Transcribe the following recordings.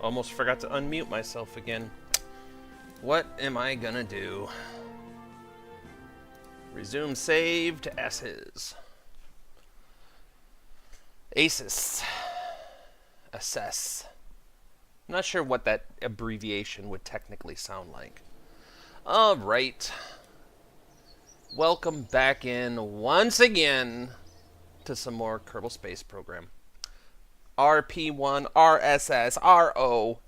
Almost forgot to unmute myself again. What am I gonna do? Resume save to S's. ASIS. Assess. I'm not sure what that abbreviation would technically sound like. Alright. Welcome back in once again to some more Kerbal Space Program. RP1 RSS ROBINGO.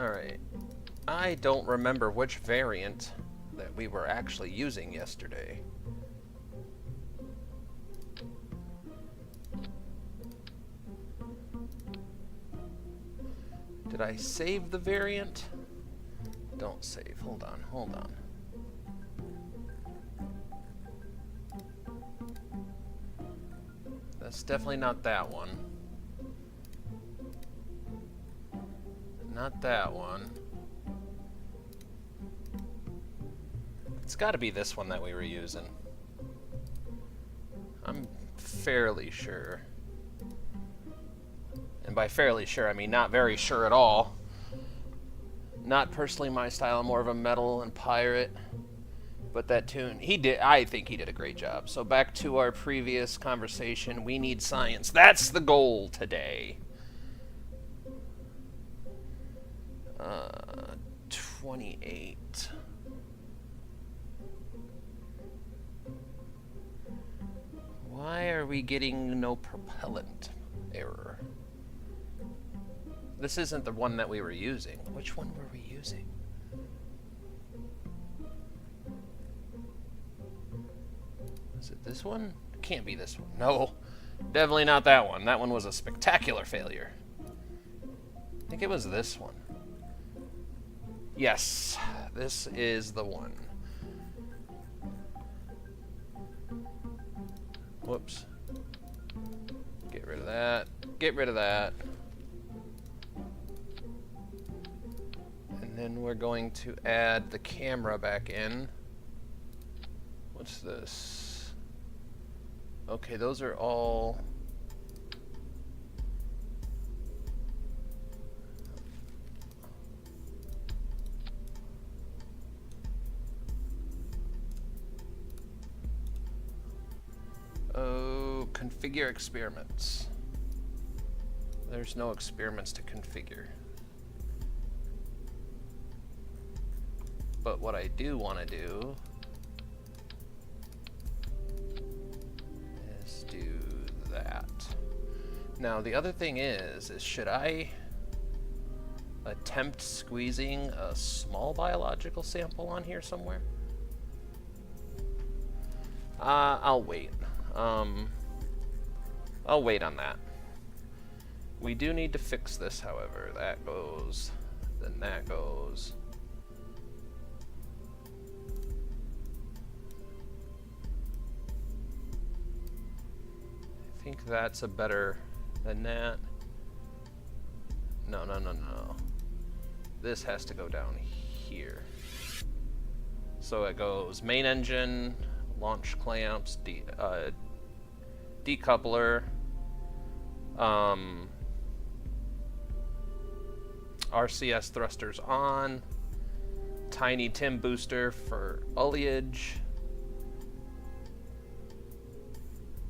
Alright. I don't remember which variant that we were actually using yesterday. Did I save the variant? Don't save. Hold on, hold on. That's definitely not that one. Not that one. It's got to be this one that we were using. I'm fairly sure. And by fairly sure, I mean not very sure at all. Not personally my style. I'm more of a metal and pirate. But that tune, I think he did a great job. So back to our previous conversation. We need science. That's the goal today. 28. Why are we getting no propellant error? This isn't the one that we were using. Which one were we using? Is it this one? It can't be this one. No, definitely not that one. That one was a spectacular failure. I think it was this one. Yes, this is the one. Whoops. Get rid of that. Get rid of that. And then we're going to add the camera back in. What's this? Okay, those are all... Oh, configure experiments. There's no experiments to configure. But what I do want to do is do that. Now the other thing is should I attempt squeezing a small biological sample on here somewhere? I'll wait. I'll wait on that. We do need to fix this, however. That goes, then that goes. I think that's a better than that. No, no, no, no. This has to go down here. So it goes main engine, launch clamps, decoupler, RCS thrusters on, tiny TIM booster for ullage,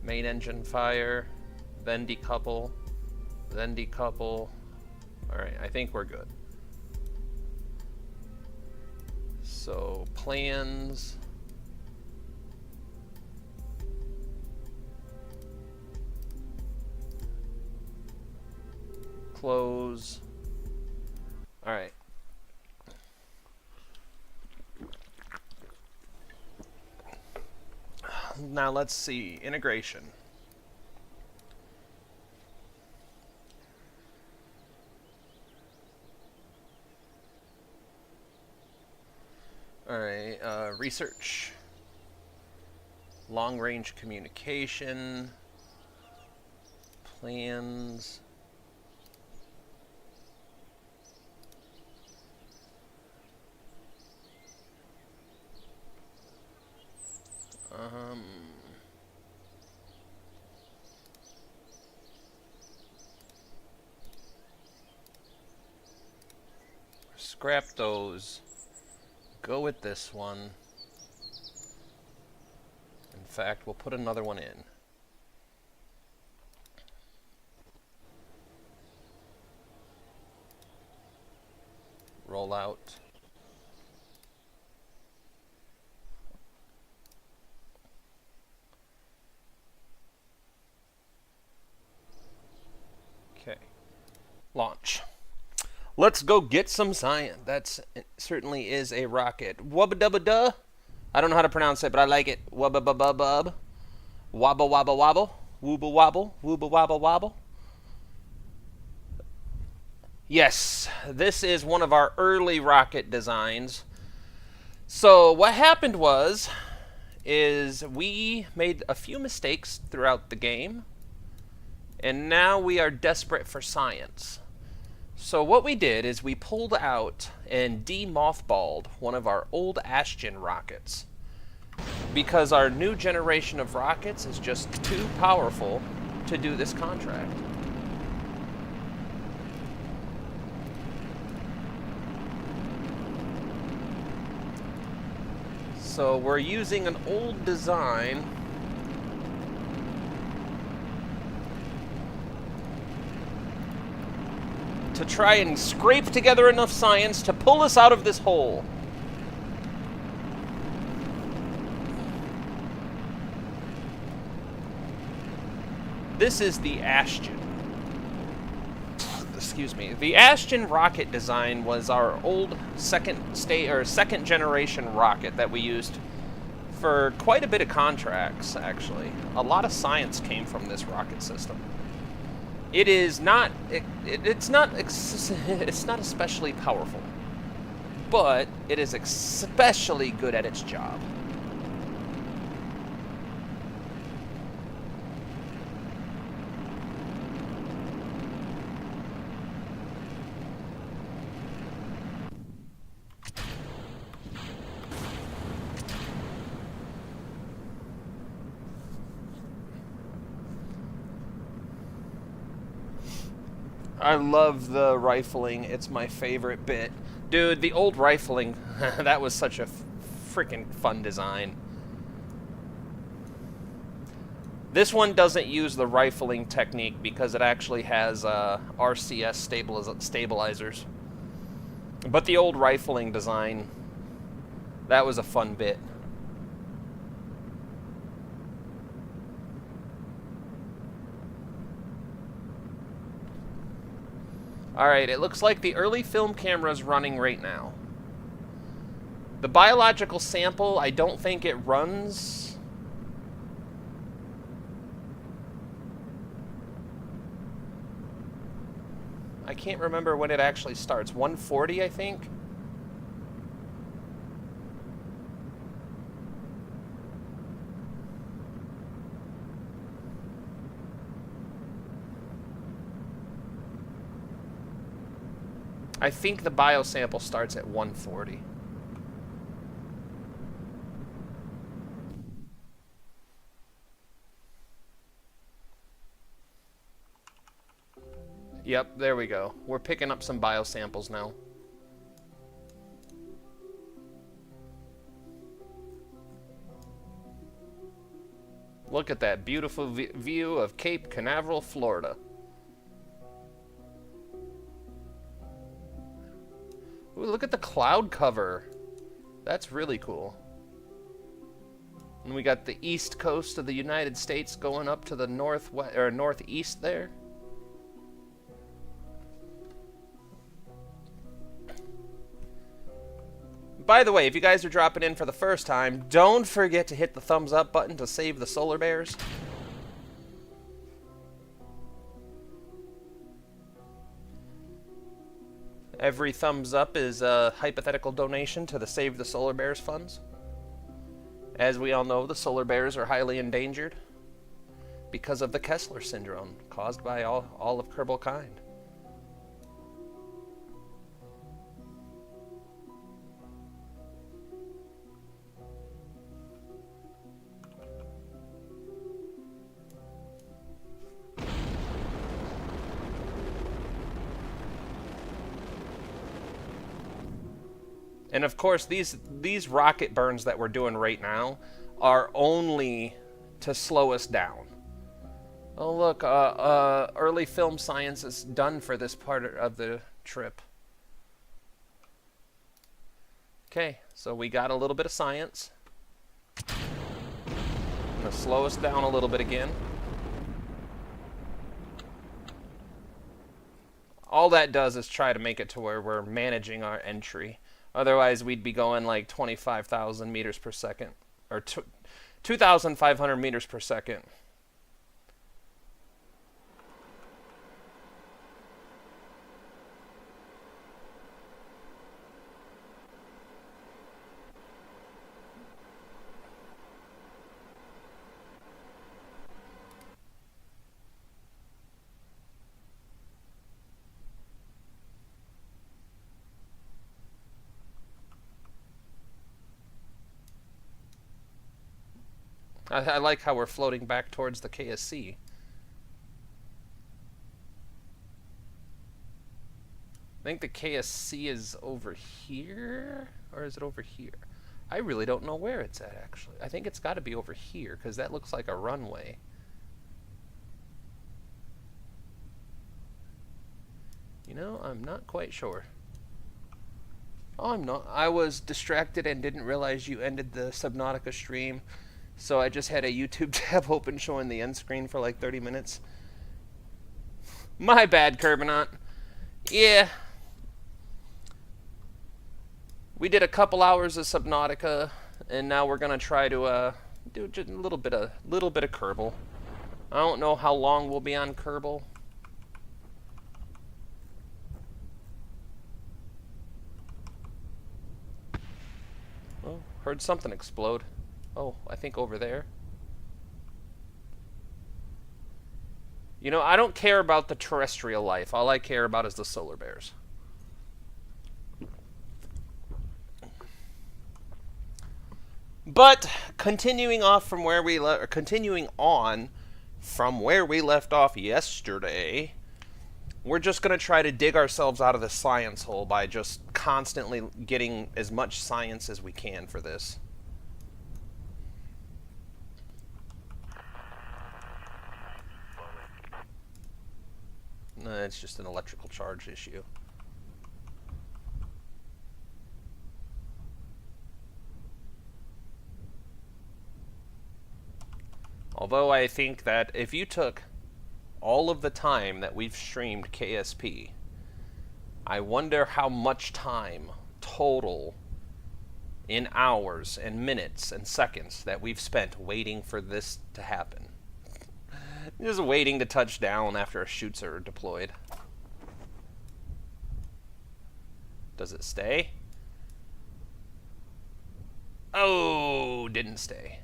main engine fire, then decouple, then decouple. Alright, I think we're good. So, plans. Close. Alright. Now let's see. Integration. Alright, research. long-range communication, plans. Scrap those. Go with this one. In fact, we'll put another one in. Roll out. Okay. Launch. Let's go get some science. That certainly is a rocket. Wubba-dubba-duh. I don't know how to pronounce it, but I like it. Wubba-bubba-bub. Wobble-wobble-wobble. Wooba-wobble. Wooba-wobble-wobble. Yes, this is one of our early rocket designs. So what happened is we made a few mistakes throughout the game, and now we are desperate for science. So what we did is we pulled out and de-mothballed one of our old Ashton rockets, because our new generation of rockets is just too powerful to do this contract. So we're using an old design to try and scrape together enough science to pull us out of this hole. This is the Ashton. Excuse me. The Ashton rocket design was our old second generation rocket that we used for quite a bit of contracts, actually. A lot of science came from this rocket system. It is not it's not especially powerful, but it is especially good at its job. I love the rifling. It's my favorite bit. Dude, the old rifling, that was such a freaking fun design. This one doesn't use the rifling technique because it actually has RCS stabilizers. But the old rifling design, that was a fun bit. Alright, it looks like the early film camera is running right now. The biological sample, I don't think it runs. I can't remember when it actually starts. 140, I think? I think the biosample starts at 140. Yep, there we go. We're picking up some biosamples now. Look at that beautiful view of Cape Canaveral, Florida. Ooh, look at the cloud cover. That's really cool. And we got the east coast of the United States going up to the northwest or northeast there. By the way, if you guys are dropping in for the first time, don't forget to hit the thumbs up button to save the solar bears. Every thumbs up is a hypothetical donation to the Save the Solar Bears funds. As we all know, the solar bears are highly endangered because of the Kessler syndrome caused by all of Kerbal kind. And of course, these rocket burns that we're doing right now are only to slow us down. Oh look, early film science is done for this part of the trip. Okay, so we got a little bit of science. Gonna slow us down a little bit again. All that does is try to make it to where we're managing our entry. Otherwise, we'd be going like 25,000 meters per second, or 2,500 meters per second. I like how we're floating back towards the KSC. I think the KSC is over here, or is it over here? I really don't know where it's at, actually. I think it's got to be over here, because that looks like a runway. You know, I'm not quite sure. Oh, I'm not. I was distracted and didn't realize you ended the Subnautica stream. So I just had a YouTube tab open showing the end screen for like 30 minutes. My bad, Kerbal. Yeah. We did a couple hours of Subnautica, and now we're gonna try to do just a little bit of Kerbal. I don't know how long we'll be on Kerbal. Oh, heard something explode. Oh, I think over there. You know, I don't care about the terrestrial life. All I care about is the solar bears. But continuing on from where we left off yesterday, we're just going to try to dig ourselves out of the science hole by just constantly getting as much science as we can for this. No, it's just an electrical charge issue. Although I think that if you took all of the time that we've streamed KSP, I wonder how much time total in hours and minutes and seconds that we've spent waiting for this to happen. Just waiting to touch down after our chutes are deployed. Does it stay? Oh, didn't stay.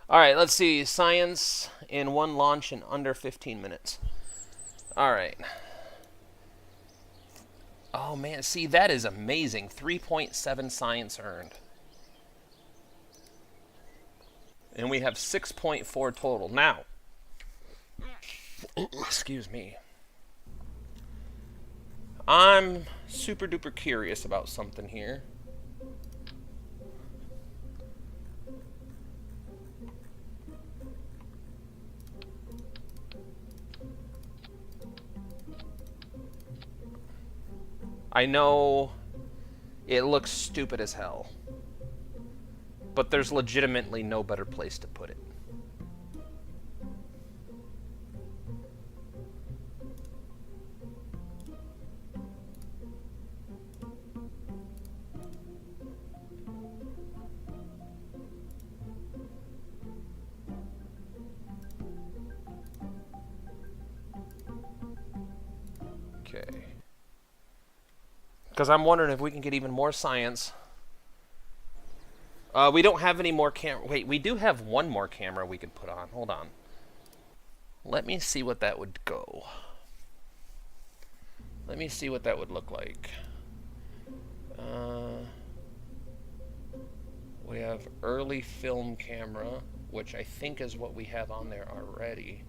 Alright, let's see. Science in one launch in under 15 minutes. Alright. Oh man, see, that is amazing. 3.7 science earned. And we have 6.4 total. Now, excuse me. I'm super duper curious about something here. I know it looks stupid as hell, but there's legitimately no better place to put it. Okay. Because I'm wondering if we can get even more science We don't have any more Wait, we do have one more camera we could put on. Hold on. Let me see what that would go. Let me see what that would look like. We have early film camera, which I think is what we have on there already.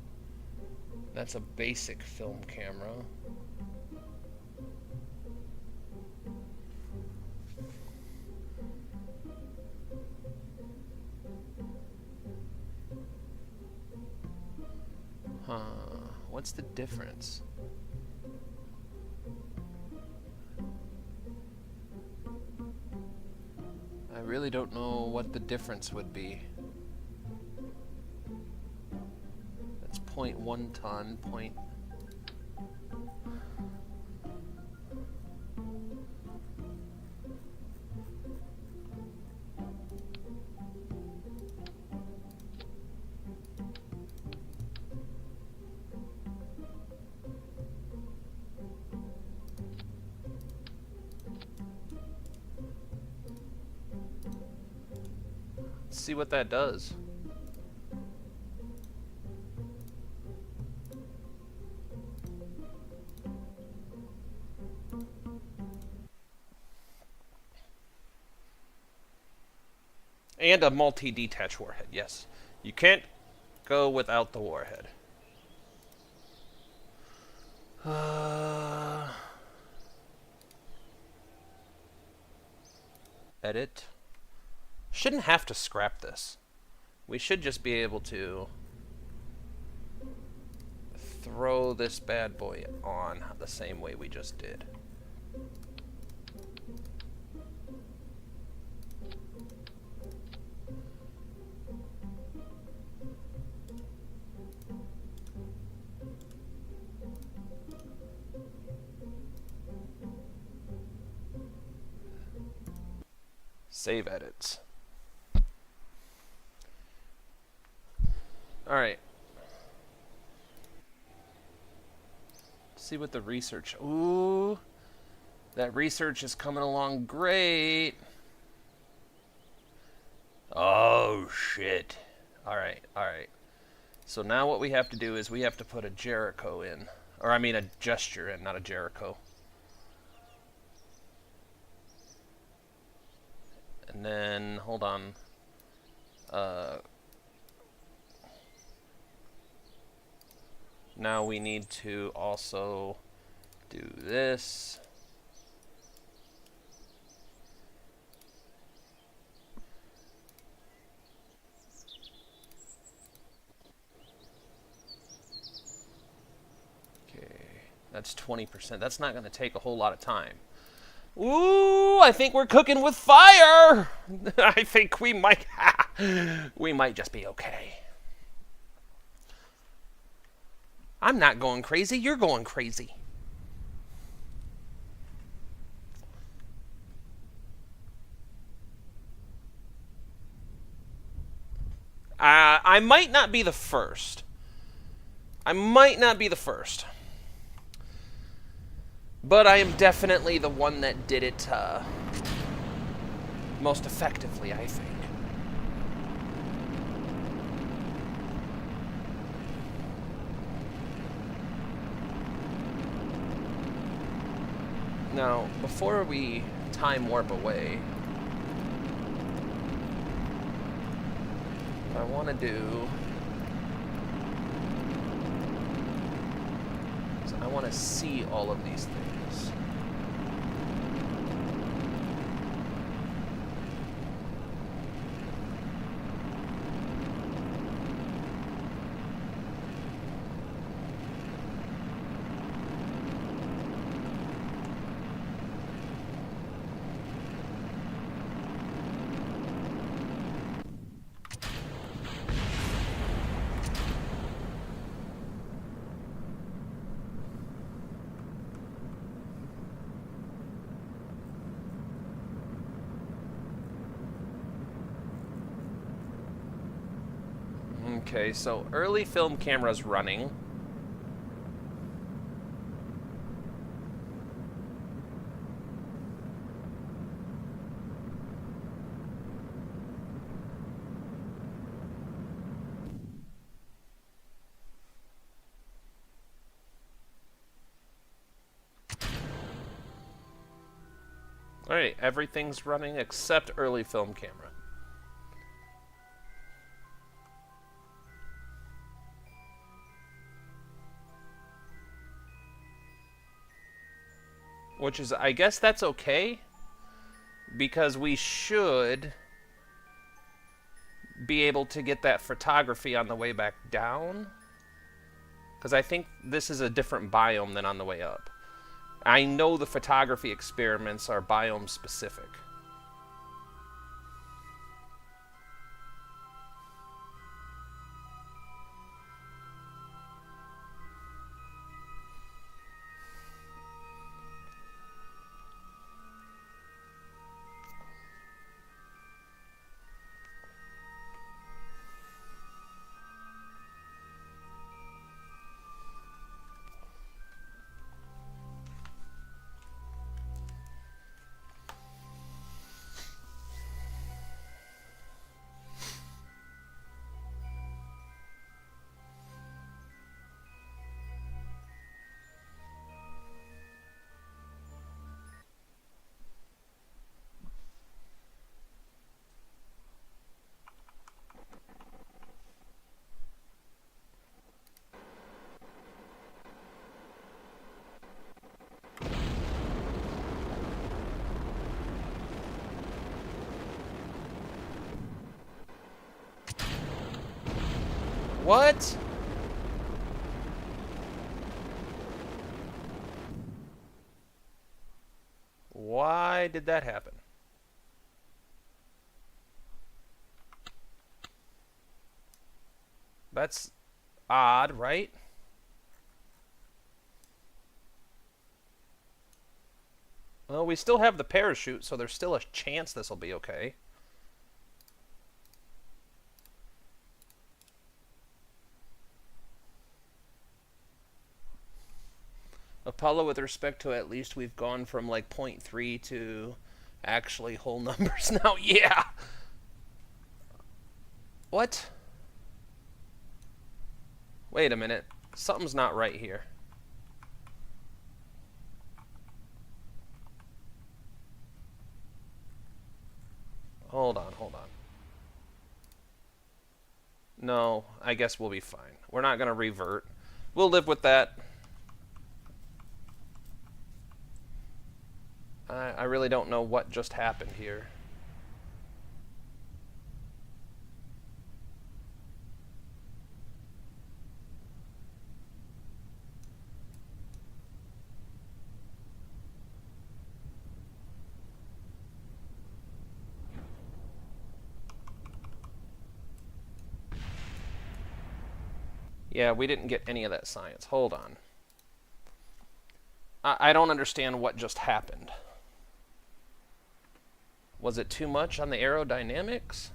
That's a basic film camera. Huh. What's the difference? I really don't know what the difference would be. That's 0.1 ton, see what that does. And a multi-detach warhead, yes. You can't go without the warhead. Edit. Shouldn't have to scrap this. We should just be able to throw this bad boy on the same way we just did. Save edits. All right. See what the research. Ooh, that research is coming along great. Oh shit. All right, all right. So now what we have to do is we have to put a Jericho in, or I mean a gesture in, not a Jericho. And then hold on. Now we need to also do this. Okay, that's 20%. That's not going to take a whole lot of time. Ooh, I think we're cooking with fire. I think we might just be okay. I'm not going crazy, you're going crazy. I might not be the first. I might not be the first. But I am definitely the one that did it most effectively, I think. Now, before we time warp away, what I want to do is I want to see all of these things. Okay, so early film camera's running. Alright, everything's running except early film camera. Which is, I guess that's okay, because we should be able to get that photography on the way back down. Because I think this is a different biome than on the way up. I know the photography experiments are biome specific. What? Why did that happen? That's odd, right? Well, we still have the parachute, so there's still a chance this will be okay. Apollo, with respect to at least we've gone from like 0.3 to actually whole numbers now. Yeah. What? Wait a minute. Something's not right here. Hold on, hold on. No, I guess we'll be fine. We're not going to revert. We'll live with that. I really don't know what just happened here. Yeah, we didn't get any of that science. Hold on. I don't understand what just happened. Was it too much on the aerodynamics?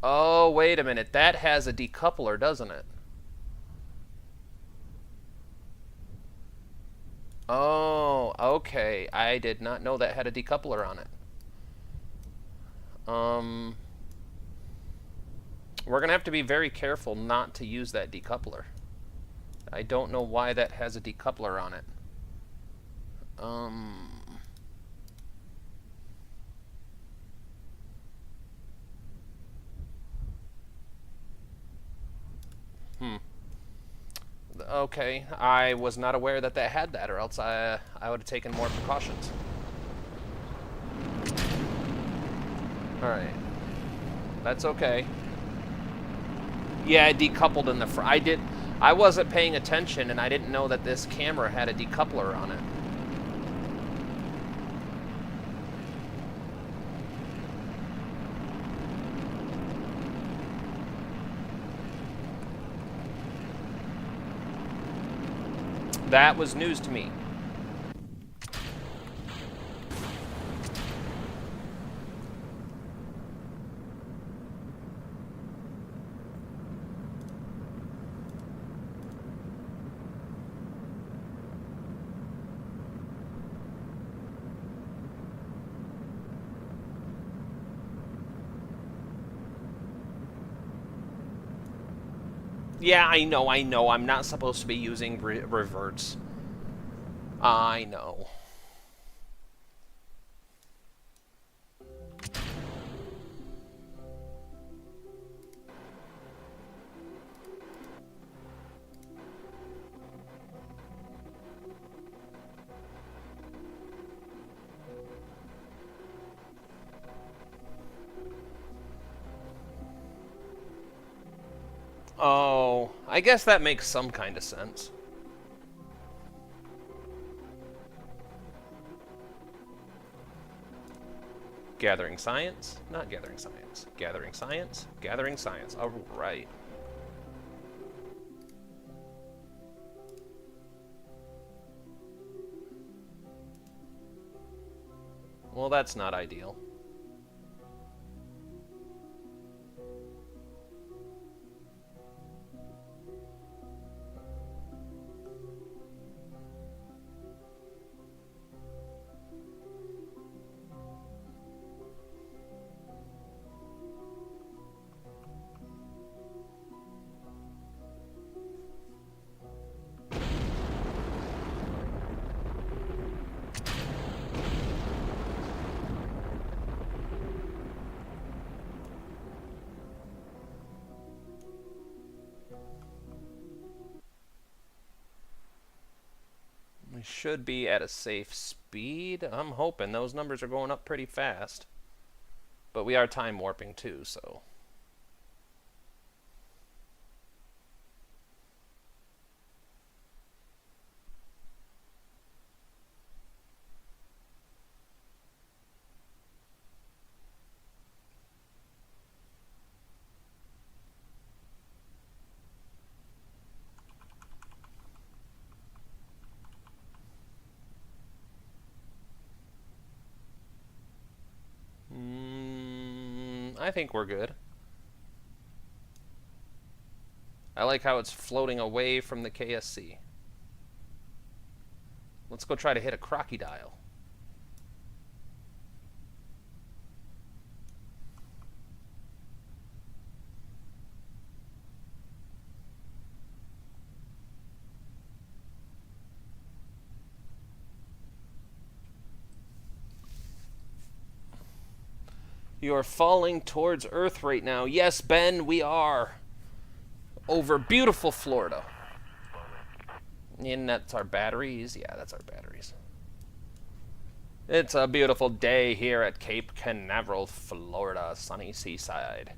Oh, wait a minute. That has a decoupler, doesn't it? Oh, okay. I did not know that had a decoupler on it. We're going to have to be very careful not to use that decoupler. I don't know why that has a decoupler on it. Okay, I was not aware that that had that, or else I would have taken more precautions. Alright. That's okay. Yeah, it decoupled in the front. I wasn't paying attention, and I didn't know that this camera had a decoupler on it. That was news to me. Yeah, I know. I'm not supposed to be using reverts. I know. Oh, I guess that makes some kind of sense. Gathering science, not gathering science. Gathering science, gathering science. All right. Well, that's not ideal. We should be at a safe speed. I'm hoping those numbers are going up pretty fast. But we are time warping too, so... I think we're good. I like how it's floating away from the KSC. Let's go try to hit a crocodile. You are falling towards Earth right now. Yes, Ben, we are. Over beautiful Florida. And that's our batteries. Yeah, that's our batteries. It's a beautiful day here at Cape Canaveral, Florida, sunny seaside.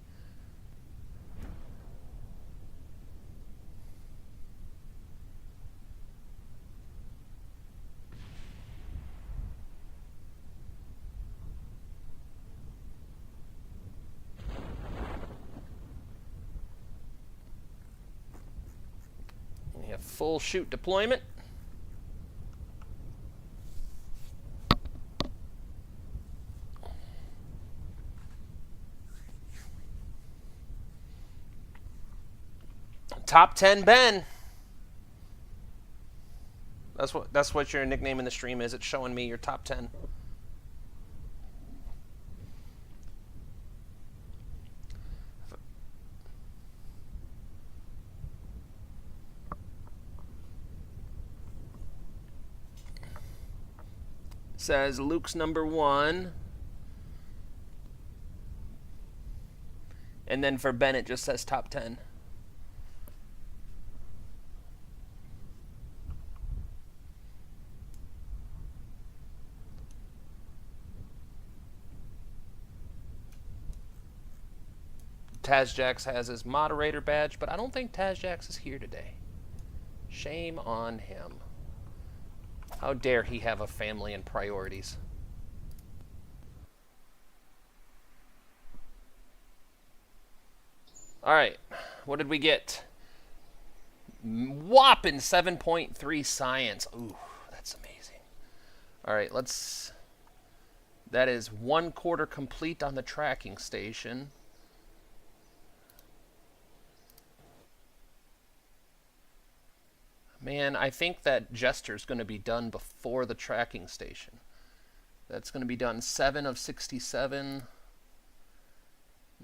We have full chute deployment. Top 10 Ben. That's what your nickname in the stream is. It's showing me your top 10. Says Luke's number 1. And then for Ben it just says top 10. Tazjax has his moderator badge, but I don't think Tazjax is here today. Shame on him. How dare he have a family and priorities. Alright, what did we get? Whopping 7.3 science. Ooh, that's amazing. Alright, let's... That is 1/4 complete on the tracking station. Man, I think that gesture's going to be done before the tracking station. That's going to be done 7 of 67.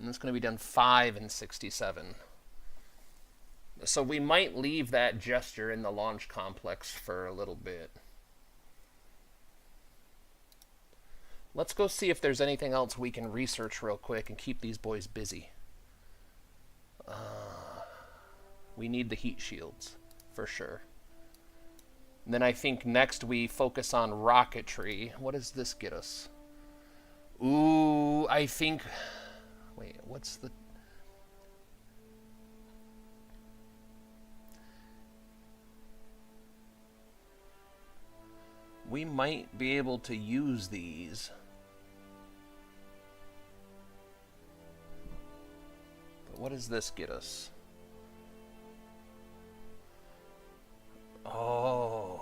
And it's going to be done 5 in 67. So we might leave that gesture in the launch complex for a little bit. Let's go see if there's anything else we can research real quick and keep these boys busy. We need the heat shields, for sure. And then I think next we focus on rocketry. What does this get us? Ooh, I think... Wait, what's the... We might be able to use these. But what does this get us? Oh.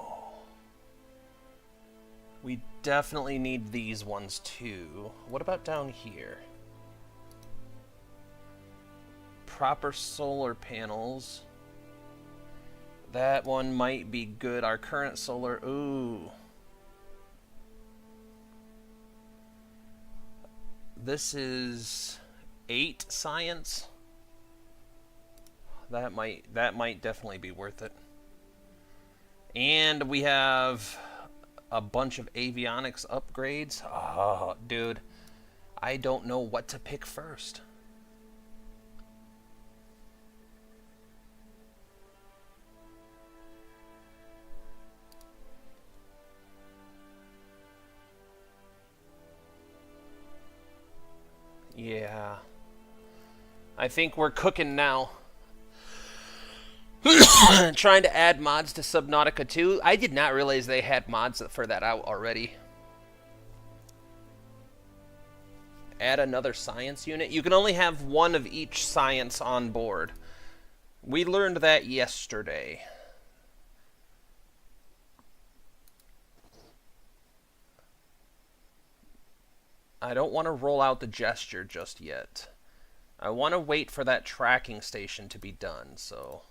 We definitely need these ones too. What about down here? Proper solar panels. That one might be good. Our current solar... Ooh. This is 8 science. That might definitely be worth it. And we have a bunch of avionics upgrades. Oh, dude. I don't know what to pick first. Yeah. I think we're cooking now. Trying to add mods to Subnautica 2. I did not realize they had mods for that out already. Add another science unit. You can only have one of each science on board. We learned that yesterday. I don't want to roll out the gesture just yet. I want to wait for that tracking station to be done, so...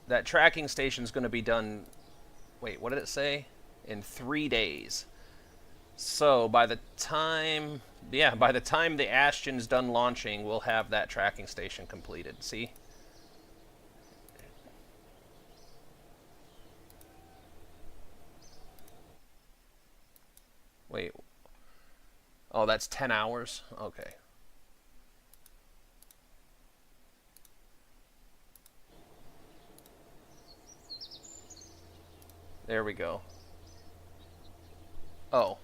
That tracking station is going to be done... Wait, what did it say? In 3 days. So, by the time... Yeah, by the time the Ashton's done launching, we'll have that tracking station completed. See? Wait. Oh, that's 10 hours? Okay. There we go. Oh.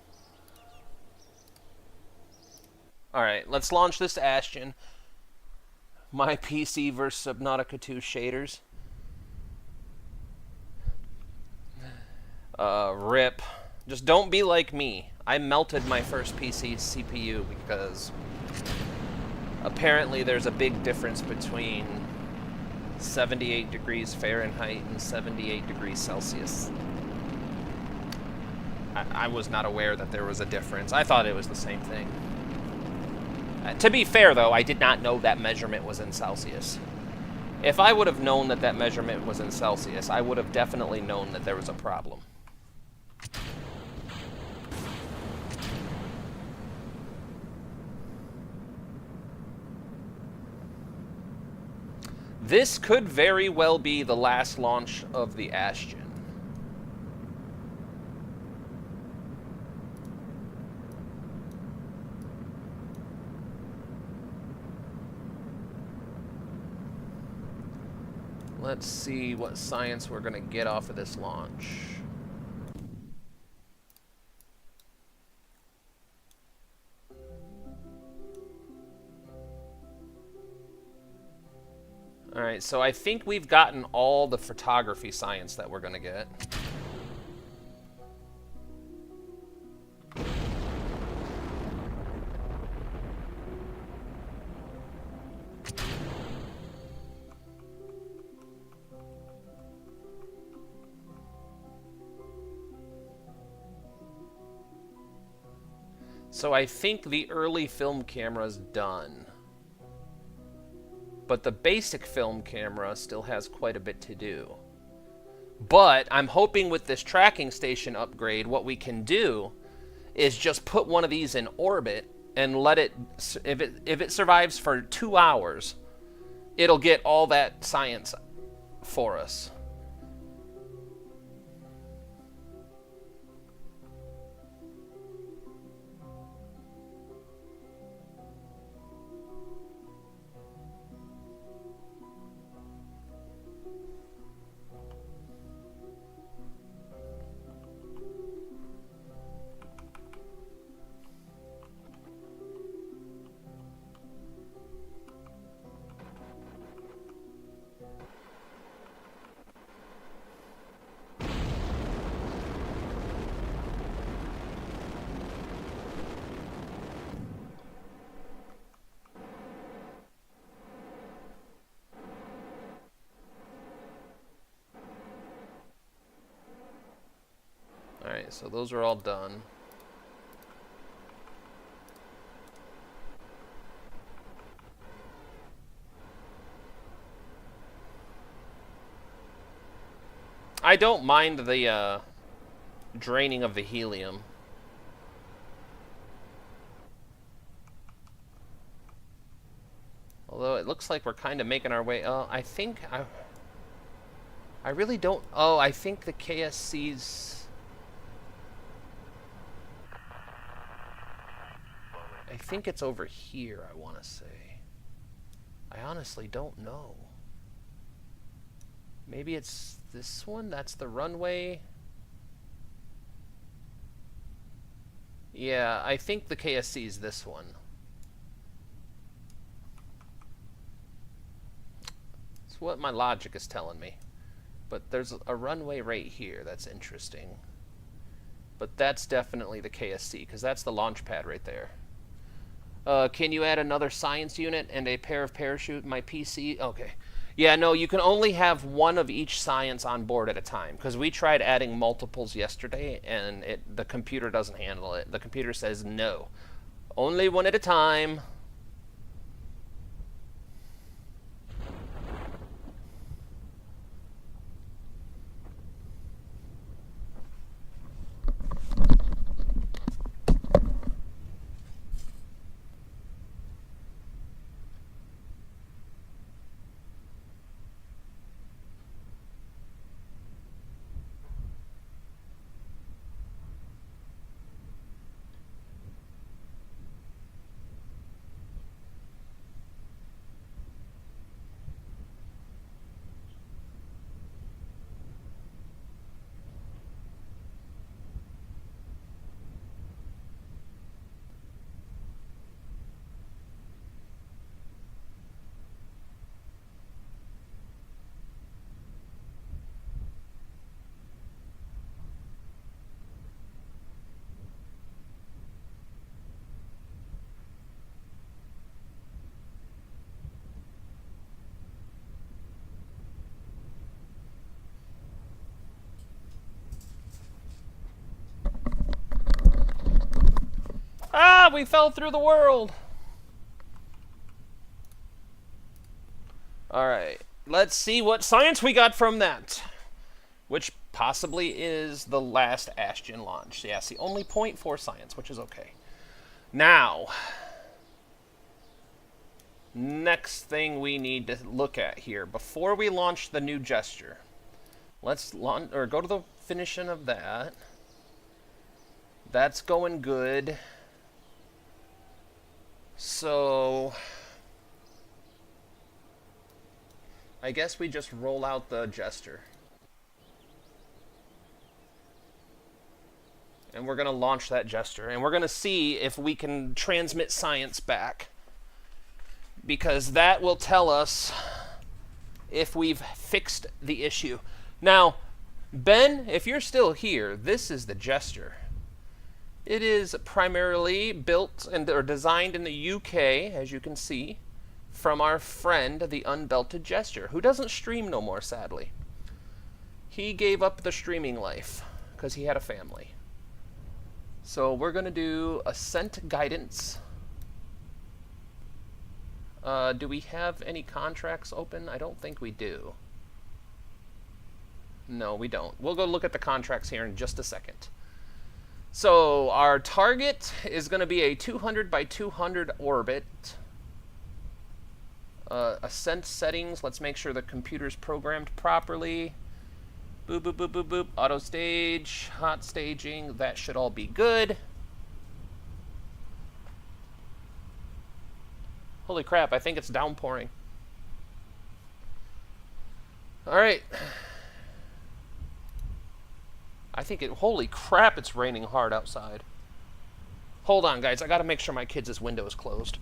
Alright, let's launch this Ashton. My PC versus Subnautica 2 shaders. RIP. Just don't be like me. I melted my first PC CPU because apparently there's a big difference between 78 degrees Fahrenheit and 78 degrees Celsius. I was not aware that there was a difference. I thought it was the same thing. To be fair, though, I did not know that measurement was in Celsius. If I would have known that that measurement was in Celsius, I would have definitely known that there was a problem. This could very well be the last launch of the Ashton. Let's see what science we're going to get off of this launch. Alright, so I think we've gotten all the photography science that we're going to get. So I think the early film camera's done. But the basic film camera still has quite a bit to do. But I'm hoping with this tracking station upgrade, what we can do is just put one of these in orbit and let it, if it survives for 2 hours, it'll get all that science for us. so those are all done. I don't mind the draining of the helium. Although it looks like we're kind of making our way. I think I really don't. Oh, I think the KSC's. I think it's over here, I want to say. I honestly don't know. Maybe it's this one? That's the runway? Yeah, I think the KSC is this one. That's what my logic is telling me. But there's a runway right here that's interesting. But that's definitely the KSC, because that's the launch pad right there. Can you add another science unit and a pair of parachute? My PC? Okay. Yeah, no, you can only have one of each science on board at a time, because we tried adding multiples yesterday, and the computer doesn't handle it. The computer says no. Only one at a time. Ah, we fell through the world. All right, let's see what science we got from that. Which possibly is the last Ashton launch. Yeah, it's the only point for science, which is okay. Now, next thing we need to look at here before we launch the new gesture. Let's launch or go to the finishing of that. That's going good. So I guess we just roll out the gesture. And we're going to launch that gesture. And we're going to see if we can transmit science back. Because that will tell us if we've fixed the issue. Now, Ben, if you're still here, this is the gesture. It is primarily built or designed in the UK, as you can see, from our friend, the Unbelted Gesture, who doesn't stream no more, sadly. He gave up the streaming life because he had a family. So we're going to do Ascent Guidance. Do we have any contracts open? I don't think we do. No, we don't. We'll go look at the contracts here in just a second. So our target is going to be a 200 by 200 orbit. Ascent settings, let's make sure the computer's programmed properly. Boop, boop, boop, boop, boop. Auto stage, hot staging, that should all be good. Holy crap, I think it's downpouring. All right. I think holy crap, it's raining hard outside. Hold on, guys. I got to make sure my kids' window is closed.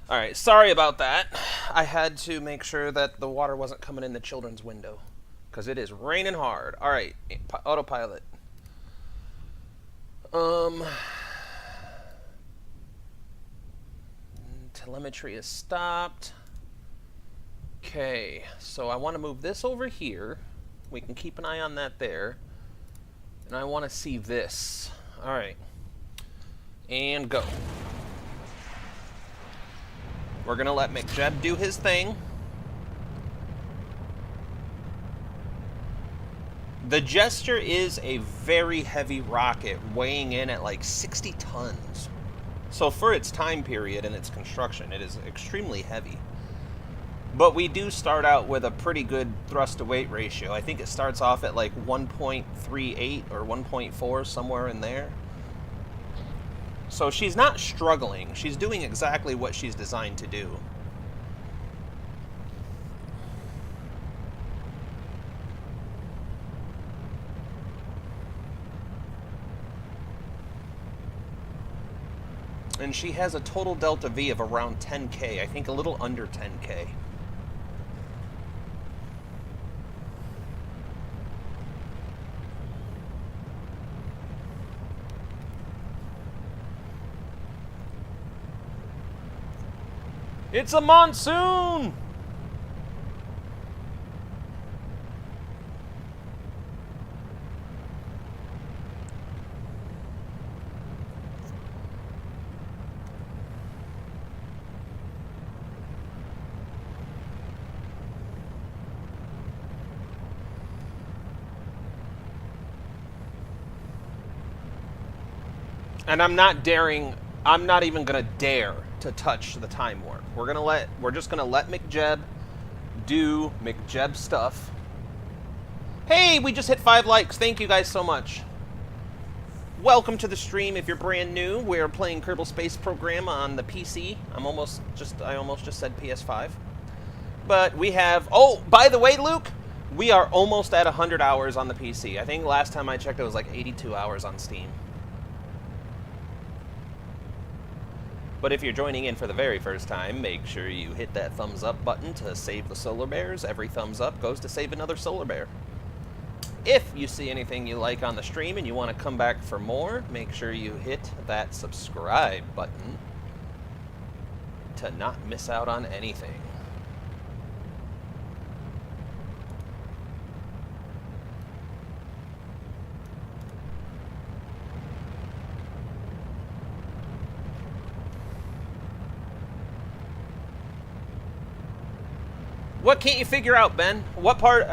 All right, sorry about that. I had to make sure that the water wasn't coming in the children's window because it is raining hard. All right, autopilot. Telemetry is stopped. Okay, so I want to move this over here. We can keep an eye on that there. And I want to see this. All right. And go. We're going to let McJeb do his thing. The Jester is a very heavy rocket, weighing in at like 60 tons. So for its time period and its construction, it is extremely heavy. But we do start out with a pretty good thrust-to-weight ratio. I think it starts off at like 1.38 or 1.4, somewhere in there. So she's not struggling. She's doing exactly what she's designed to do. And she has a total delta V of around 10K. I think a little under 10K. It's a monsoon! And I'm not even gonna dare to touch the time warp. We're just gonna let McJeb do McJeb stuff. Hey, we just hit 5 likes. Thank you guys so much. Welcome to the stream. If you're brand new, we're playing Kerbal Space Program on the PC. I almost just said PS5. But we have, oh, by the way, Luke, we are almost at 100 hours on the PC. I think last time I checked it was like 82 hours on Steam. But if you're joining in for the very first time, make sure you hit that thumbs up button to save the solar bears. Every thumbs up goes to save another solar bear. If you see anything you like on the stream and you want to come back for more, make sure you hit that subscribe button to not miss out on anything. What can't you figure out, Ben? What part?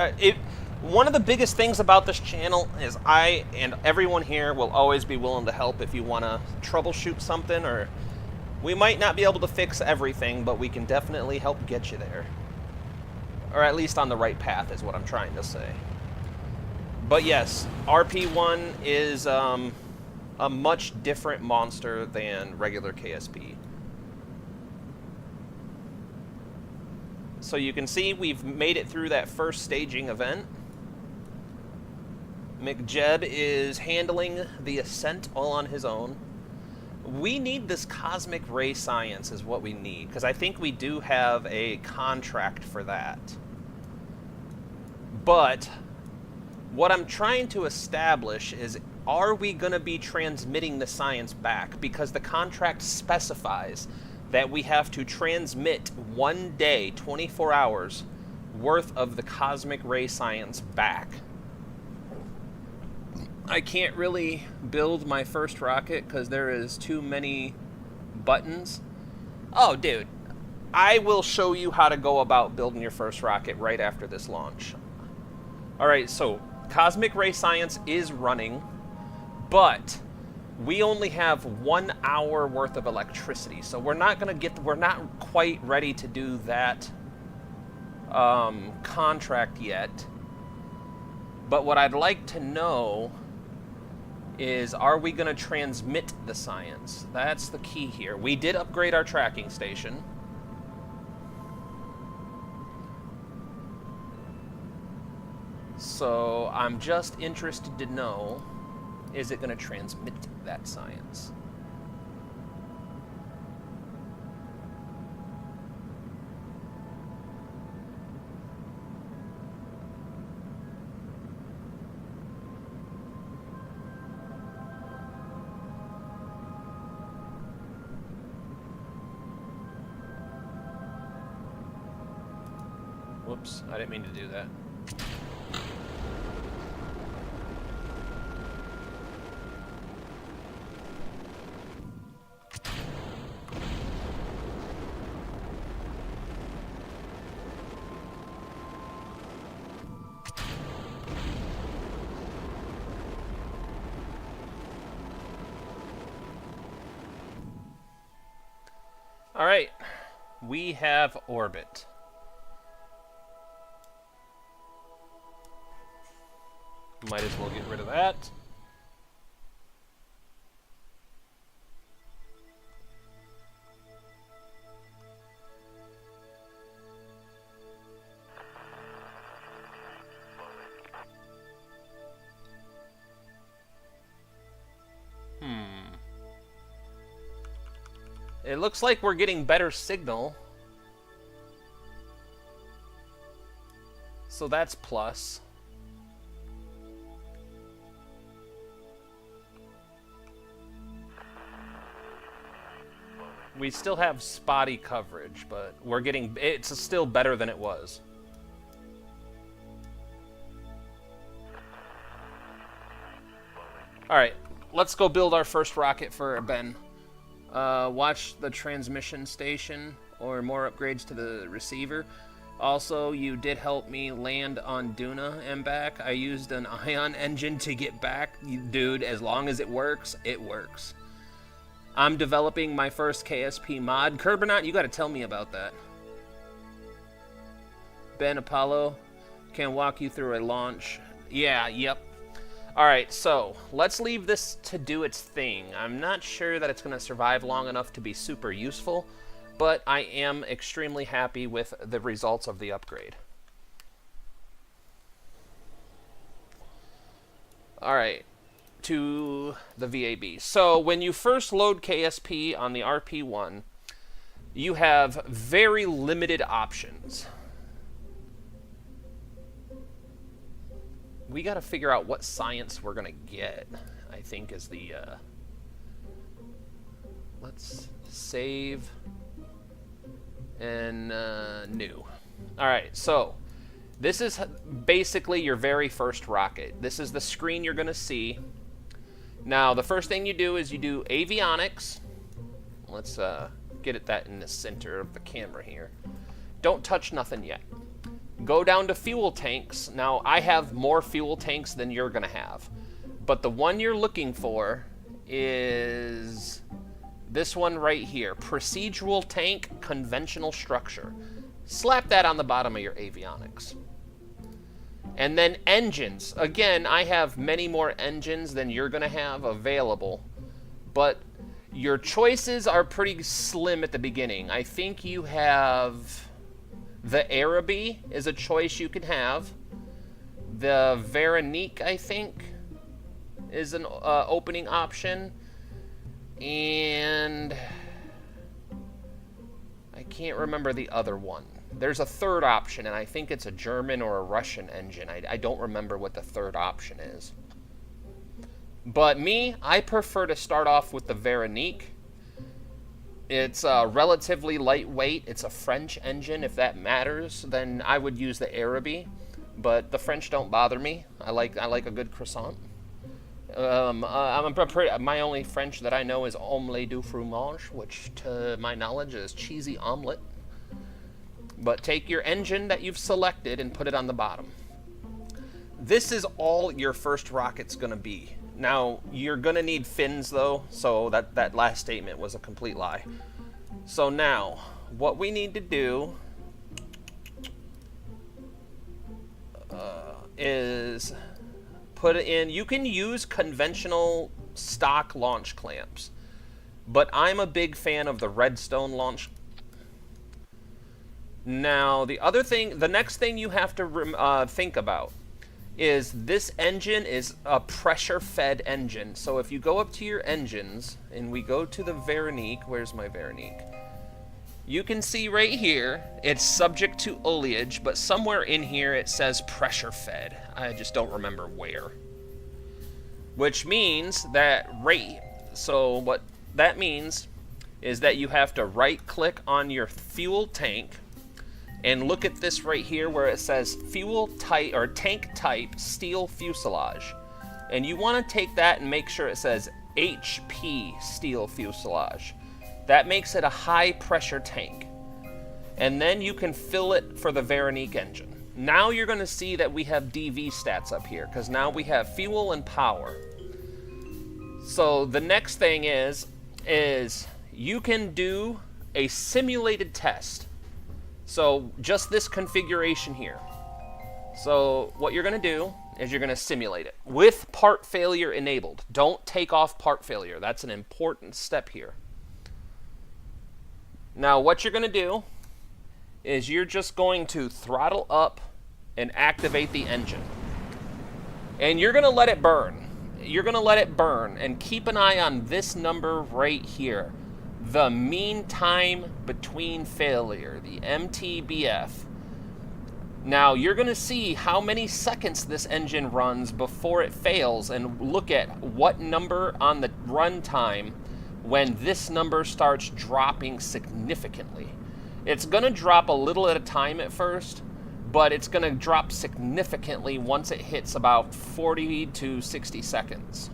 One of the biggest things about this channel is I and everyone here will always be willing to help if you want to troubleshoot something, or we might not be able to fix everything, but we can definitely help get you there. Or at least on the right path is what I'm trying to say. But yes, RP1 is a much different monster than regular KSP. So you can see we've made it through that first staging event. McJeb is handling the ascent all on his own. We need this cosmic ray science is what we need, because I think we do have a contract for that. But what I'm trying to establish is, are we going to be transmitting the science back? Because the contract specifies that we have to transmit 1 day, 24 hours, worth of the cosmic ray science back. I can't really build my first rocket because there is too many buttons. Oh, dude, I will show you how to go about building your first rocket right after this launch. All right, so cosmic ray science is running, but we only have 1 hour worth of electricity, so we're not quite ready to do that contract yet. But what I'd like to know is, are we going to transmit the science? That's the key here. We did upgrade our tracking station. So I'm just interested to know, is it going to transmit that science? Oops, I didn't mean to do that. All right, we have orbit. Might as well get rid of that. It looks like we're getting better signal. So that's plus. We still have spotty coverage, but we're getting, it's still better than it was. Alright, let's go build our first rocket for Ben. Watch the transmission station or more upgrades to the receiver. Also, you did help me land on Duna and back. I used an ion engine to get back. Dude, as long as it works, it works. I'm developing my first KSP mod. Kerbal, you got to tell me about that. Ben Apollo can walk you through a launch. Yeah, yep. Alright, so let's leave this to do its thing. I'm not sure that it's going to survive long enough to be super useful, but I am extremely happy with the results of the upgrade. Alright, to the VAB. So when you first load KSP on the RP1, you have very limited options. We got to figure out what science we're going to get, I think, is the... let's save and new. Alright, so this is basically your very first rocket. This is the screen you're going to see. Now, the first thing you do is you do avionics. Let's get that in the center of the camera here. Don't touch nothing yet. Go down to fuel tanks. Now, I have more fuel tanks than you're going to have. But the one you're looking for is this one right here. Procedural tank, conventional structure. Slap that on the bottom of your avionics. And then engines. Again, I have many more engines than you're going to have available. But your choices are pretty slim at the beginning. I think you have... The Araby is a choice you can have. The Veronique, I think, is an opening option. And I can't remember the other one. There's a third option, and I think it's a German or a Russian engine. I don't remember what the third option is. But me, I prefer to start off with the Veronique. It's relatively lightweight. It's a French engine. If that matters, then I would use the Araby. But the French don't bother me. I like a good croissant. My only French that I know is omelette du fromage, which to my knowledge is cheesy omelet. But take your engine that you've selected and put it on the bottom. This is all your first rocket's going to be. Now, you're going to need fins, though, so that last statement was a complete lie. So now, what we need to do is put in... You can use conventional stock launch clamps, but I'm a big fan of the Redstone launch. Now, the next thing you have to think about is this engine is a pressure-fed engine. So if you go up to your engines, and we go to the Veronique, where's my Veronique? You can see right here, it's subject to oleage, but somewhere in here it says pressure-fed. I just don't remember where. Which means that so what that means is that you have to right-click on your fuel tank, and look at this right here where it says fuel type or tank type steel fuselage. And you want to take that and make sure it says HP steel fuselage. That makes it a high pressure tank. And then you can fill it for the Veronique engine. Now you're going to see that we have DV stats up here because now we have fuel and power. So the next thing is you can do a simulated test. So just this configuration here. So what you're going to do is you're going to simulate it with part failure enabled. Don't take off part failure. That's an important step here. Now what you're going to do is you're just going to throttle up and activate the engine. And you're going to let it burn. You're going to let it burn and keep an eye on this number right here. The mean time between failure, the MTBF. Now you're going to see how many seconds this engine runs before it fails and look at what number on the run time when this number starts dropping significantly. It's going to drop a little at a time at first, but it's going to drop significantly once it hits about 40 to 60 seconds.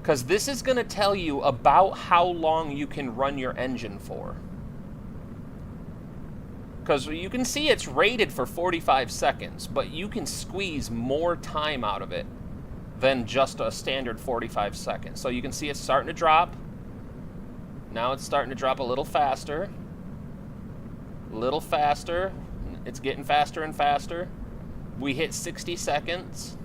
Because this is going to tell you about how long you can run your engine for. Because you can see it's rated for 45 seconds, but you can squeeze more time out of it than just a standard 45 seconds. So you can see it's starting to drop. Now it's starting to drop a little faster. A little faster. It's getting faster and faster. We hit 60 seconds.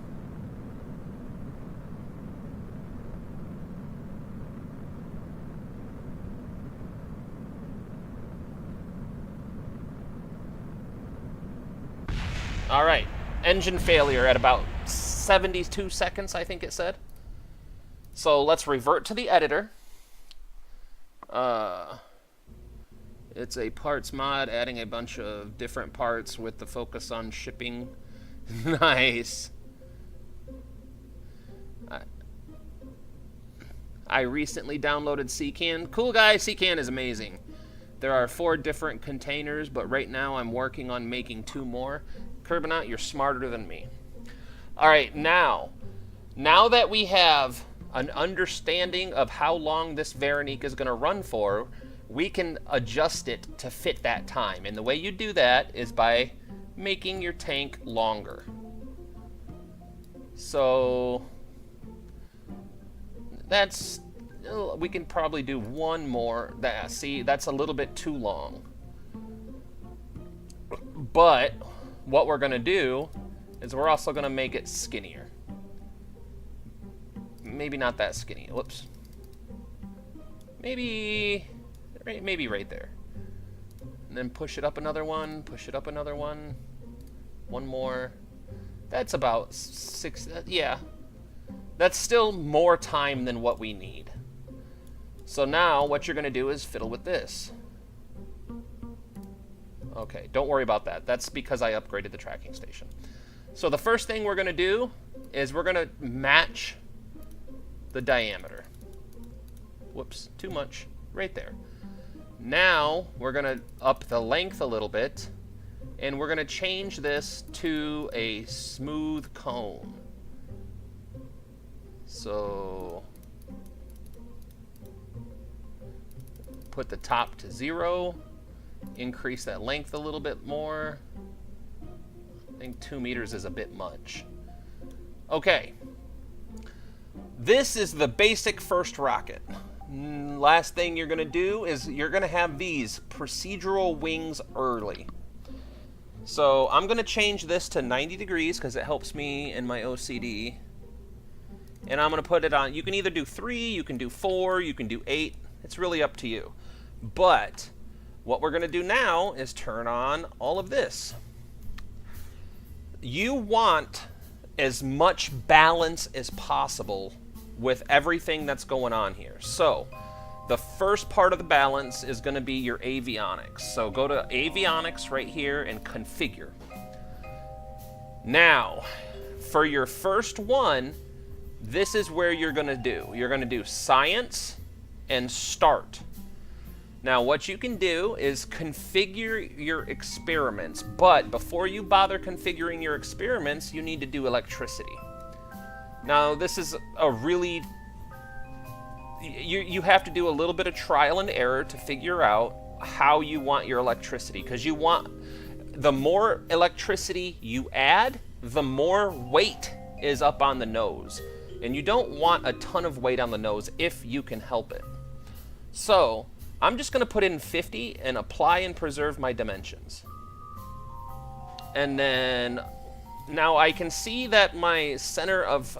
All right, engine failure at about 72 seconds, I think it said. So let's revert to the editor. It's a parts mod, adding a bunch of different parts with the focus on shipping. Nice. I recently downloaded CCAN. Cool guy, CCAN is amazing. There are 4 different containers, but right now I'm working on making 2 more. Kerbal, you're smarter than me. All right, now that we have an understanding of how long this Veronique is going to run for, we can adjust it to fit that time. And the way you do that is by making your tank longer. So that's, we can probably do one more. See, that's a little bit too long. But what we're going to do is we're also going to make it skinnier. Maybe not that skinny. Whoops. Maybe right there. And then push it up another one, push it up another one. One more. That's about 6. Yeah. That's still more time than what we need. So now what you're going to do is fiddle with this. Okay, don't worry about that. That's because I upgraded the tracking station. So the first thing we're going to do is we're going to match the diameter. Whoops, too much. Right there. Now we're going to up the length a little bit, and we're going to change this to a smooth cone. So put the top to 0. Increase that length a little bit more. I think 2 meters is a bit much. Okay. This is the basic first rocket. Last thing you're going to do is you're going to have these procedural wings early. So I'm going to change this to 90 degrees because it helps me in my OCD. And I'm going to put it on. You can either do 3, you can do 4, you can do 8. It's really up to you. But what we're going to do now is turn on all of this. You want as much balance as possible with everything that's going on here. So the first part of the balance is going to be your avionics. So go to avionics right here and configure. Now, for your first one, this is where you're going to do. You're going to do science and start. Now, what you can do is configure your experiments, but before you bother configuring your experiments, you need to do electricity. Now, this is a really... You have to do a little bit of trial and error to figure out how you want your electricity, because you want... The more electricity you add, the more weight is up on the nose. And you don't want a ton of weight on the nose if you can help it. So, I'm just going to put in 50 and apply and preserve my dimensions. And then, now I can see that my center of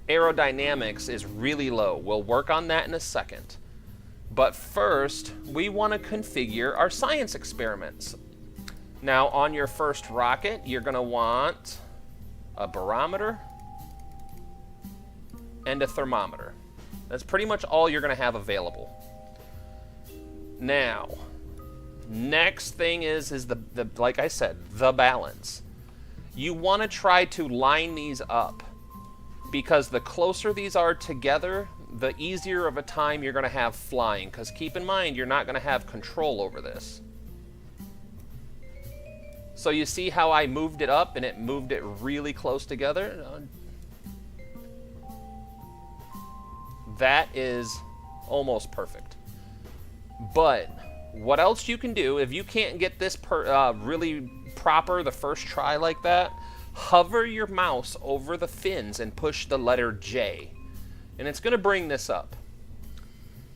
aerodynamics is really low. We'll work on that in a second. But first, we want to configure our science experiments. Now, on your first rocket, you're going to want a barometer and a thermometer. That's pretty much all you're going to have available. Now, next thing is the like I said, the balance. You want to try to line these up, because the closer these are together, the easier of a time you're going to have flying, because keep in mind, you're not going to have control over this. So you see how I moved it up and it moved it really close together? That is almost perfect. But what else you can do, if you can't get this really proper the first try like that, hover your mouse over the fins and push the letter J. And it's going to bring this up.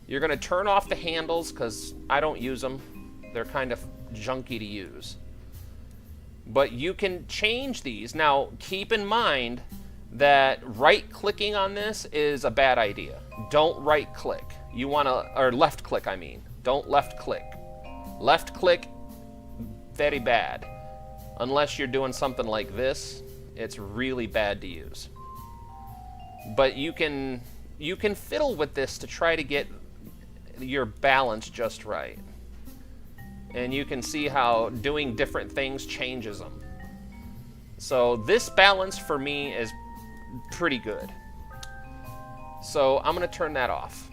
You're going to turn off the handles because I don't use them. They're kind of junky to use. But you can change these. Now, keep in mind that right-clicking on this is a bad idea. Don't right-click. You want to, or left-click, I mean. Don't left-click. Left-click, very bad. Unless you're doing something like this, it's really bad to use. But you can fiddle with this to try to get your balance just right. And you can see how doing different things changes them. So this balance for me is pretty good. So I'm going to turn that off.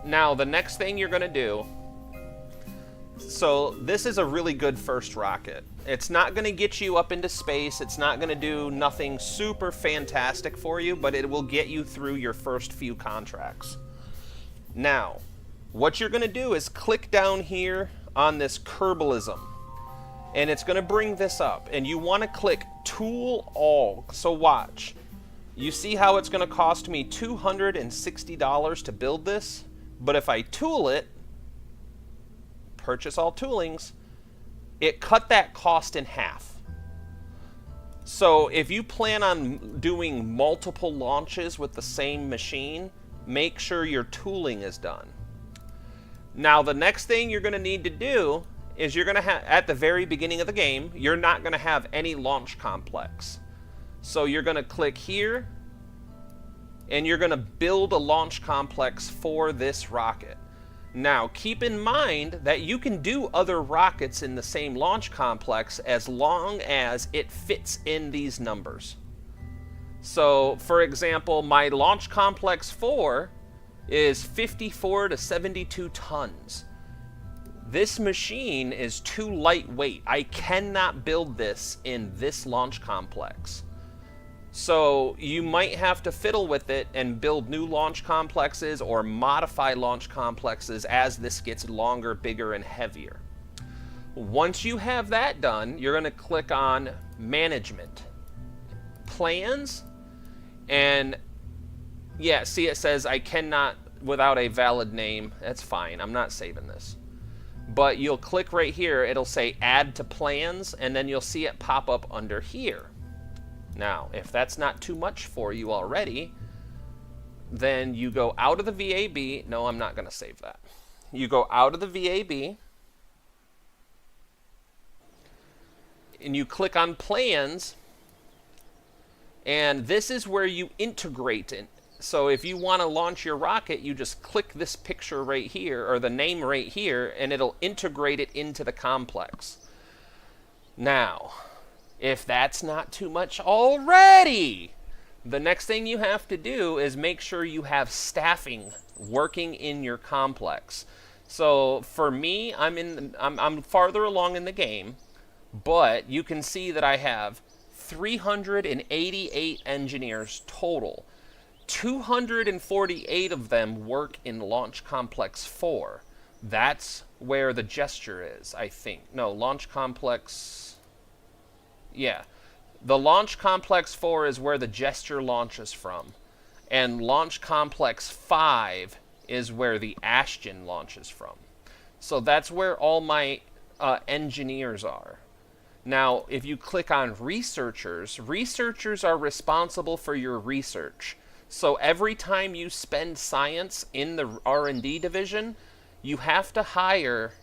Now the next thing you're going to do, so this is a really good first rocket. It's not going to get you up into space. It's not going to do nothing super fantastic for you, but it will get you through your first few contracts. Now, what you're going to do is click down here on this Kerbalism, and it's going to bring this up, and you want to click Tool All. So watch. You see how it's going to cost me $260 to build this? But if I tool it, purchase all toolings, it cut that cost in half. So if you plan on doing multiple launches with the same machine, make sure your tooling is done. Now, the next thing you're going to need to do is you're going to have, at the very beginning of the game, you're not going to have any launch complex. So you're going to click here, and you're going to build a launch complex for this rocket. Now, keep in mind that you can do other rockets in the same launch complex as long as it fits in these numbers. So, for example, my launch complex 4 is 54 to 72 tons. This machine is too lightweight. I cannot build this in this launch complex. So you might have to fiddle with it and build new launch complexes or modify launch complexes as this gets longer, bigger, and heavier. Once you have that done, you're going to click on Management, Plans, and yeah, see it says I cannot without a valid name. That's fine. I'm not saving this. But you'll click right here. It'll say Add to Plans, and then you'll see it pop up under here. Now, if that's not too much for you already, then you go out of the VAB. No, I'm not going to save that. You go out of the VAB, and you click on Plans, and this is where you integrate it. So if you want to launch your rocket, you just click this picture right here, or the name right here, and it'll integrate it into the complex. Now, if that's not too much already, the next thing you have to do is make sure you have staffing working in your complex. So for me, I'm farther along in the game, but you can see that I have 388 engineers total. 248 of them work in Launch Complex 4. That's where the gesture is, I think. No, Launch Complex... Yeah. The Launch Complex 4 is where the gesture launches from. And Launch Complex 5 is where the Ashton launches from. So that's where all my engineers are. Now, if you click on researchers, researchers are responsible for your research. So every time you spend science in the R&D division, you have to hire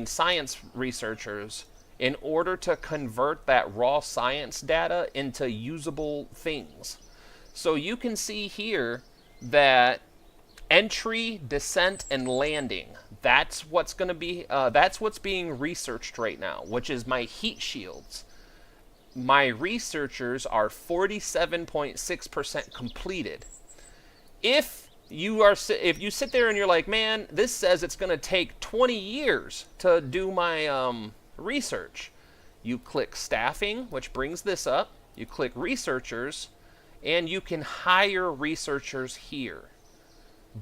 science researchers in order to convert that raw science data into usable things. So you can see here that entry, descent, and landing, that's what's being researched right now, which is my heat shields. My researchers are 47.6% completed. If you sit there and you're like, man, this says it's going to take 20 years to do my research, you click staffing, which brings this up. You click researchers, and you can hire researchers here.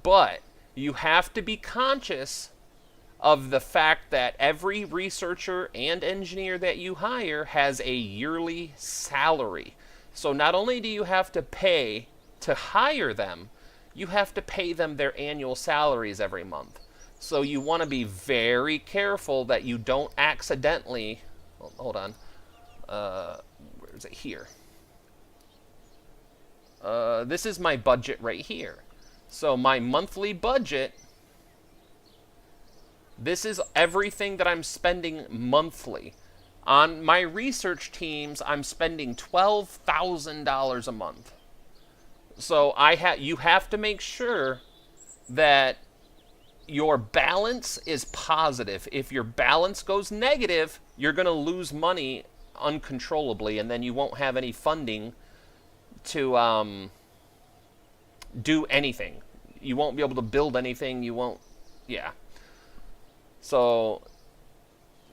But you have to be conscious of the fact that every researcher and engineer that you hire has a yearly salary. So not only do you have to pay to hire them, you have to pay them their annual salaries every month. So you want to be very careful that you don't accidentally... Hold on. Where is it? Here. This is my budget right here. So my monthly budget, this is everything that I'm spending monthly. On my research teams, I'm spending $12,000 a month. So you have to make sure that your balance is positive. If your balance goes negative, you're going to lose money uncontrollably, and then you won't have any funding to do anything. You won't be able to build anything. You won't... Yeah. So,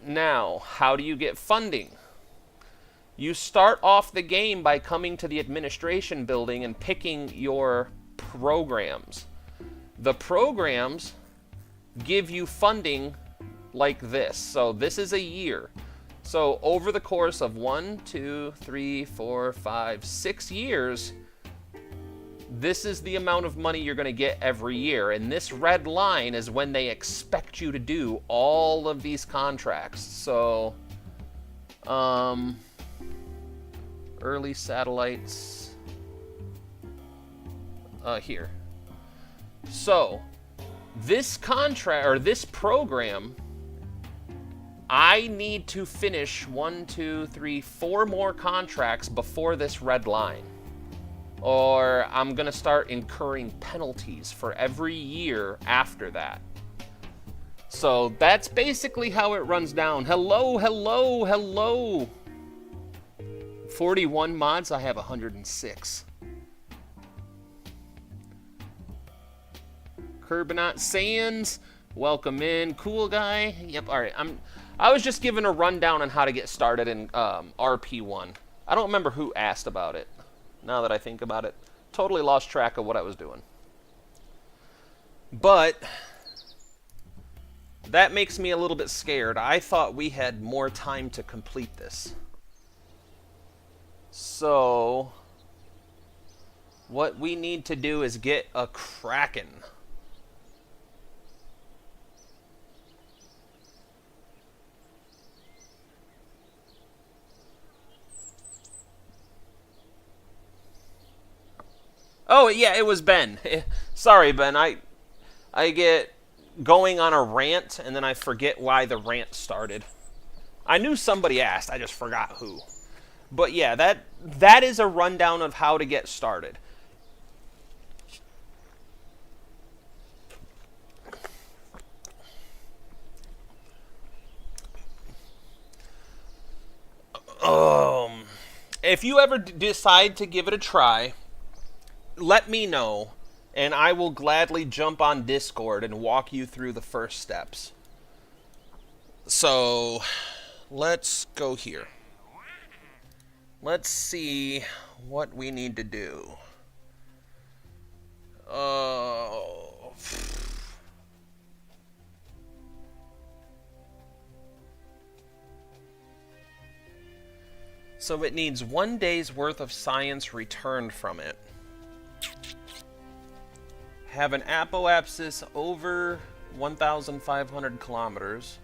now, how do you get funding? You start off the game by coming to the administration building and picking your programs. The programs give you funding like this. So this is a year. So over the course of 1, 2, 3, 4, 5, 6 years, this is the amount of money you're going to get every year. And this red line is when they expect you to do all of these contracts. So, early satellites, here. So, this contract, or this program, I need to finish 1, 2, 3, 4 more contracts before this red line. Or I'm going to start incurring penalties for every year after that. So that's basically how it runs down. Hello, hello, hello. 41 mods, I have 106. Kerbal Sands, welcome in. Cool guy. Yep, all right. I was just giving a rundown on how to get started in RP1. I don't remember who asked about it. Now that I think about it, totally lost track of what I was doing. But that makes me a little bit scared. I thought we had more time to complete this. So what we need to do is get a Kraken. Oh, yeah, it was Ben. Sorry, Ben. I get going on a rant, and then I forget why the rant started. I knew somebody asked. I just forgot who. But, yeah, that is a rundown of how to get started. If you ever decide to give it a try, let me know, And I will gladly jump on Discord and walk you through the first steps. So, let's go here. Let's see what we need to do. So it needs 1 day's worth of science returned from it. Have an apoapsis over 1,500 kilometers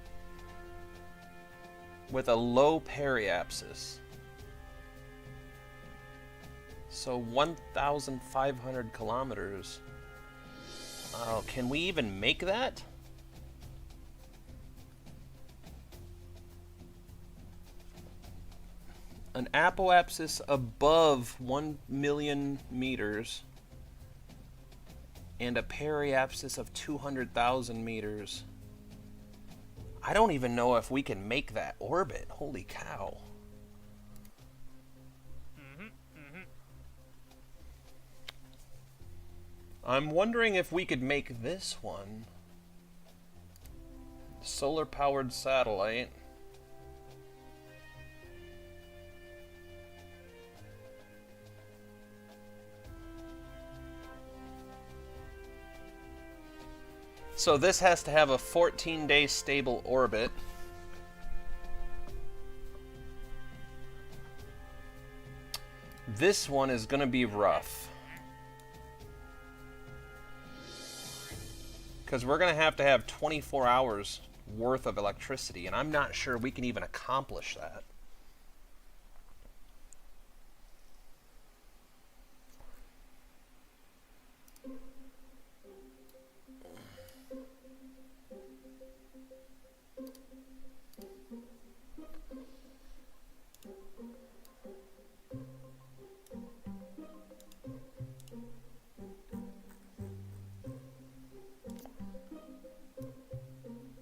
with a low periapsis. So 1,500 kilometers. Oh, can we even make that? An apoapsis above 1 million meters and a periapsis of 200,000 meters. I don't even know if we can make that orbit. Holy cow. I'm wondering if we could make this one. Solar-powered satellite. So this has to have a 14-day stable orbit. This one is going to be rough. Because we're going to have 24 hours worth of electricity, and I'm not sure we can even accomplish that.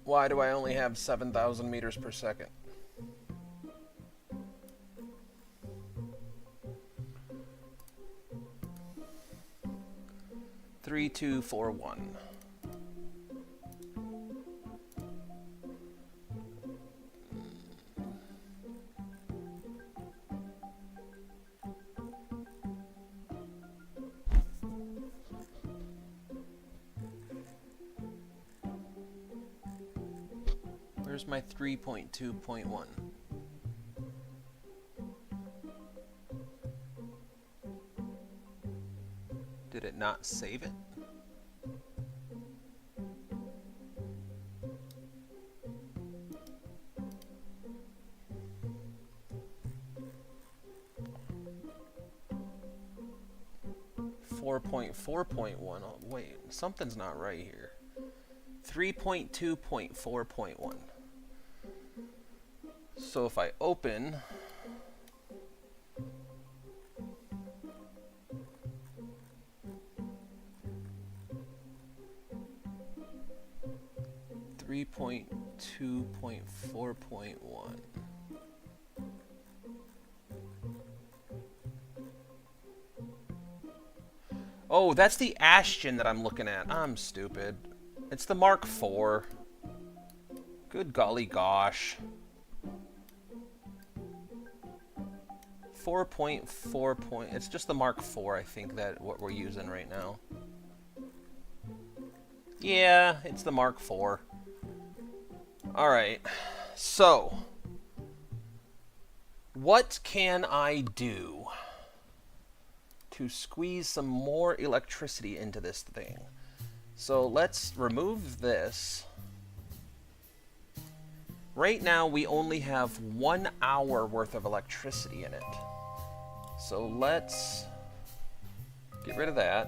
Why do I only have 7,000 meters per second? Three, two, four, one. Where's my 3.2.1? Did it not save it? Four point 4.1. Oh, wait, something's not right here. 3.2.4.1. So if I open three point 2.4.1. Oh, that's the Ashton that I'm looking at. I'm stupid. It's the Mark IV. Good golly gosh. 4.4. It's just the Mark IV, I think, that what we're using right now. Yeah, it's the Mark IV. Alright, so what can I do to squeeze some more electricity into this thing? So let's remove this. Right now we only have 1 hour worth of electricity in it. So let's get rid of that.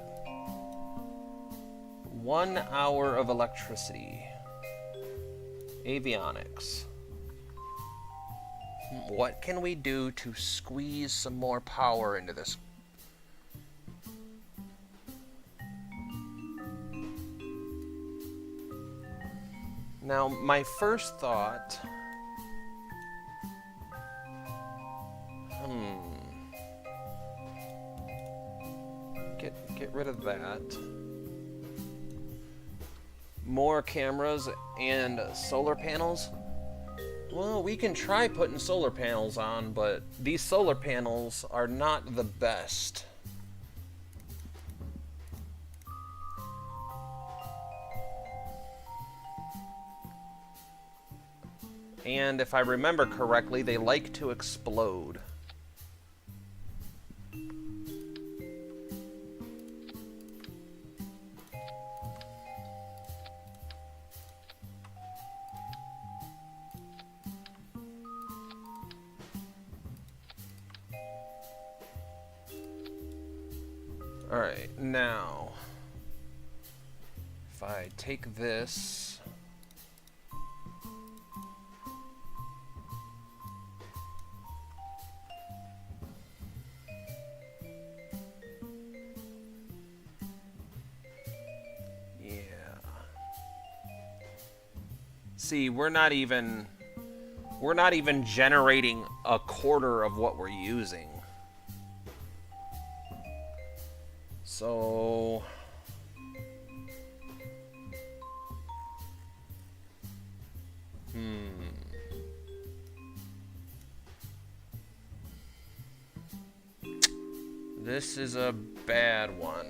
1 hour of electricity. Avionics. What can we do to squeeze some more power into this? Now, my first thought... Get rid of that. more cameras and solar panels. Well, we can try putting solar panels on, but these solar panels are not the best. And if I remember correctly, they like to explode. Alright, now, if I take this, yeah, see, we're not even generating a quarter of what we're using. So, this is a bad one.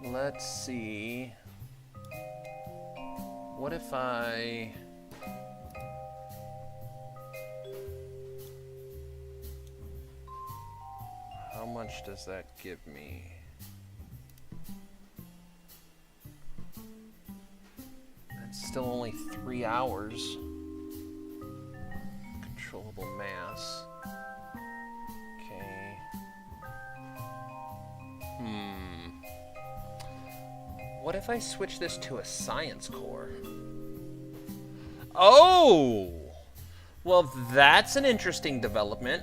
Let's see. What if I... How much does that give me? That's still only 3 hours. Controllable mass. Okay. What if I switch this to a science core? Oh! Well, that's an interesting development.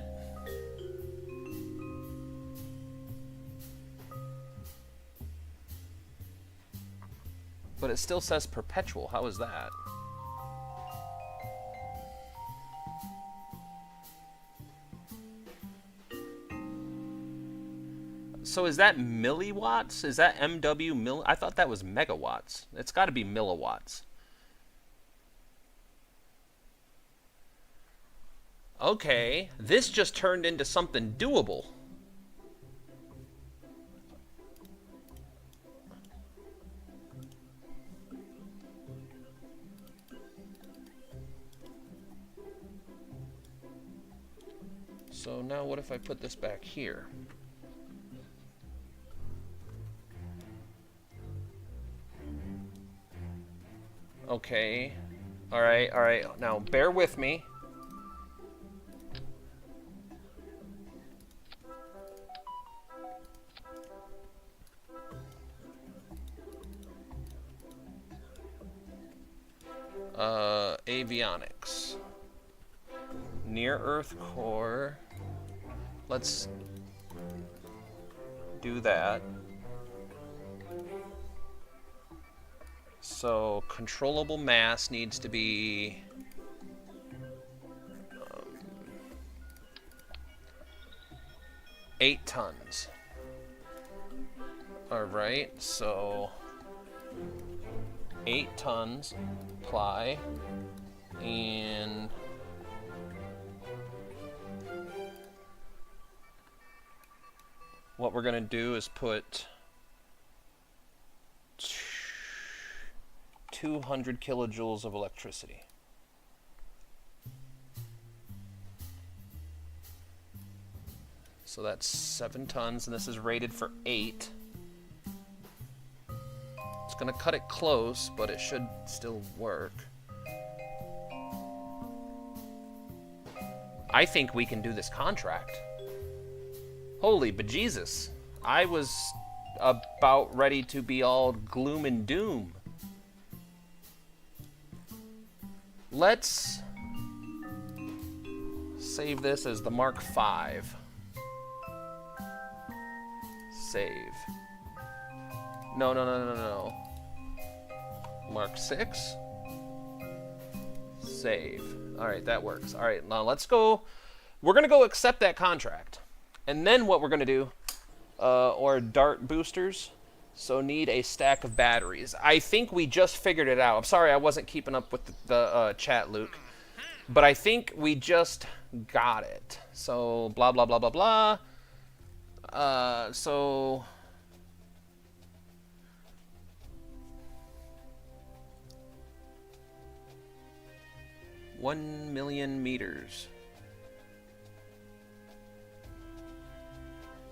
But it still says perpetual. How is that? So is that milliwatts? Is that MW mill? I thought that was megawatts. It's got to be milliwatts. Okay, this just turned into something doable. So now what if I put this back here? Okay. All right. Now, bear with me. Avionics. Near Earth core. Let's do that. So controllable mass needs to be 8 tons. All right, so 8 tons apply, and what we're going to do is put 200 kilojoules of electricity. So that's 7 tons, and this is rated for 8. It's going to cut it close, but it should still work. I think we can do this contract. Holy bejesus. I was about ready to be all gloom and doom. Let's save this as the Mark V. Save. No. Mark 6. Save. All right, that works. All right, now let's go. We're going to go accept that contract. And then what we're going to do, or dart boosters, so need a stack of batteries. I think we just figured it out. I'm sorry I wasn't keeping up with the chat, Luke. But I think we just got it. So, blah, blah, blah, blah, blah. So... 1 million meters.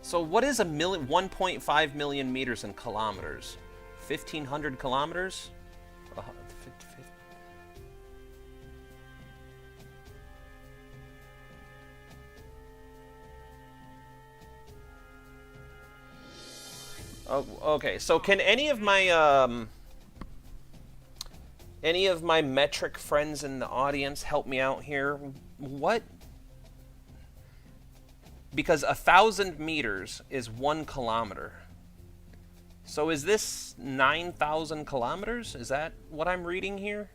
So what is 1.5 million meters in kilometers? 1,500 kilometers? Oh, okay. So can any of my metric friends in the audience help me out here? What? Because 1,000 meters is 1 kilometer. So is this 9,000 kilometers? Is that what I'm reading here?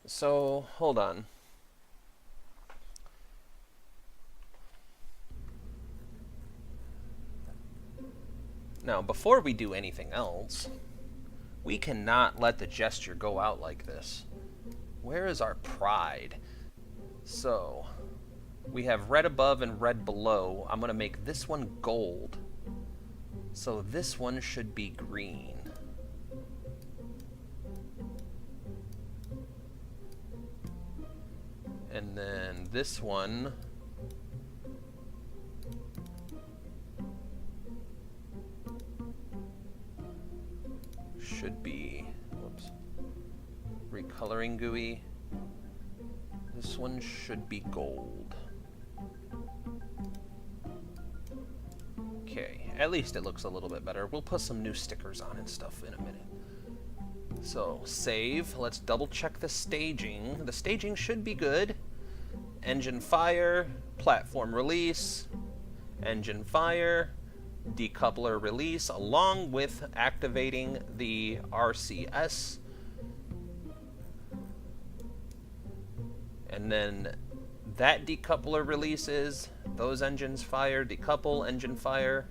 So, hold on. Now, before we do anything else, we cannot let the gesture go out like this. Where is our pride? So, we have red above and red below. I'm going to make this one gold. So this one should be green. And then this one should be, whoops, recoloring GUI. This one should be gold. Okay, at least it looks a little bit better. We'll put some new stickers on and stuff in a minute. So, save. Let's double check the staging. The staging should be good. Engine fire, platform release, engine fire, decoupler release, along with activating the RCS. And then that decoupler releases, those engines fire, decouple, engine fire,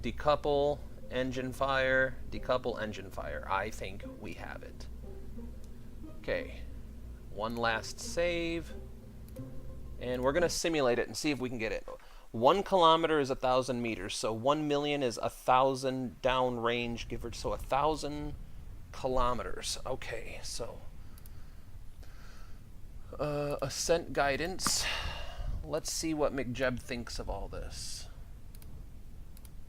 decouple, engine fire, decouple, engine fire. I think we have it. Okay, one last save, and we're going to simulate it and see if we can get it. 1 kilometer is 1,000 meters, so 1 million is 1,000 downrange, give or so 1,000 kilometers. Okay, so ascent guidance. Let's see what McJeb thinks of all this.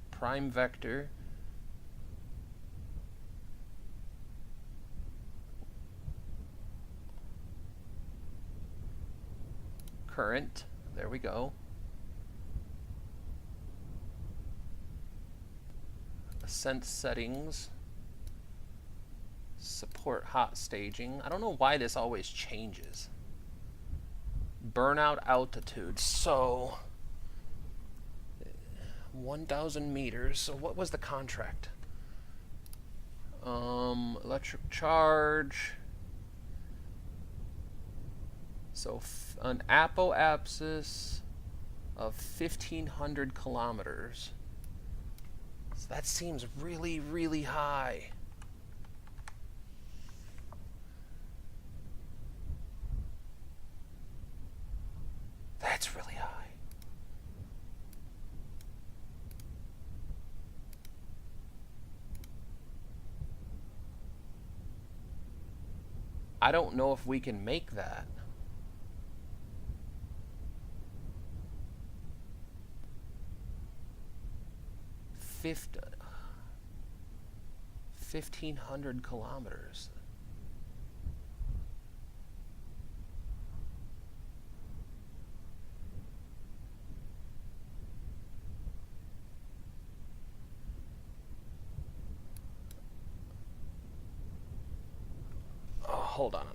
Prime vector. Current. There we go. Ascent settings. Support hot staging. I don't know why this always changes. Burnout altitude. So 1,000 meters. So what was the contract? Electric charge. So an apoapsis of 1,500 kilometers. So that seems really, really high. That's really high. I don't know if we can make that. 1,500 kilometers. Oh, hold on.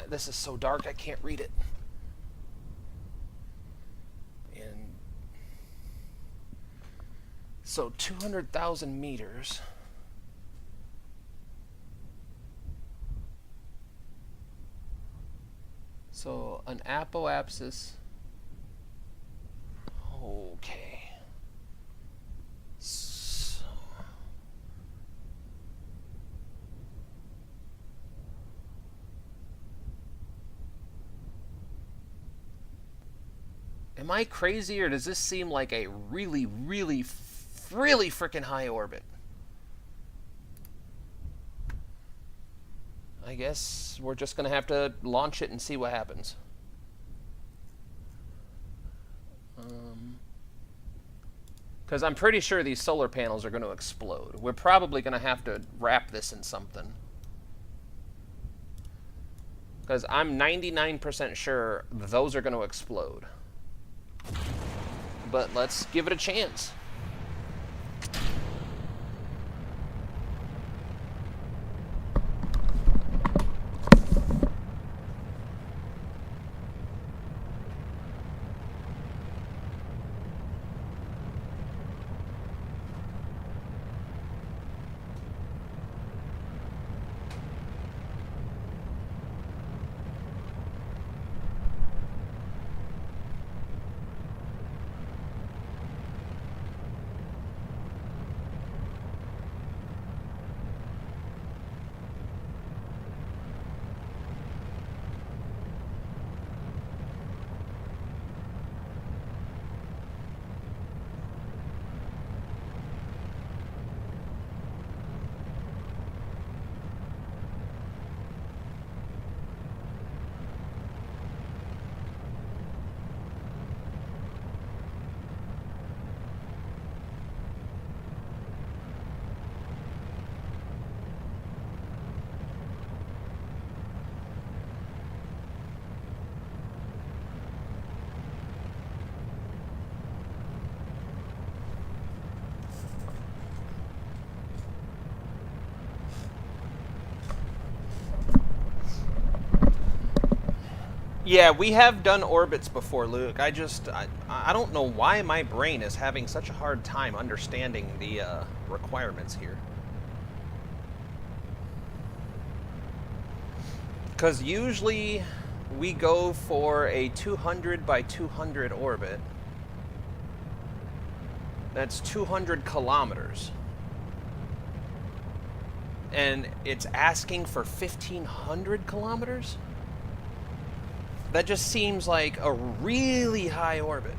This is so dark I can't read it. So 200,000 meters. So an apoapsis. Okay. So am I crazy, or does this seem like a really, really, really freaking high orbit? I guess we're just going to have to launch it and see what happens. Because I'm pretty sure these solar panels are going to explode. We're probably going to have to wrap this in something. Because I'm 99% sure those are going to explode. But let's give it a chance. Yeah, we have done orbits before, Luke. I don't know why my brain is having such a hard time understanding the requirements here. Because usually we go for a 200 by 200 orbit. That's 200 kilometers. And it's asking for 1,500 kilometers? That just seems like a really high orbit.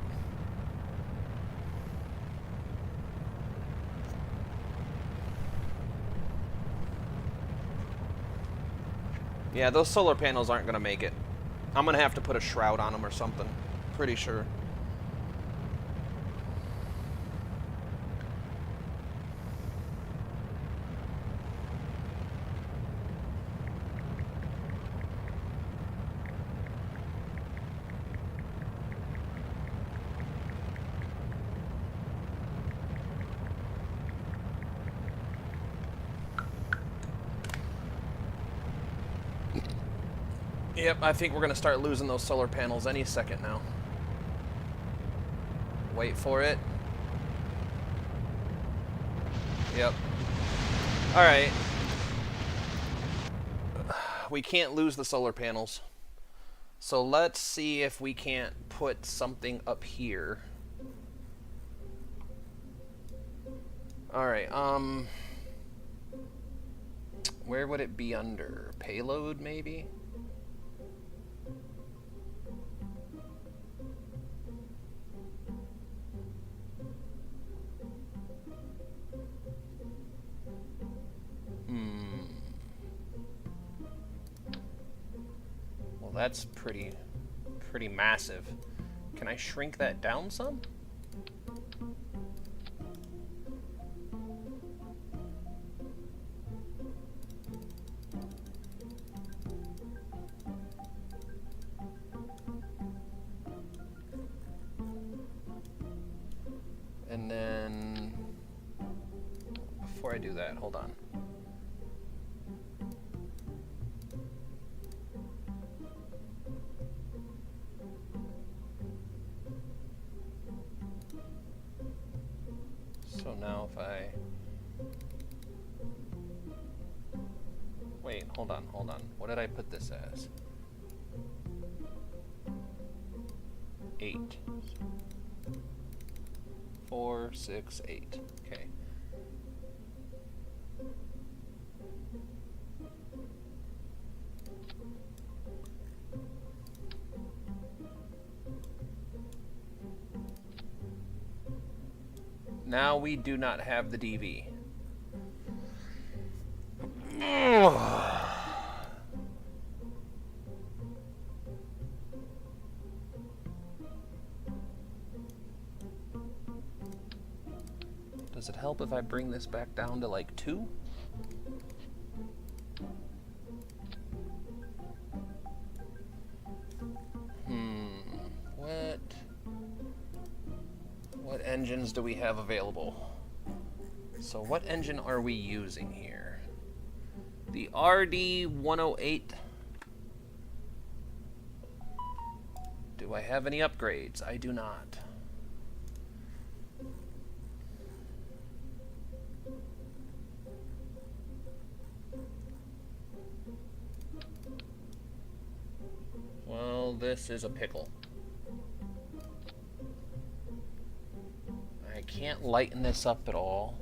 Yeah, those solar panels aren't going to make it. I'm going to have to put a shroud on them or something. Pretty sure. Yep, I think we're going to start losing those solar panels any second now. Wait for it. Yep. Alright. We can't lose the solar panels. So let's see if we can't put something up here. Alright, where would it be under? Payload, maybe? Well, that's pretty massive. Can I shrink that down some? And then, before I do that, hold on. So now if I... Wait, hold on. What did I put this as? 8. 4, 6, 8. Okay. Now we do not have the DV. Does it help if I bring this back down to like 2? What engines do we have available? So what engine are we using here? The RD108. Do I have any upgrades? I do not. Well, this is a pickle. I can't lighten this up at all.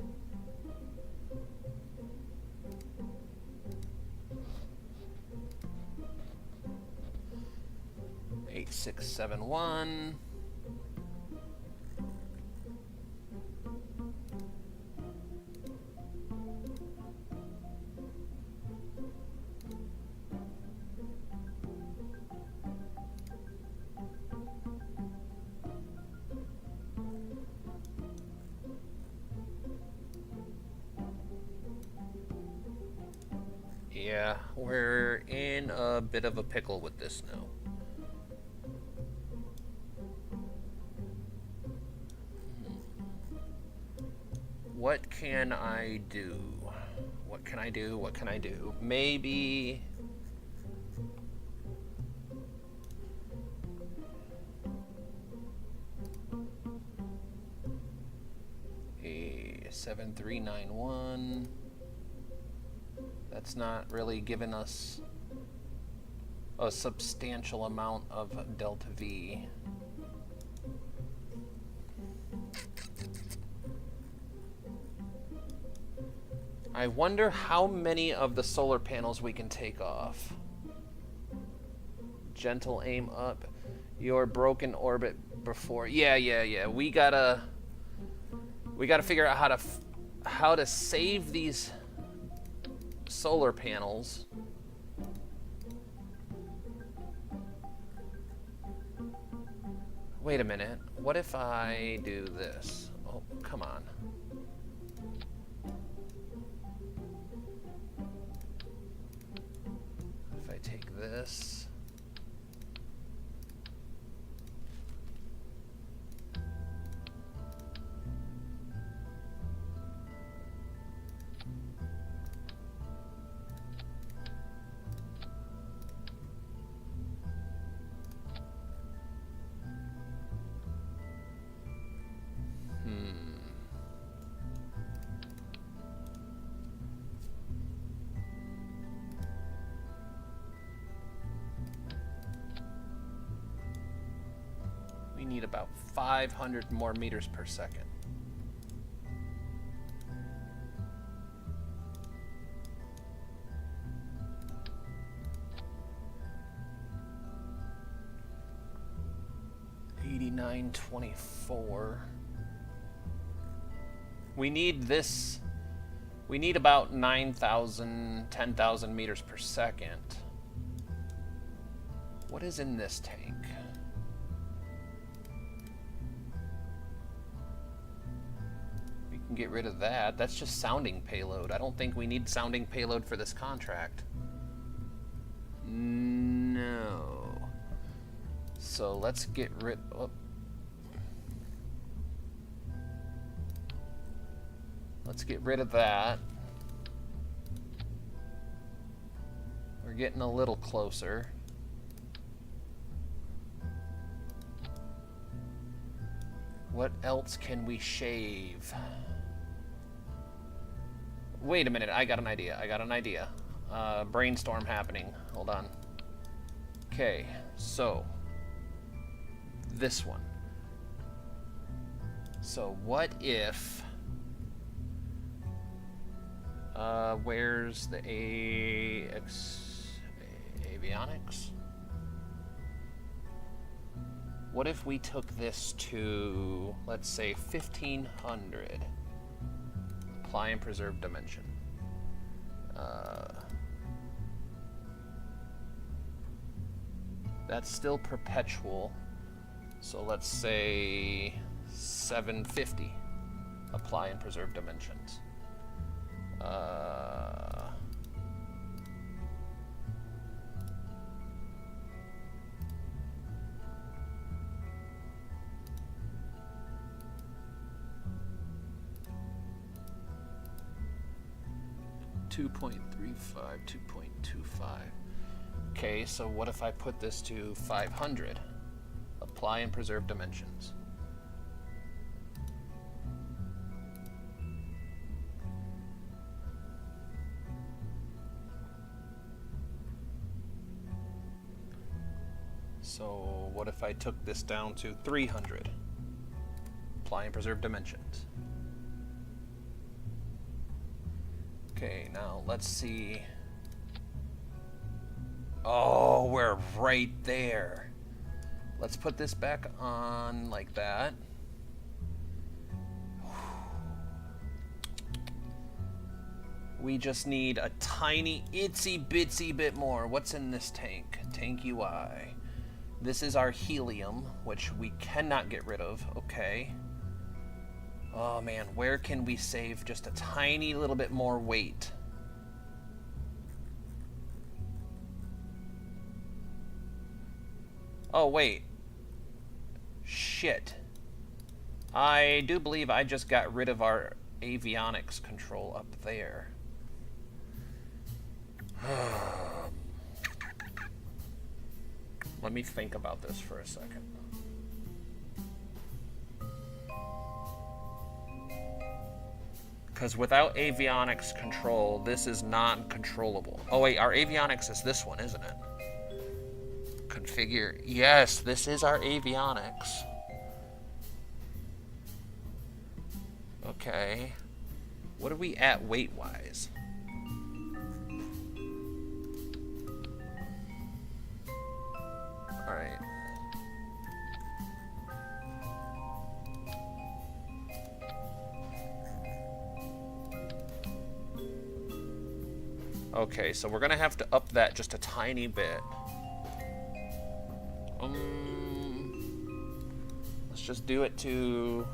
Eight, 6, 7, 1. Yeah, we're in a bit of a pickle with this now. What can I do? What can I do? What can I do? Maybe... a 7391. That's not really giving us a substantial amount of delta V. I wonder how many of the solar panels we can take off. Gentle aim up. Your broken orbit before. Yeah. We gotta figure out how to save these solar panels. Wait a minute. What if I do this? Oh, come on. If I take this. We need about 500 more meters per second. $89.24. We need this. We need about 9,000, 10,000 meters per second. What is in this tank? We can get rid of that. That's just sounding payload. I don't think we need sounding payload for this contract. No. So let's get rid. Oh. Let's get rid of that. We're getting a little closer. What else can we shave? Wait a minute, I got an idea. Brainstorm happening. Hold on. Okay, so this one. So what if... where's the avionics? What if we took this to, let's say, 1500? Apply and preserve dimension. That's still perpetual. So let's say 750. Apply and preserve dimensions. 2.35, 2.25. Okay, so what if I put this to 500? Apply and preserve dimensions. So what if I took this down to 300? Apply and preserve dimensions. Okay, now let's see. Oh, we're right there. Let's put this back on like that. We just need a tiny itsy bitsy bit more. What's in this tank? Tank UI. This is our helium, which we cannot get rid of. Okay. Oh man, where can we save just a tiny little bit more weight? Oh wait. Shit. I do believe I just got rid of our avionics control up there. Let me think about this for a second. Because without avionics control, this is non-controllable. Oh wait, our avionics is this one, isn't it? Configure. Yes, this is our avionics. Okay. What are we at weight-wise? Alright. Okay, so we're gonna have to up that just a tiny bit. Let's just do it to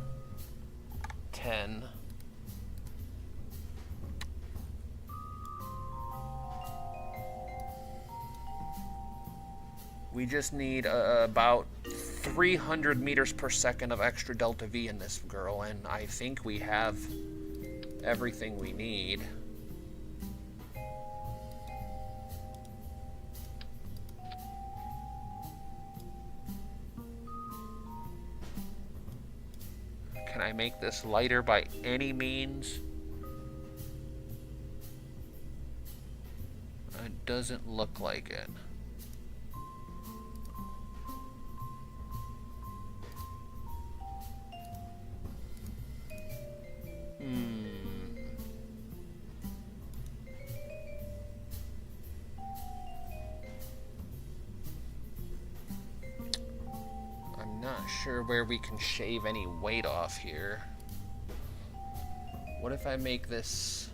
10. We just need about 300 meters per second of extra delta V in this girl, and I think we have everything we need. Can I make this lighter by any means? It doesn't look like it. I'm not sure where we can shave any weight off here. What if I make this...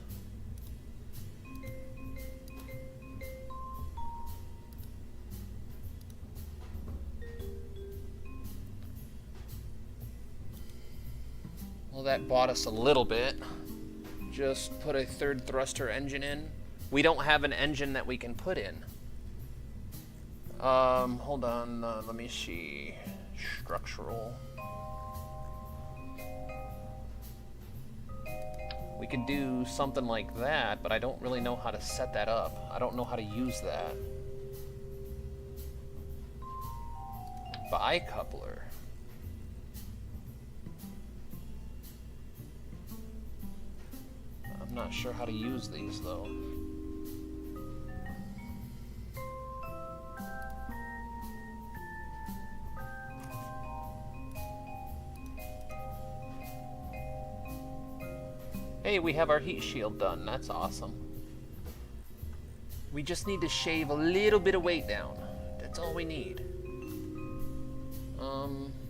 Well, that bought us a little bit. Just put a third thruster engine in. We don't have an engine that we can put in. Hold on, let me see. Structural. We could do something like that, but I don't really know how to set that up. I don't know how to use that. Bicoupler. I'm not sure how to use these though. Hey, we have our heat shield done. That's awesome. We just need to shave a little bit of weight down. That's all we need. Alright,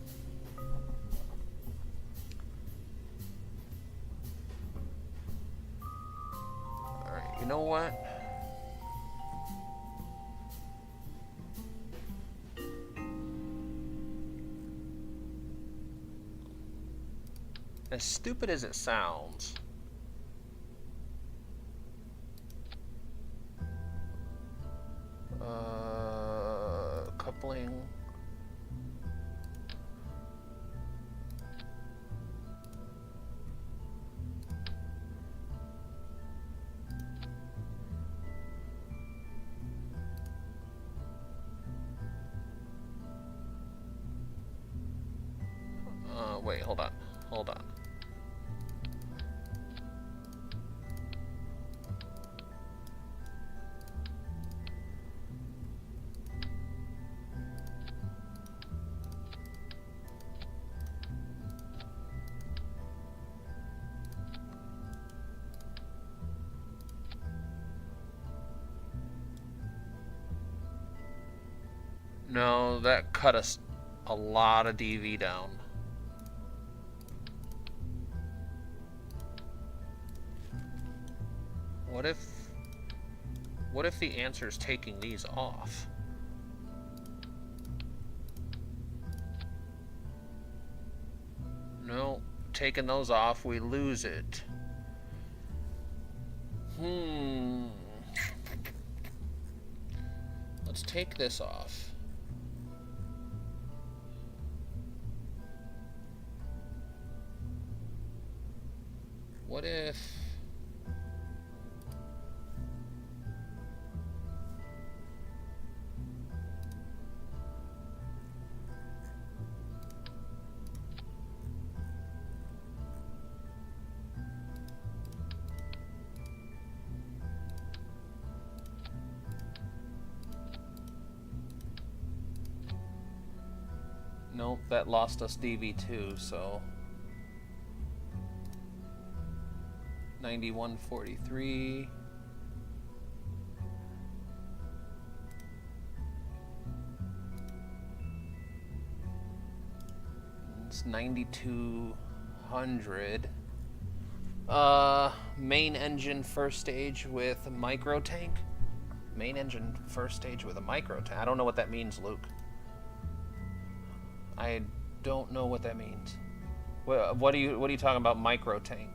you know what? As stupid as it sounds, coupling. Wait, hold on. Hold on. No, that cut us a lot of DV down. What if the answer is taking these off? No, taking those off, we lose it. Let's take this off. What if... Nope, that lost us DV2, so 9143. It's 9200. Main engine first stage with a micro tank. Main engine first stage with a micro tank. I don't know what that means, Luke. I don't know what that means. What are you talking about, micro tank?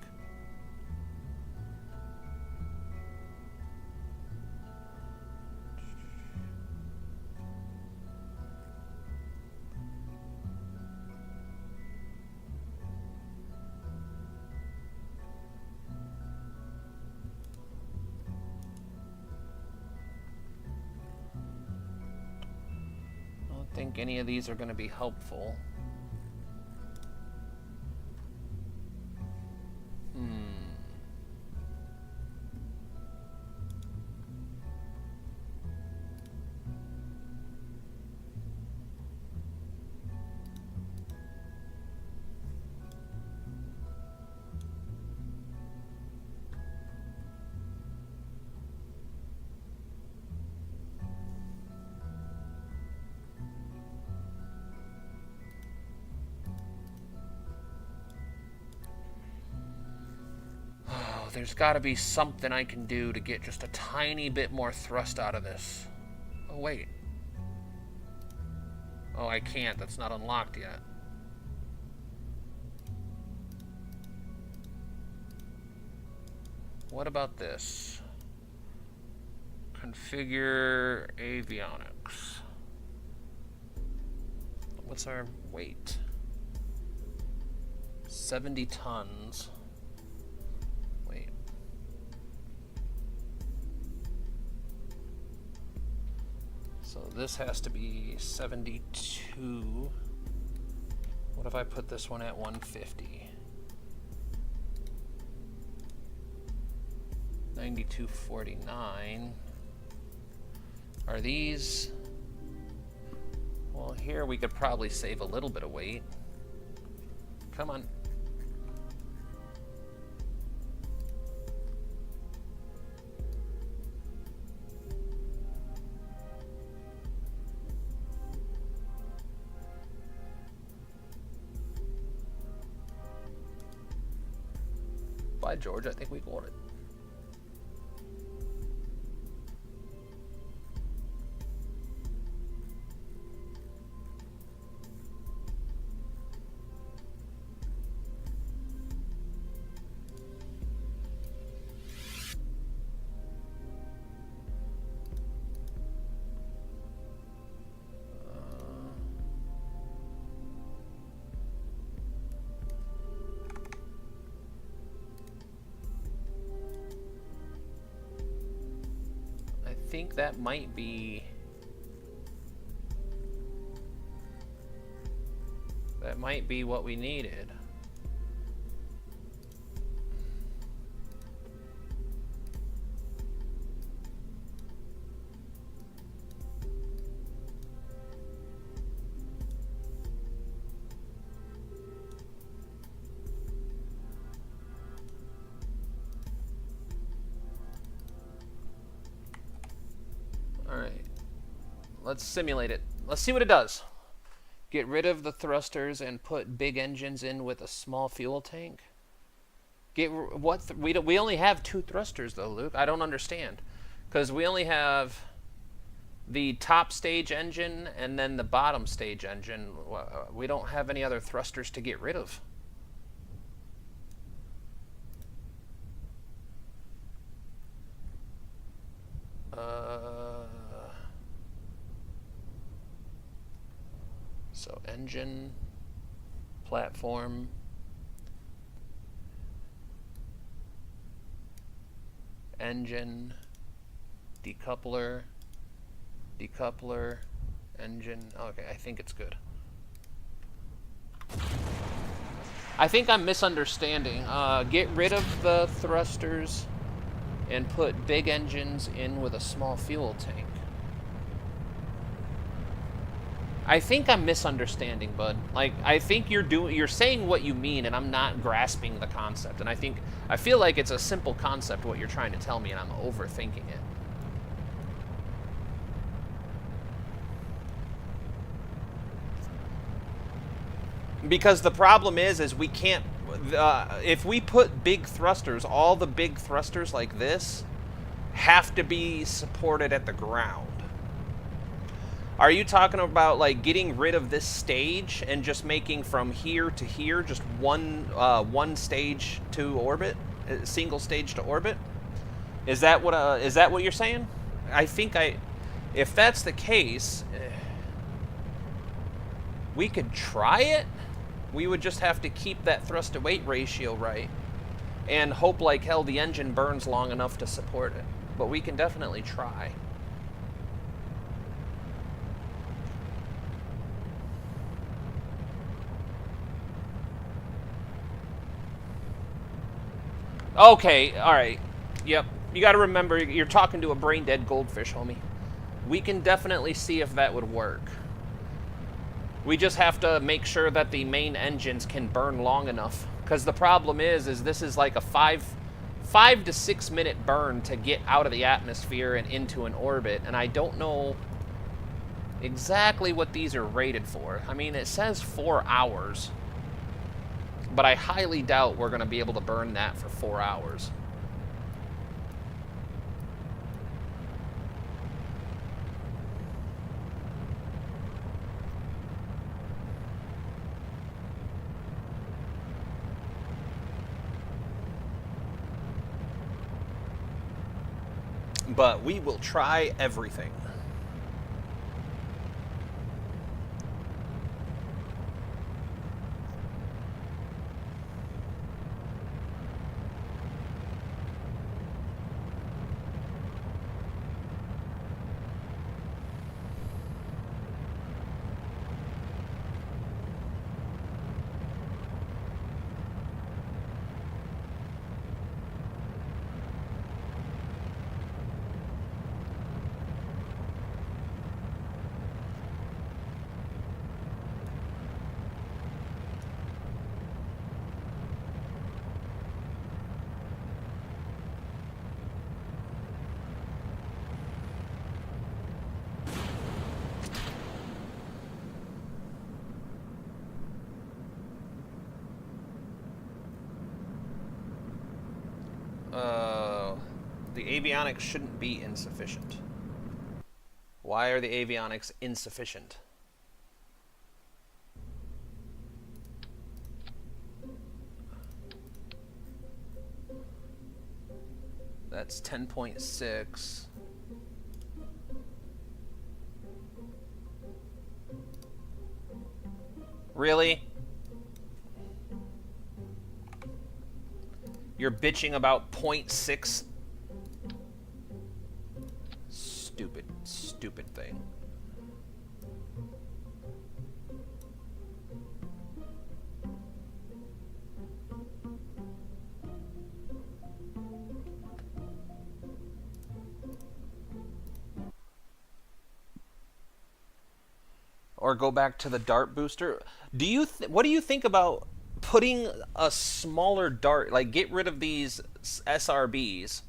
I don't think any of these are going to be helpful. There's got to be something I can do to get just a tiny bit more thrust out of this. Oh, wait. Oh, I can't. That's not unlocked yet. What about this? Configure avionics. What's our weight? 70 tons. So this has to be 72. What if I put this one at 150? 9249. Are these... Well, here we could probably save a little bit of weight. Come on. by, George. I think we won it. I think that might be what we needed. Alright, let's simulate it. Let's see what it does. Get rid of the thrusters and put big engines in with a small fuel tank. We only have 2 thrusters though, Luke. I don't understand. Because we only have the top stage engine and then the bottom stage engine. We don't have any other thrusters to get rid of. So engine, platform, engine, decoupler, engine. Okay, I think it's good. I think I'm misunderstanding. Get rid of the thrusters and put big engines in with a small fuel tank. I think I'm misunderstanding, bud. Like, I think you're saying what you mean, and I'm not grasping the concept. And I feel like it's a simple concept what you're trying to tell me, and I'm overthinking it. Because the problem is we can't. If we put big thrusters, all the big thrusters like this have to be supported at the ground. Are you talking about like getting rid of this stage and just making from here to here just one stage to orbit, single stage to orbit? Is that what you're saying? I think if that's the case, we could try it. We would just have to keep that thrust to weight ratio right and hope like hell the engine burns long enough to support it. But we can definitely try. Okay, alright. Yep. You gotta remember, you're talking to a brain-dead goldfish, homie. We can definitely see if that would work. We just have to make sure that the main engines can burn long enough. Because the problem is this is like a 5 to 6 minute burn to get out of the atmosphere and into an orbit. And I don't know exactly what these are rated for. I mean, it says 4 hours. But I highly doubt we're going to be able to burn that for 4 hours. But we will try everything. The avionics shouldn't be insufficient. Why are the avionics insufficient? That's 10.6. Really? You're bitching about 0.6? Stupid, stupid thing. Or go back to the dart booster. Do you what do you think about putting a smaller dart, like get rid of these SRBs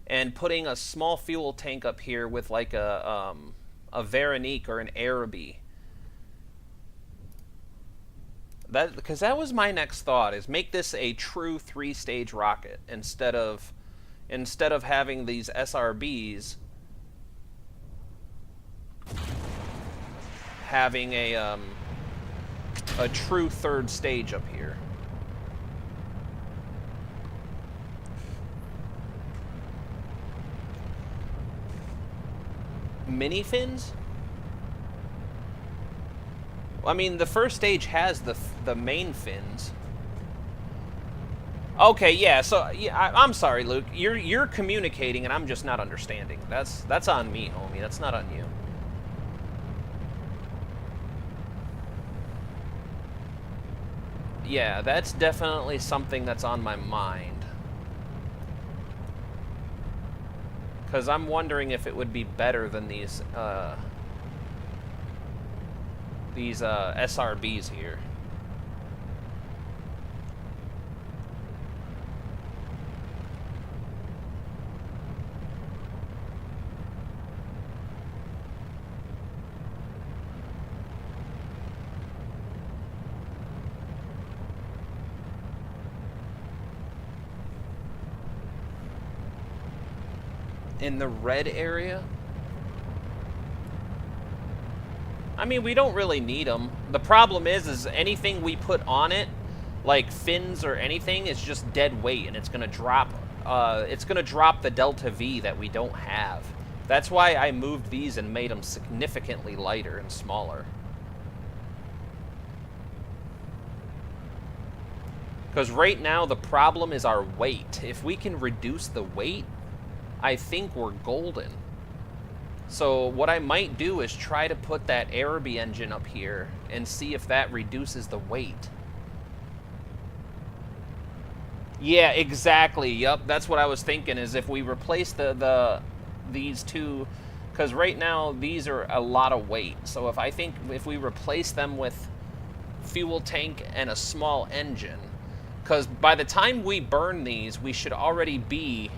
and putting a small fuel tank up here with like a Veronique or an Araby? That, because that was my next thought, is make this a true 3-stage rocket instead of having these SRBs having a true 3rd stage up here. Mini fins? I mean, the 1st stage has the main fins. Okay, yeah. So yeah, I'm sorry, Luke. You're communicating, and I'm just not understanding. That's on me, homie. That's not on you. Yeah, that's definitely something that's on my mind. Because I'm wondering if it would be better than these SRBs here. In the red area? I mean, we don't really need them. The problem is anything we put on it, like fins or anything, is just dead weight, and it's gonna drop. It's gonna drop the delta V that we don't have. That's why I moved these and made them significantly lighter and smaller. Because right now the problem is our weight. If we can reduce the weight, I think we're golden. So what I might do is try to put that Araby engine up here and see if that reduces the weight. Yeah, exactly. Yup, that's what I was thinking, is if we replace these two, because right now these are a lot of weight. So if we replace them with fuel tank and a small engine, because by the time we burn these, we should already be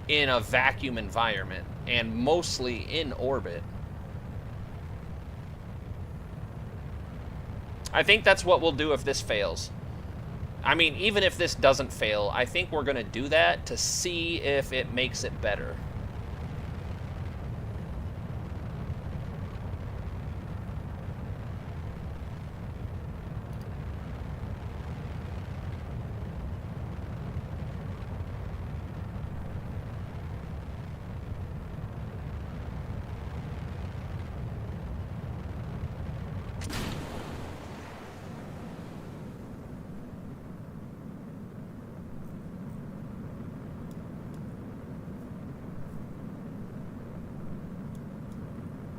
in a vacuum environment and mostly in orbit. I think that's what we'll do if this fails. I mean, even if this doesn't fail, I think we're gonna do that to see if it makes it better.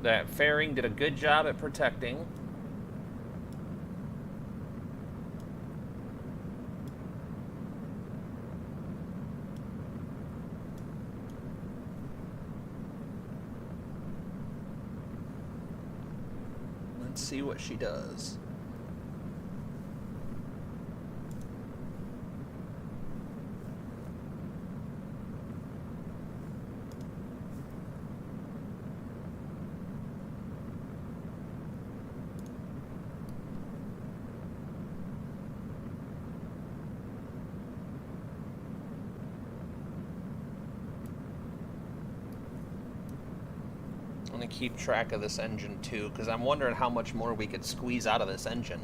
That fairing did a good job at protecting. Let's see what she does. to keep track of this engine too, because I'm wondering how much more we could squeeze out of this engine.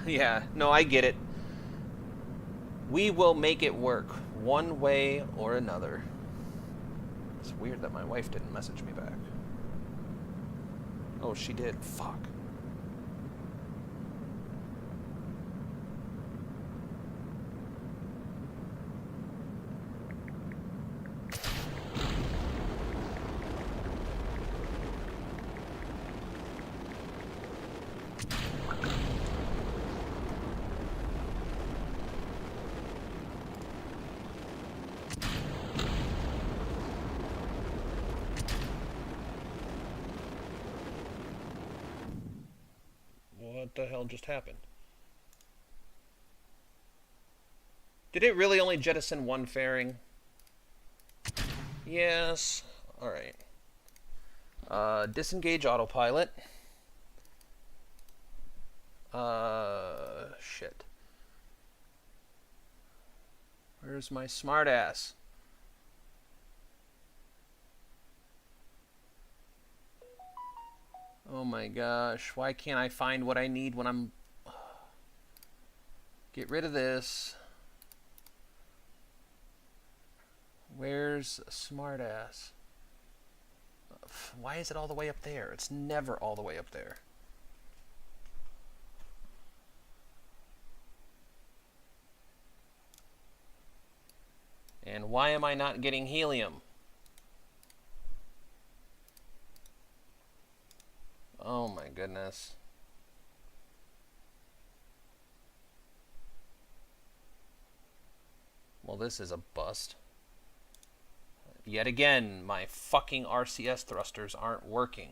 Yeah, no, I get it. We will make it work, one way or another. It's weird that my wife didn't message me back. Oh, she did. Fuck. What the hell just happened? Did it really only jettison one fairing? Yes. Alright. Disengage autopilot. Shit. Where's my smartass? Oh my gosh, why can't I find what I need when I'm... Get rid of this. Where's smartass? Why is it all the way up there? It's never all the way up there. And why am I not getting helium? Oh my goodness. Well, this is a bust. Yet again, my fucking RCS thrusters aren't working.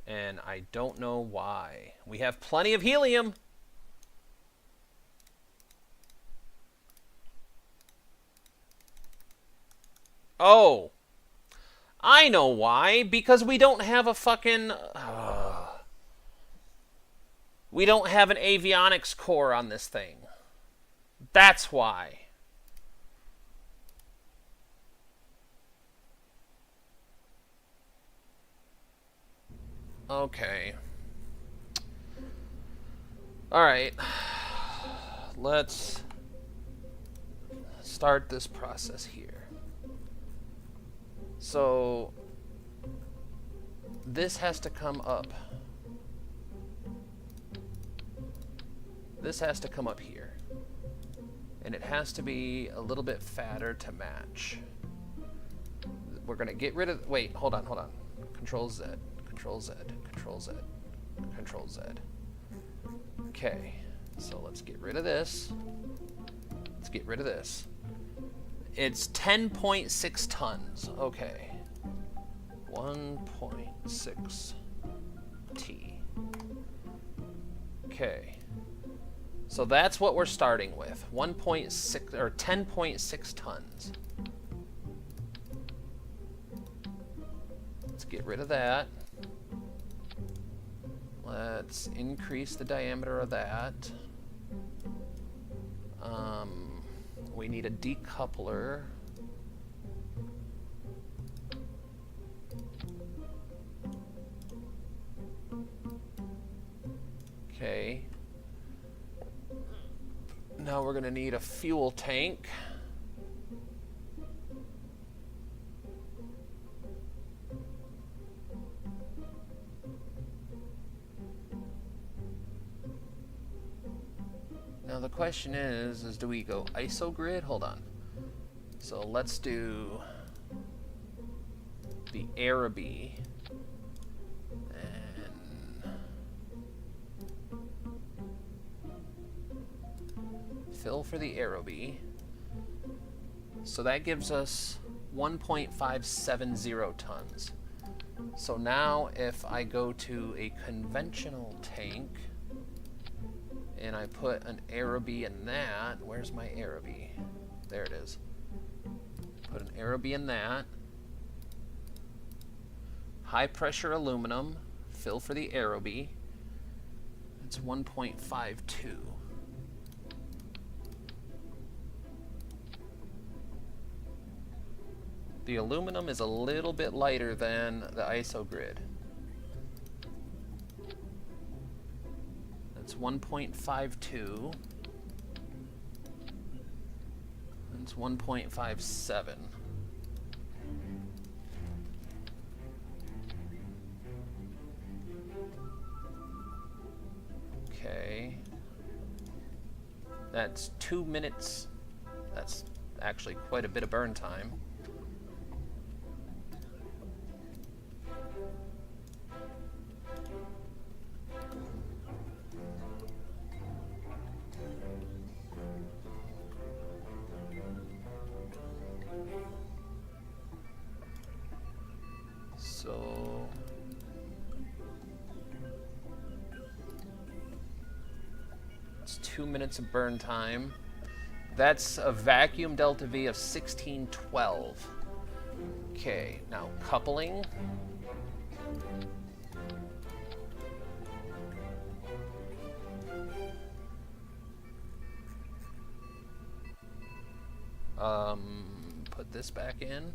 And I don't know why. We have plenty of helium. Oh. I know why. Because we don't have a fucking... we don't have an avionics core on this thing. That's why. Okay. Alright. Let's start this process here. So, this has to come up. This has to come up here. And it has to be a little bit fatter to match. We're going to get rid of... Wait, hold on. Control Z, Control Z, Control Z, Control Z. Okay, so let's get rid of this. Let's get rid of this. It's 10.6 tons. Okay. 1.6 T. Okay. So that's what we're starting with. 1.6 or 10.6 tons. Let's get rid of that. Let's increase the diameter of that. We need a decoupler. Okay. Now we're going to need a fuel tank. Now the question is do we go ISO grid? Hold on. So let's do the Araby. And fill for the Araby. So that gives us 1.570 tons. So now if I go to a conventional tank and I put an Araby in that, where's my Araby? There it is. Put an Araby in that. High pressure aluminum, fill for the Araby. It's 1.52. The aluminum is a little bit lighter than the ISO grid. That's 1.52. It's 1.57. Okay. That's 2 minutes. That's actually quite a bit of burn time. So it's 2 minutes of burn time. That's a vacuum delta V of 1612. Okay, now coupling. Put this back in.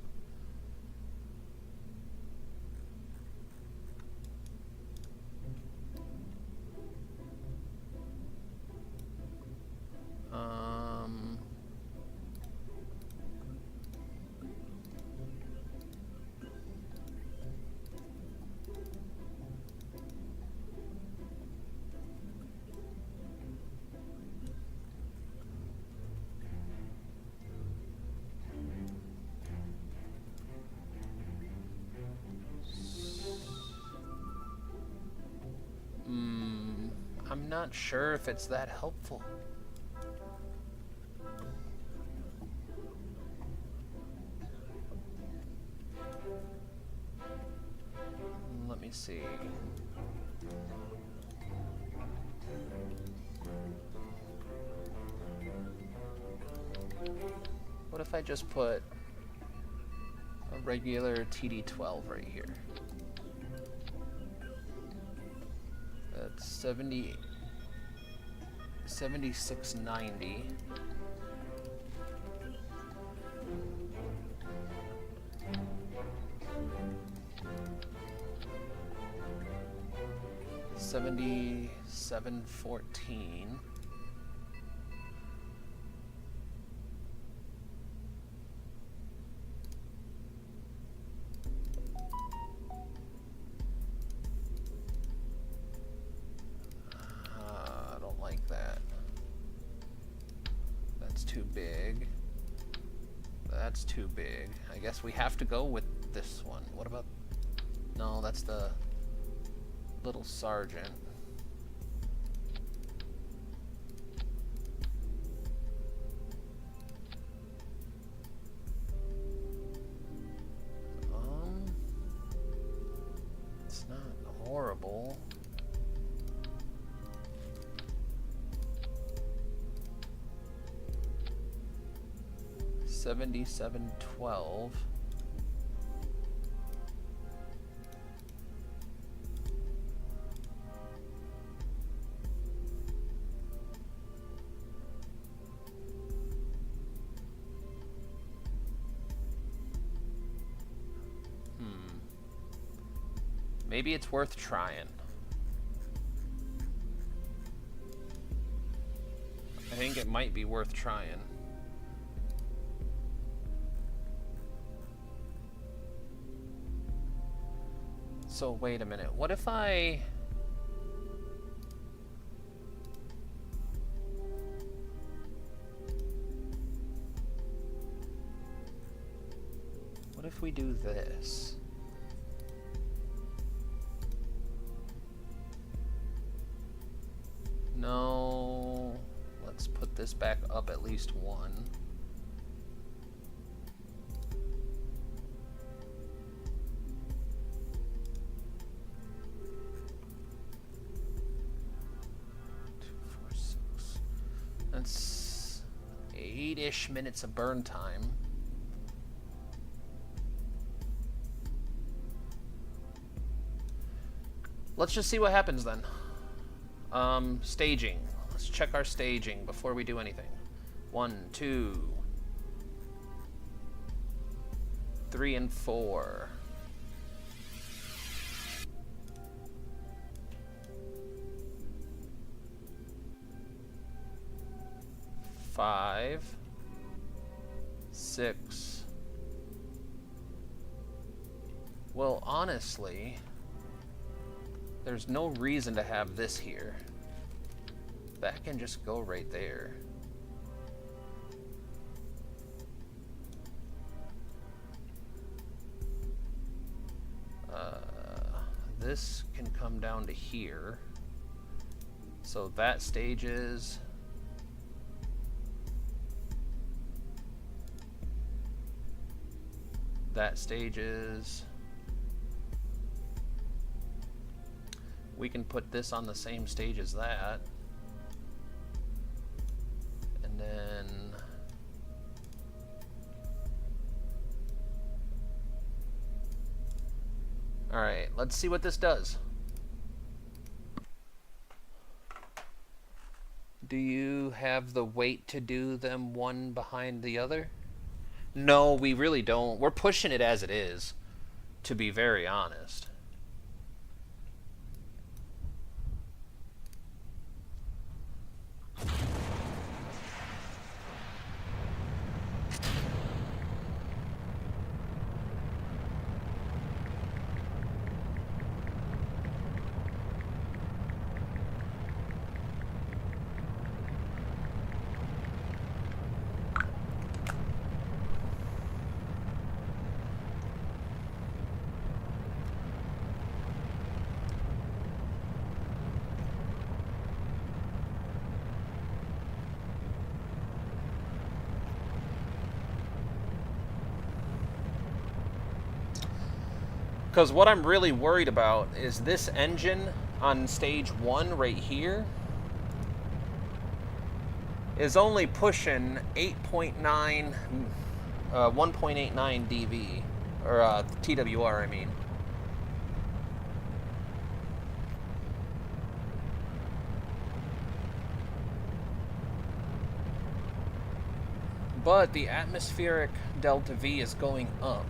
I'm not sure if it's that helpful. Let me see. What if I just put a regular TD12 right here? That's 7690. $77.14. I don't like that. That's too big. That's too big. I guess we have to go with this one. What about... No, that's the Little Sergeant. It's not horrible. $77.12. Maybe it's worth trying. I think it might be worth trying. So wait a minute. What if I... What if we do this? No, let's put this back up at least one. 30-ish minutes of burn time. Let's just see what happens then. Staging. Let's check our staging before we do anything. 1, 2, 3, and 4. 5, 6. Well, honestly, there's no reason to have this here. That can just go right there. This can come down to here. So that stage is... that stage is... we can put this on the same stage as that. And then... alright, let's see what this does. Do you have the weight to do them one behind the other? No, we really don't. We're pushing it as it is, to be very honest. Because what I'm really worried about is this engine on stage 1 right here is only pushing 8.9, 1.89 dV, or TWR, I mean. But the atmospheric delta V is going up.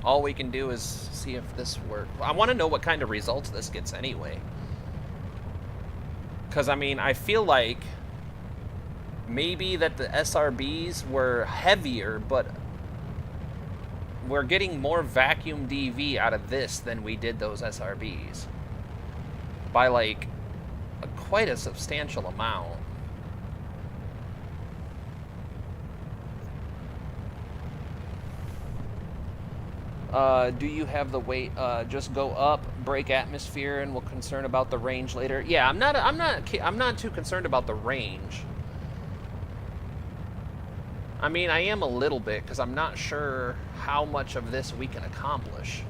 All we can do is see if this works. I want to know what kind of results this gets anyway. Because, I mean, I feel like maybe that the SRBs were heavier, but we're getting more vacuum DV out of this than we did those SRBs. By, like, quite a substantial amount. Do you have the weight? Just go up, break atmosphere, and we'll concern about the range later. Yeah, I'm not too concerned about the range. I mean, I am a little bit, because I'm not sure how much of this we can accomplish.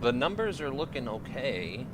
The numbers are looking okay.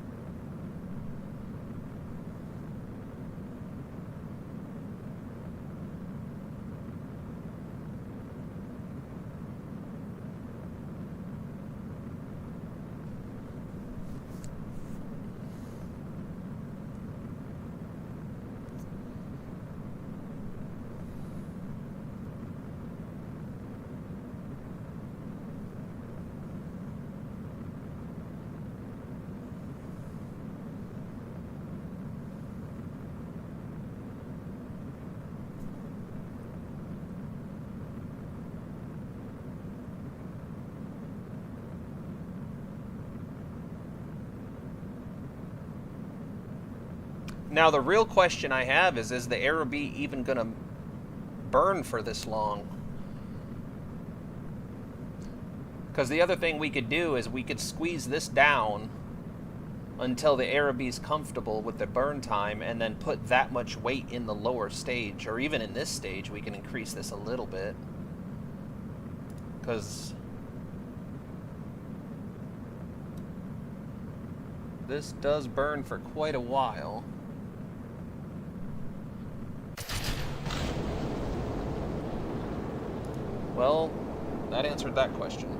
Now the real question I have is the ARB even going to burn for this long? Because the other thing we could do is we could squeeze this down until the ARB is comfortable with the burn time, and then put that much weight in the lower stage, or even in this stage we can increase this a little bit. Because this does burn for quite a while. Well, that answered that question.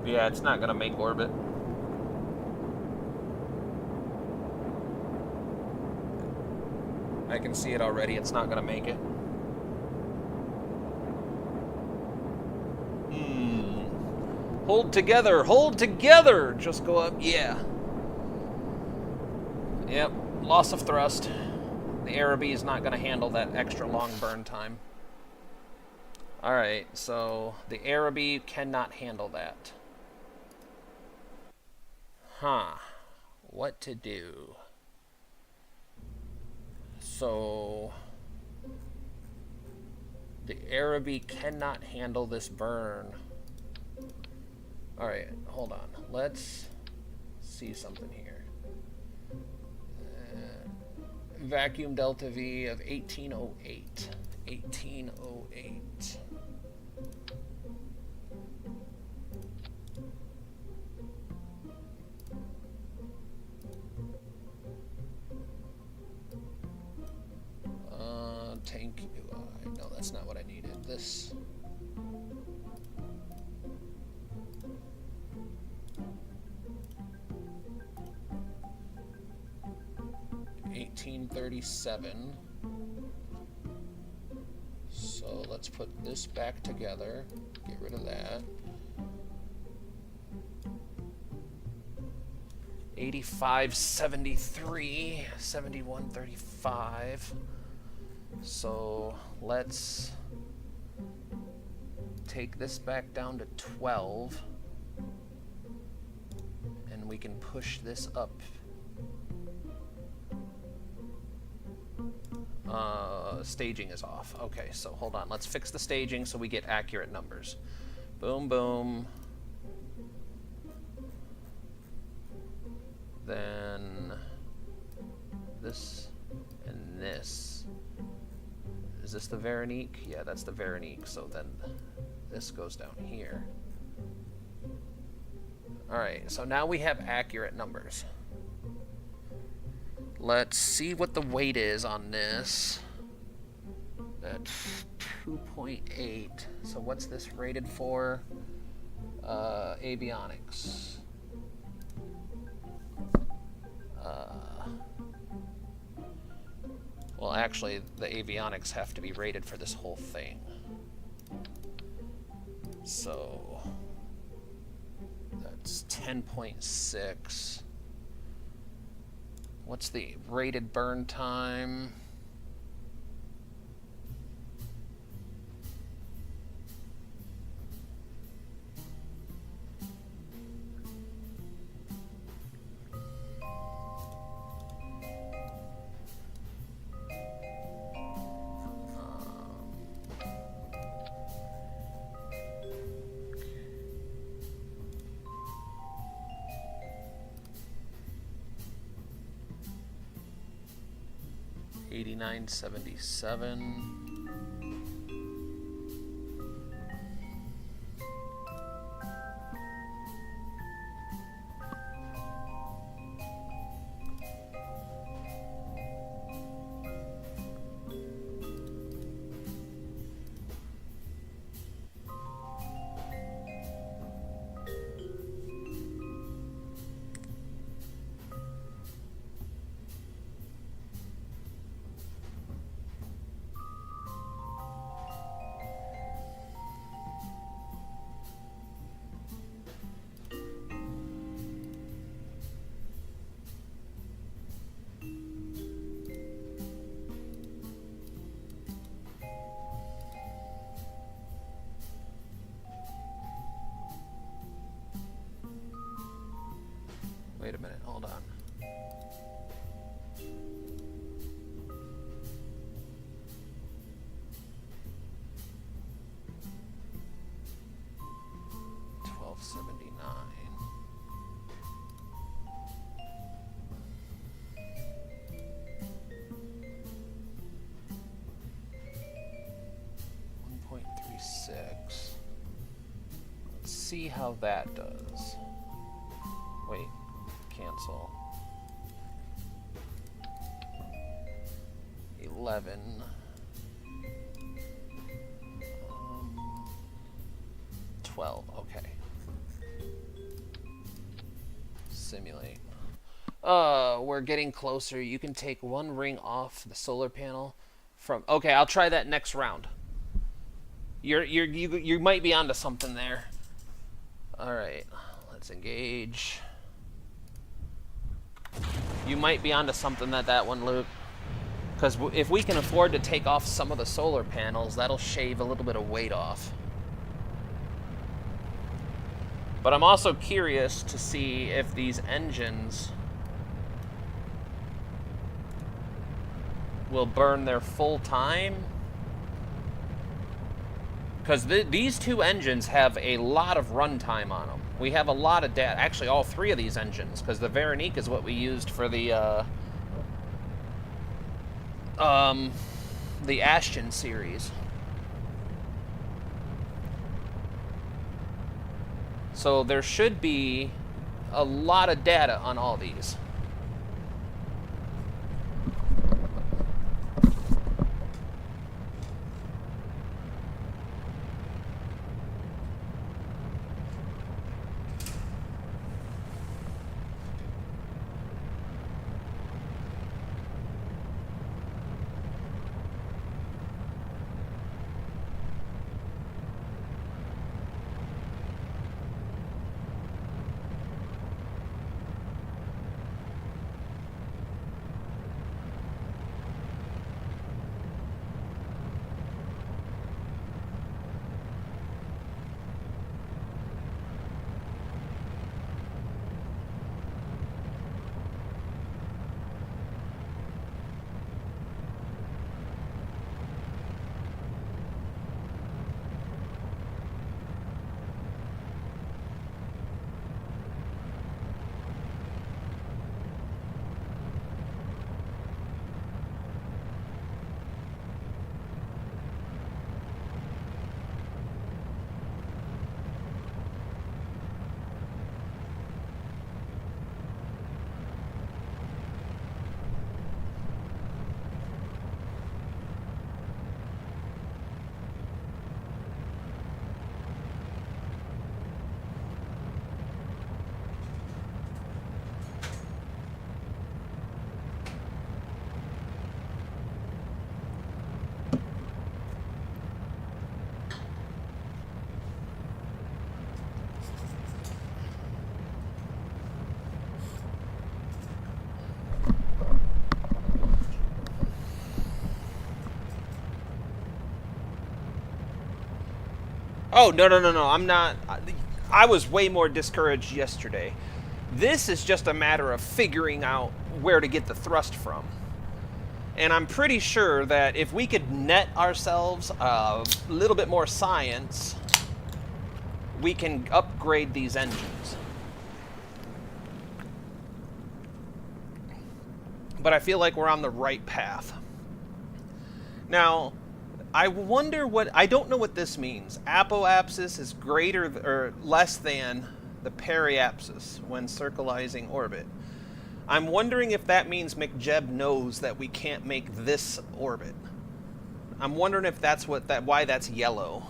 Yeah, it's not going to make orbit. I can see it already. It's not going to make it. Hold together. Hold together. Just go up. Yeah. Yep. Loss of thrust. The ARB is not going to handle that extra long burn time. Alright, so the ARB cannot handle that. Huh. What to do? So the ARB cannot handle this burn. Alright, hold on. Let's see something here. Vacuum delta V of 1808. 1808. Tank UI. No, that's not what I needed. This. $1837. So let's put this back together. Get rid of that. 8573, 7135. So let's take this back down to 12, and we can push this up. Staging is off. Okay, so hold on. Let's fix the staging so we get accurate numbers. Boom, boom. Then this and this. Is this the Veronique? Yeah, that's the Veronique. So then this goes down here. Alright, so now we have accurate numbers. Let's see what the weight is on this. That's 2.8. So what's this rated for? Avionics. Well, actually, the avionics have to be rated for this whole thing. So that's 10.6. What's the rated burn time? 8977. Wait a minute, hold on. Let's see how that does. Wait, cancel. 11. 12, okay. Simulate. We're getting closer. You can take one ring off the solar panel from... Okay, I'll try that next round. You might be onto something there. All right, let's engage. You might be onto something that one, Luke. Because if we can afford to take off some of the solar panels, that'll shave a little bit of weight off. But I'm also curious to see if these engines will burn their full time. Because these two engines have a lot of runtime on them. We have a lot of data. Actually, all three of these engines, because the Veronique is what we used for the Ashton series. So there should be a lot of data on all these. Oh, no, I'm not... I was way more discouraged yesterday. This is just a matter of figuring out where to get the thrust from. And I'm pretty sure that if we could net ourselves a little bit more science, we can upgrade these engines. But I feel like we're on the right path. Now, I wonder what... I don't know what this means. Apoapsis is greater or less than the periapsis when circularizing orbit. I'm wondering if that means McJeb knows that we can't make this orbit. I'm wondering if that's why that's yellow.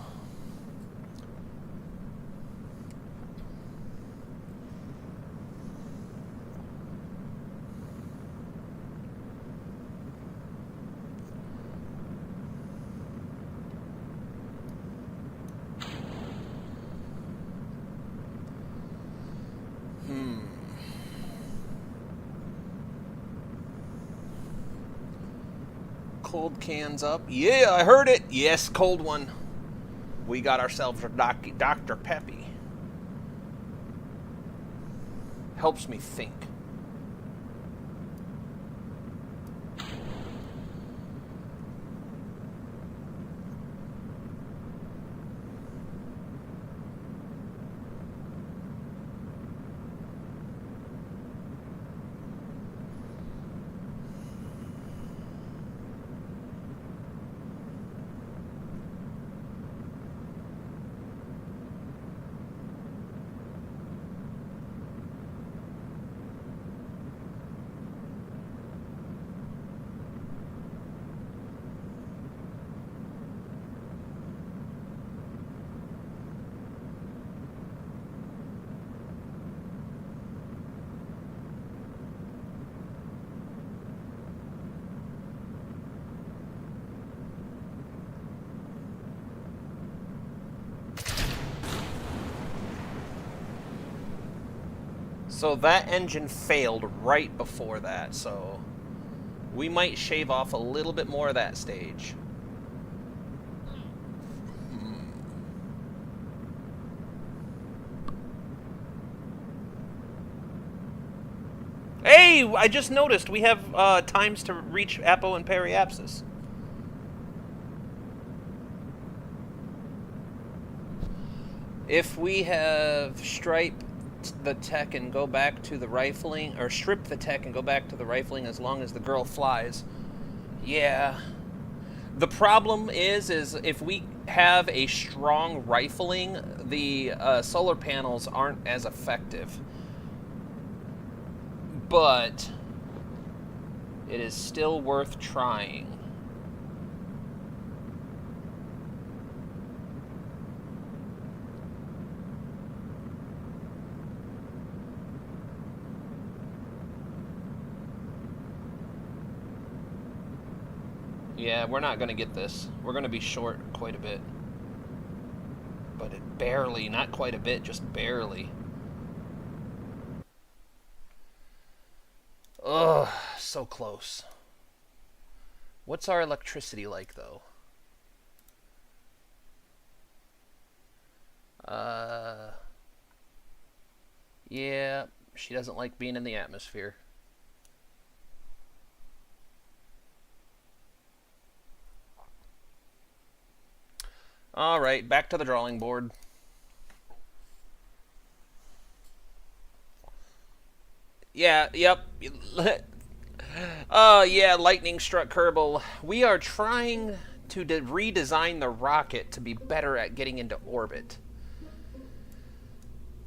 Cold cans up. Yeah, I heard it. Yes, cold one. We got ourselves a Dr. Peppy. Helps me think. So that engine failed right before that, so we might shave off a little bit more of that stage. Hey, I just noticed we have times to reach apo and periapsis. If we have stripe the tech and go back to the rifling, or strip the tech and go back to the rifling as long as the girl flies. Yeah. The problem is if we have a strong rifling, the solar panels aren't as effective. But it is still worth trying. Yeah, we're not going to get this. We're going to be short quite a bit. But it barely, not quite a bit, just barely. Ugh, so close. What's our electricity like, though? Yeah, she doesn't like being in the atmosphere. All right, back to the drawing board. Yeah, yep. Yeah, lightning struck Kerbal. We are trying to redesign the rocket to be better at getting into orbit.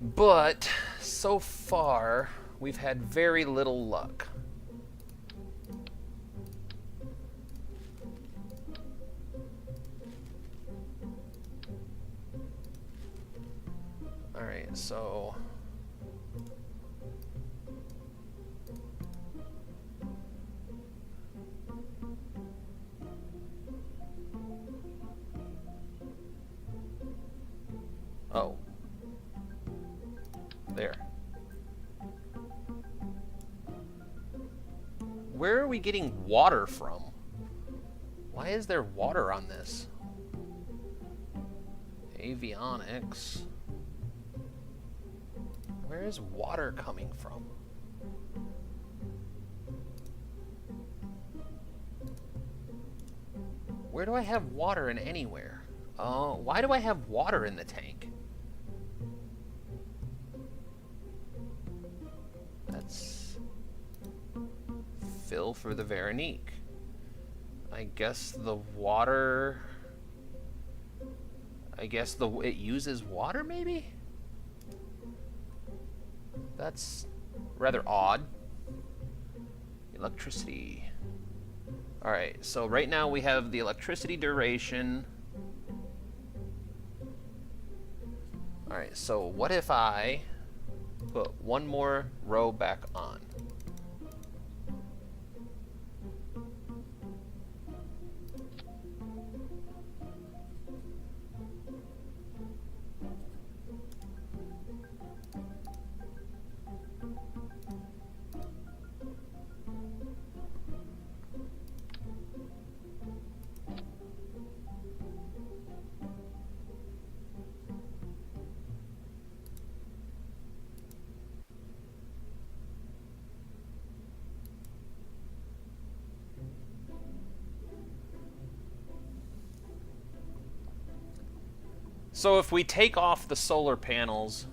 But, so far, we've had very little luck. Alright, so... Oh. There. Where are we getting water from? Why is there water on this? Avionics. Where is water coming from? Where do I have water in anywhere? Oh, why do I have water in the tank? That's fill for the Veronique. I guess the water... I guess it uses water, maybe? That's rather odd. Electricity. Alright, so right now we have the electricity duration. Alright, so what if I put one more row back on? So if we take off the solar panels,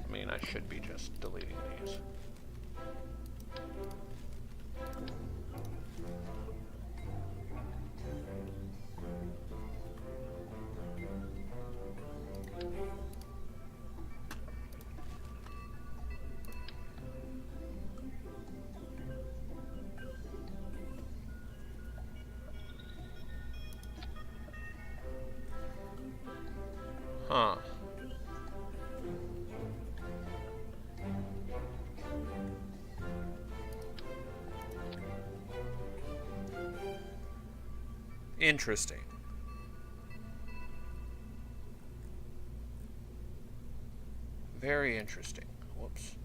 I mean, I should be just deleting these. Huh. Interesting. Very interesting. Whoops.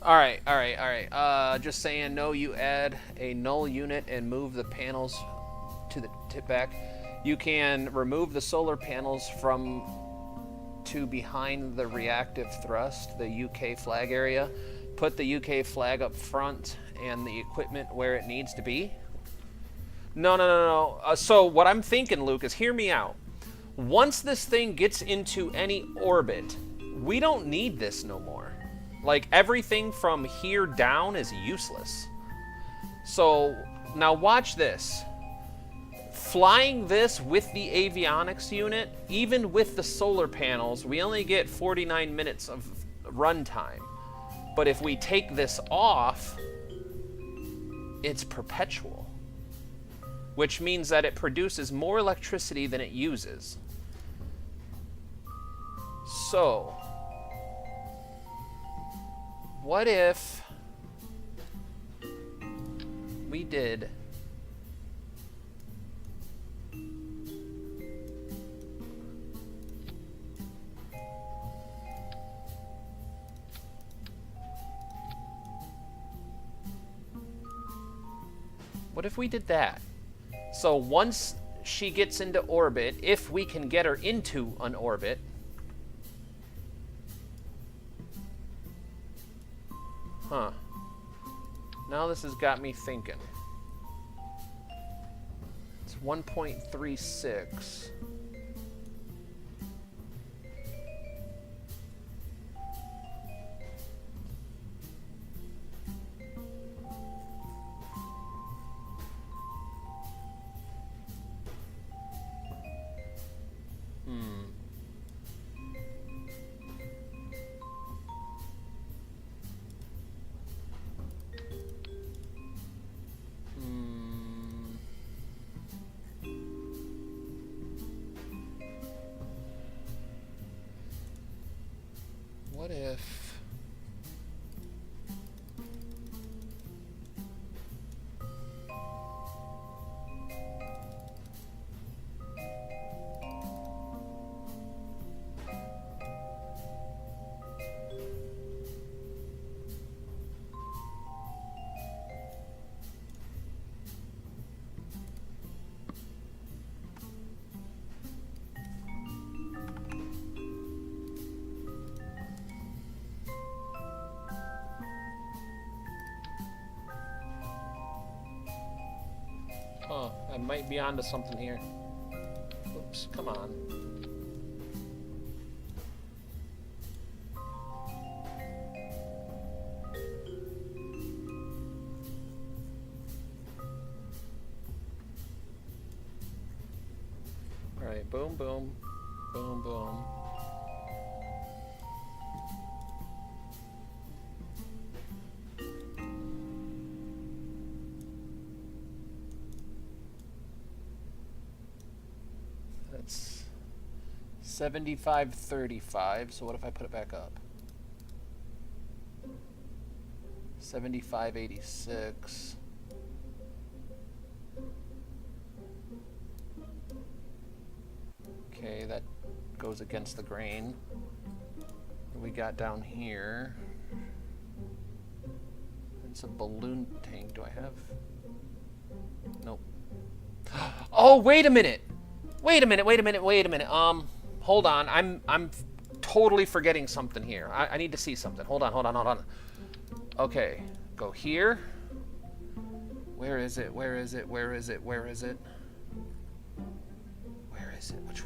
Alright. Just saying, no, you add a null unit and move the panels to the tip back. You can remove the solar panels to behind the reactive thrust, the UK flag area. Put the UK flag up front and the equipment where it needs to be. No. So what I'm thinking, Luke, is hear me out. Once this thing gets into any orbit, we don't need this no more. Like, everything from here down is useless. So, now watch this. Flying this with the avionics unit, even with the solar panels, we only get 49 minutes of runtime. But if we take this off, it's perpetual. Which means that it produces more electricity than it uses. So, what if we did that? So once she gets into orbit, if we can get her into an orbit, now this has got me thinking. It's 1.36. What if... might be onto something here. Oops, come on. Alright, boom, boom, boom, boom. That's 75.35, so what if I put it back up? 75.86. Okay, that goes against the grain. What we got down here? It's a balloon tank. Do I have? Nope. Oh, wait a minute. Wait a minute. Hold on. I'm totally forgetting something here. I need to see something. Hold on. Okay. Go here. Where is it? Which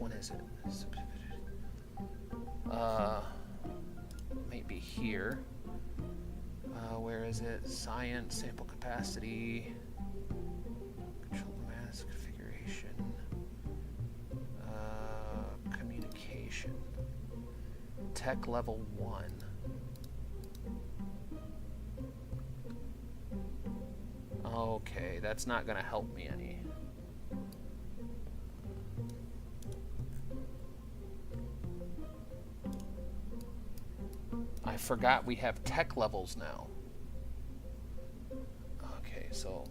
one is it? Maybe here. Where is it? Science, sample capacity, control mass configuration, communication, tech level 1. Okay, that's not gonna help me any. I forgot we have tech levels now. Okay, so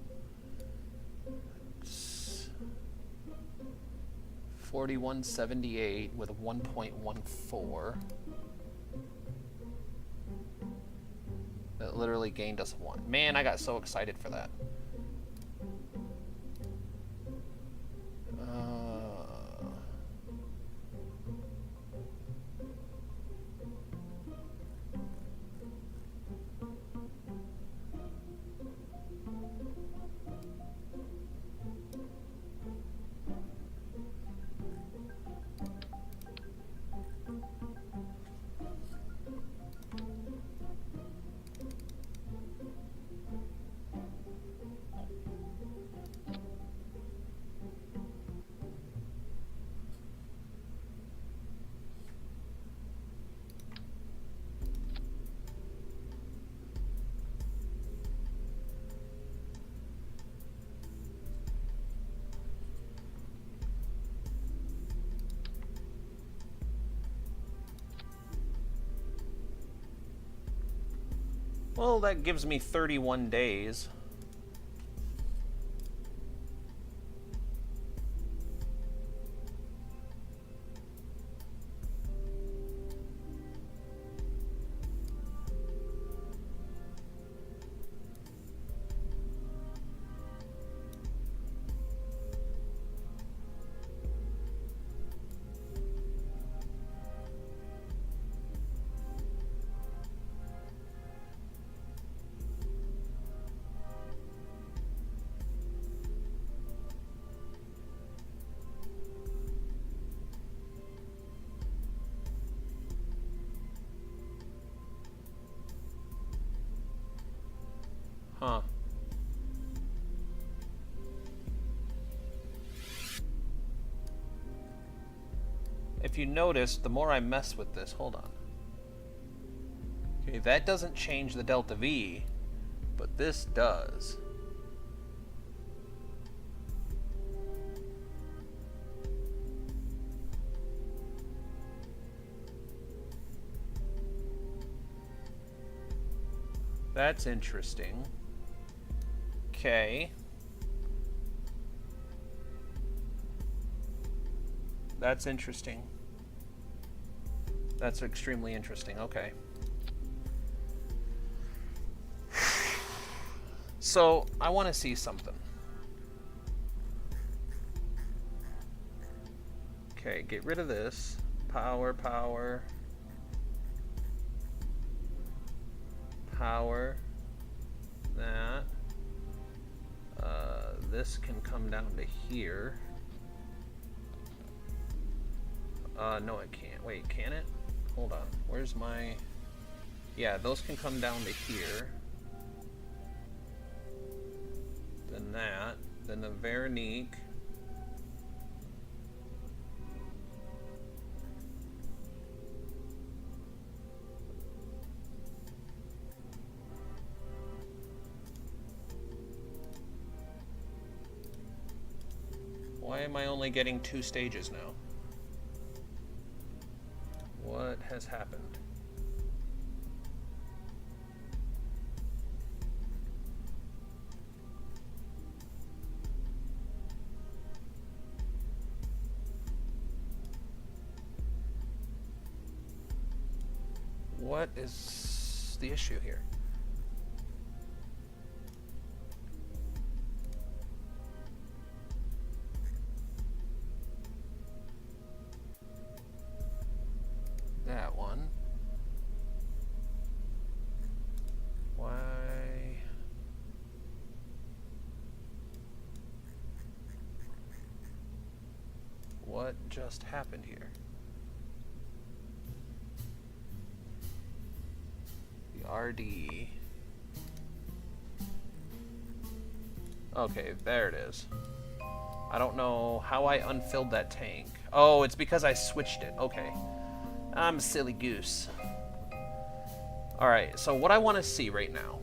4178 with a 1.14. That literally gained us 1. Man, I got so excited for that. Well, that gives me 31 days. Huh. If you notice, the more I mess with this, hold on. Okay, that doesn't change the delta V, but this does. That's interesting. Okay. That's interesting. That's extremely interesting. Okay. So, I want to see something. Okay, get rid of this. Power. That. this can come down to here. No it can't. Wait, can it? Hold on. Where's my... Yeah, those can come down to here. Then that. Then the Veronique. Why am I only getting 2 stages now? What has happened? What is the issue here? That one. Why? What just happened here? The RD. Okay, there it is. I don't know how I unfilled that tank. Oh, it's because I switched it. Okay. I'm a silly goose. Alright, so what I want to see right now.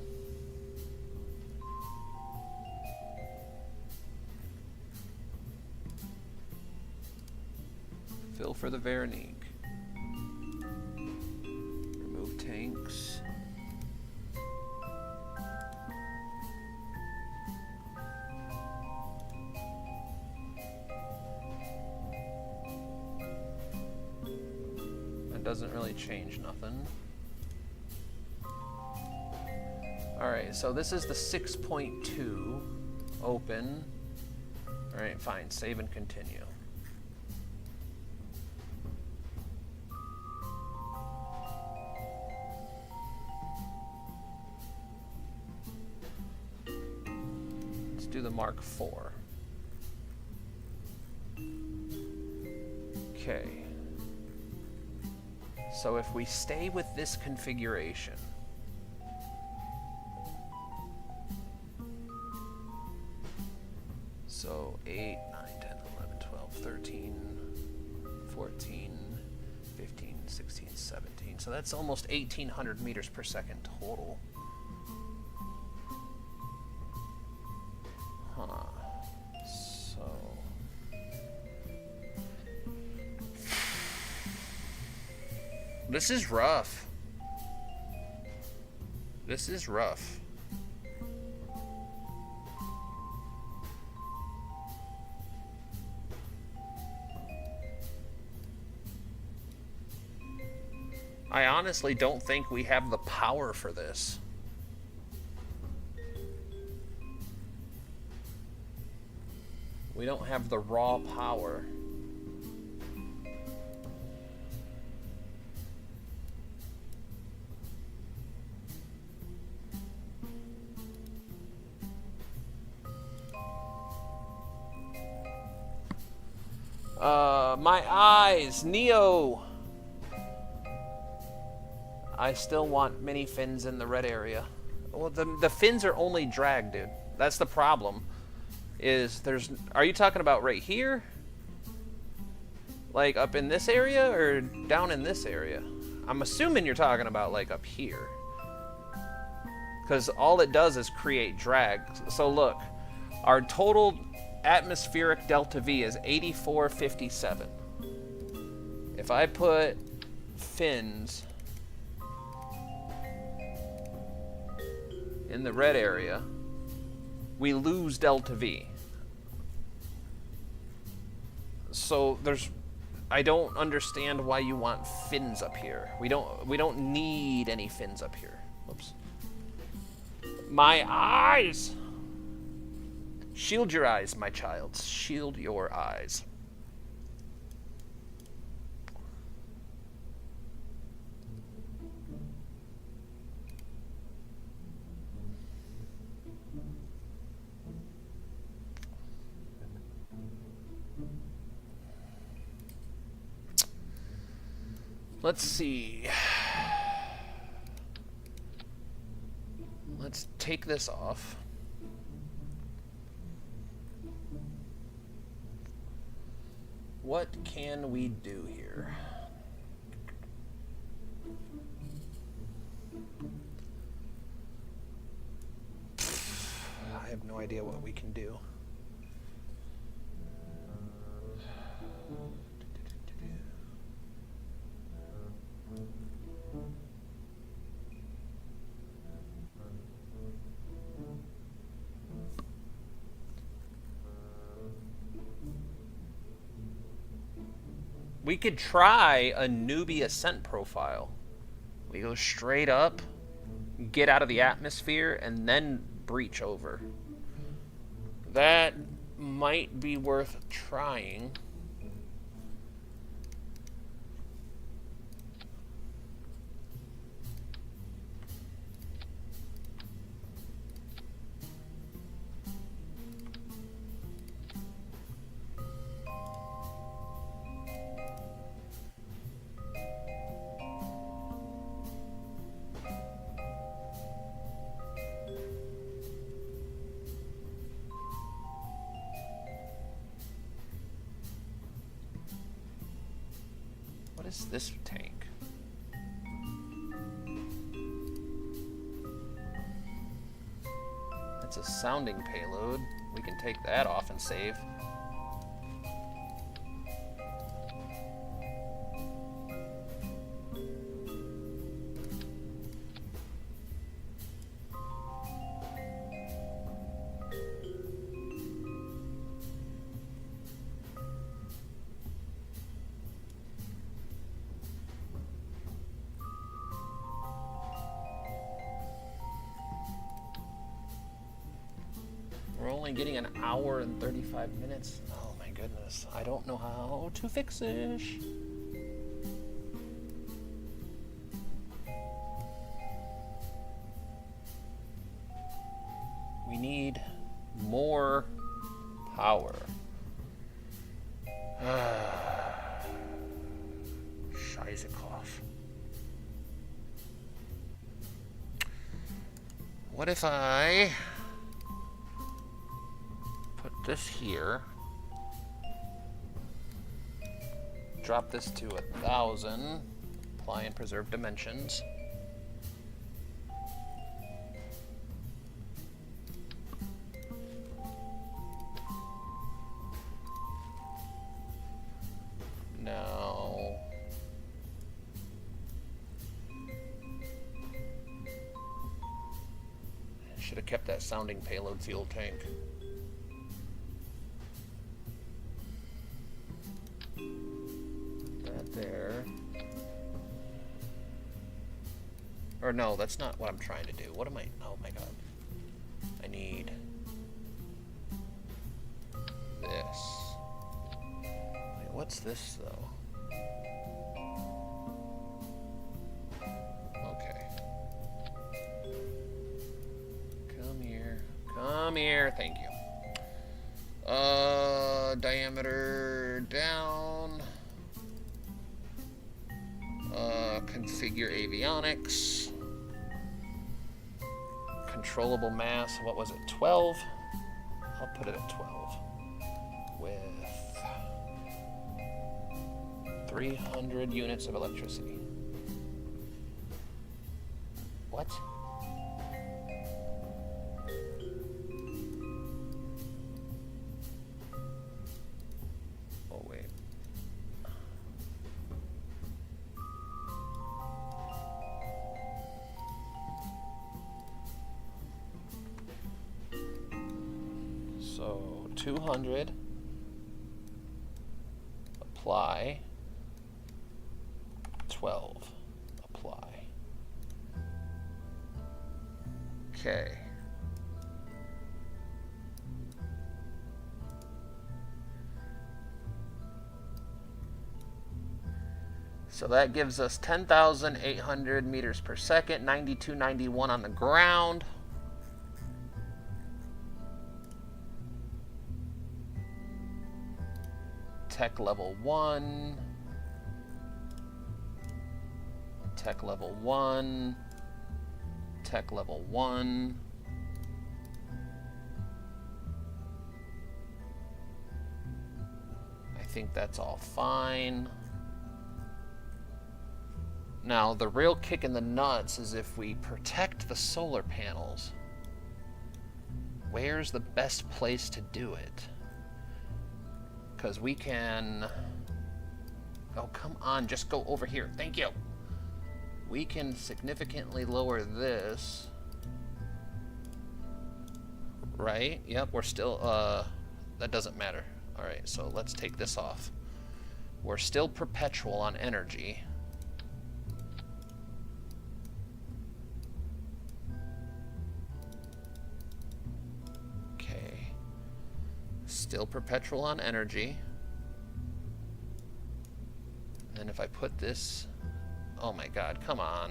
Fill for the Veronique. Remove tanks. Doesn't really change nothing. Alright, so this is the 6.2 open. Alright, fine. Save and continue. Let's do the Mark IV. Okay. So if we stay with this configuration, so 8, 9, 10, 11, 12, 13, 14, 15, 16, 17. So that's almost 1,800 meters per second total. Huh. So... This is rough. This is rough. I honestly don't think we have the power for this. We don't have the raw power. My eyes, Neo. I still want mini fins in the red area. Well, the fins are only drag, dude. That's the problem. Is there's? Are you talking about right here? Like up in this area or down in this area? I'm assuming you're talking about like up here. Because all it does is create drag. So look, our total atmospheric delta V is 8457. If I put fins in the red area, we lose delta V. So I don't understand why you want fins up here. We don't need any fins up here. Whoops. My eyes! Shield your eyes, my child. Shield your eyes. Let's see. Let's take this off. What can we do here? I have no idea what we can do. We could try a newbie ascent profile. We go straight up, get out of the atmosphere, and then breach over. That might be worth trying. What is this tank? That's a sounding payload. We can take that off and save. We're only getting an hour and 35 minutes. Oh my goodness. I don't know how to fix this. We need more power. Scheisikoff. What if I put this here, drop this to 1,000, apply and preserve dimensions. Now, should have kept that sounding payload fuel tank. There. Or no, that's not what I'm trying to do. What am I? Oh my god. I need this. Wait, what's this though? Okay. Come here. Come here. Thank you. Diameter down. Configure avionics. Controllable mass, what was it, 12? I'll put it at 12. With 300 units of electricity. What? Oh, wait. So 200, apply, 12, apply. Okay. So that gives us 10,800 meters per second, 9291 on the ground. Tech level 1. Tech level 1. Tech level 1. I think that's all fine. Now, the real kick in the nuts is if we protect the solar panels. Where's the best place to do it? Because we can... Oh, come on, just go over here. Thank you. We can significantly lower this. Right? Yep, we're still... that doesn't matter. Alright, so let's take this off. We're still perpetual on energy. Okay. Still perpetual on energy. And if I put this... Oh my god, come on.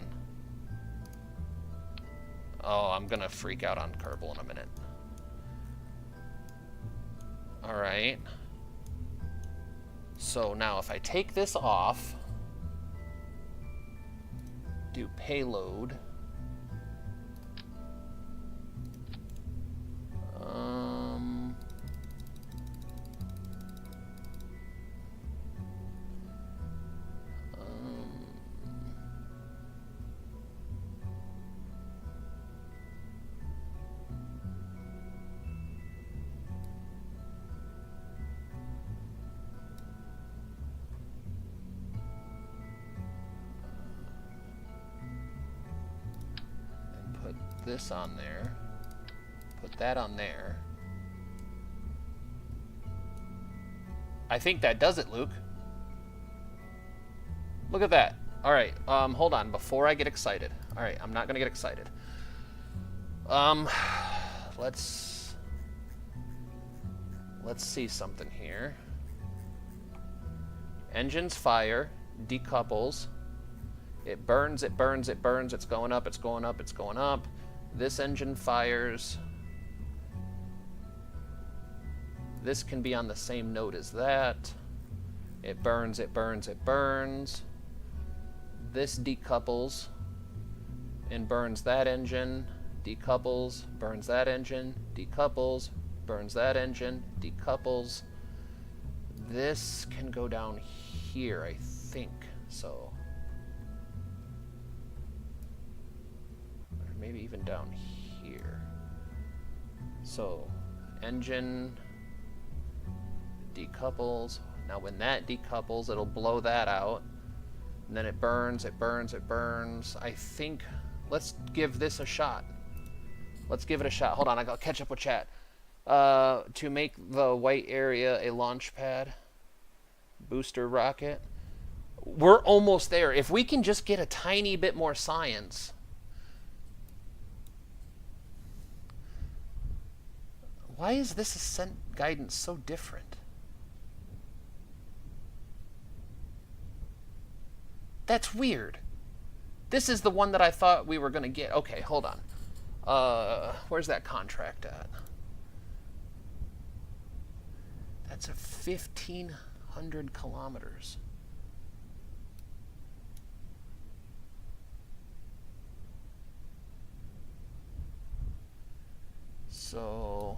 Oh, I'm gonna freak out on Kerbal in a minute. Alright. So now if I take this off, do payload. This on there, put that on there. I think that does it, Luke. Look at that. All right, hold on, before I get excited. All right, I'm not gonna get excited. Let's see something here. Engines fire, decouples. It burns, it burns, it burns, it's going up, it's going up, it's going up. This engine fires. This can be on the same node as that. It burns, it burns, it burns. This decouples and burns that engine, decouples, burns that engine, decouples, burns that engine, decouples. This can go down here, I think, so. Maybe even down here. So, engine decouples. Now when that decouples, it'll blow that out. And then it burns, it burns, it burns. I think, let's give this a shot. Let's give it a shot. Hold on, I gotta catch up with chat. To make the white area a launch pad. Booster rocket. We're almost there. If we can just get a tiny bit more science... Why is this ascent guidance so different? That's weird. This is the one that I thought we were going to get. Okay, hold on. Where's that contract at? That's a 1,500 kilometers. So...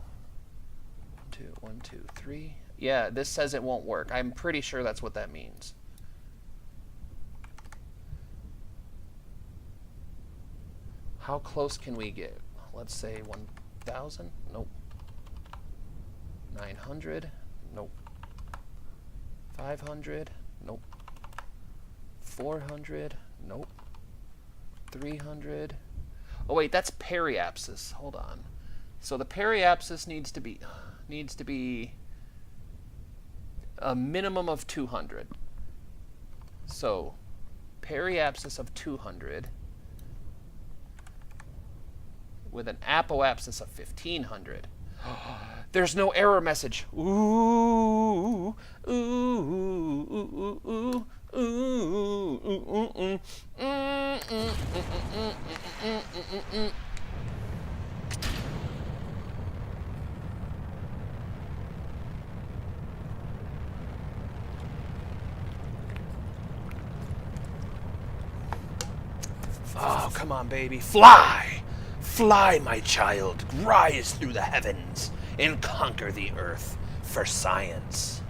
1, 2, 3. Yeah, this says it won't work. I'm pretty sure that's what that means. How close can we get? Let's say 1,000. Nope. 900. Nope. 500. Nope. 400. Nope. 300. Oh wait, that's periapsis. Hold on. So the periapsis needs to be a minimum of 200. So periapsis of 200 with an apoapsis of 1,500. There's no error message. Ooh, ooh, ooh, ooh, ooh, ooh. Come on, baby. Fly! Fly, my child. Rise through the heavens and conquer the earth for science.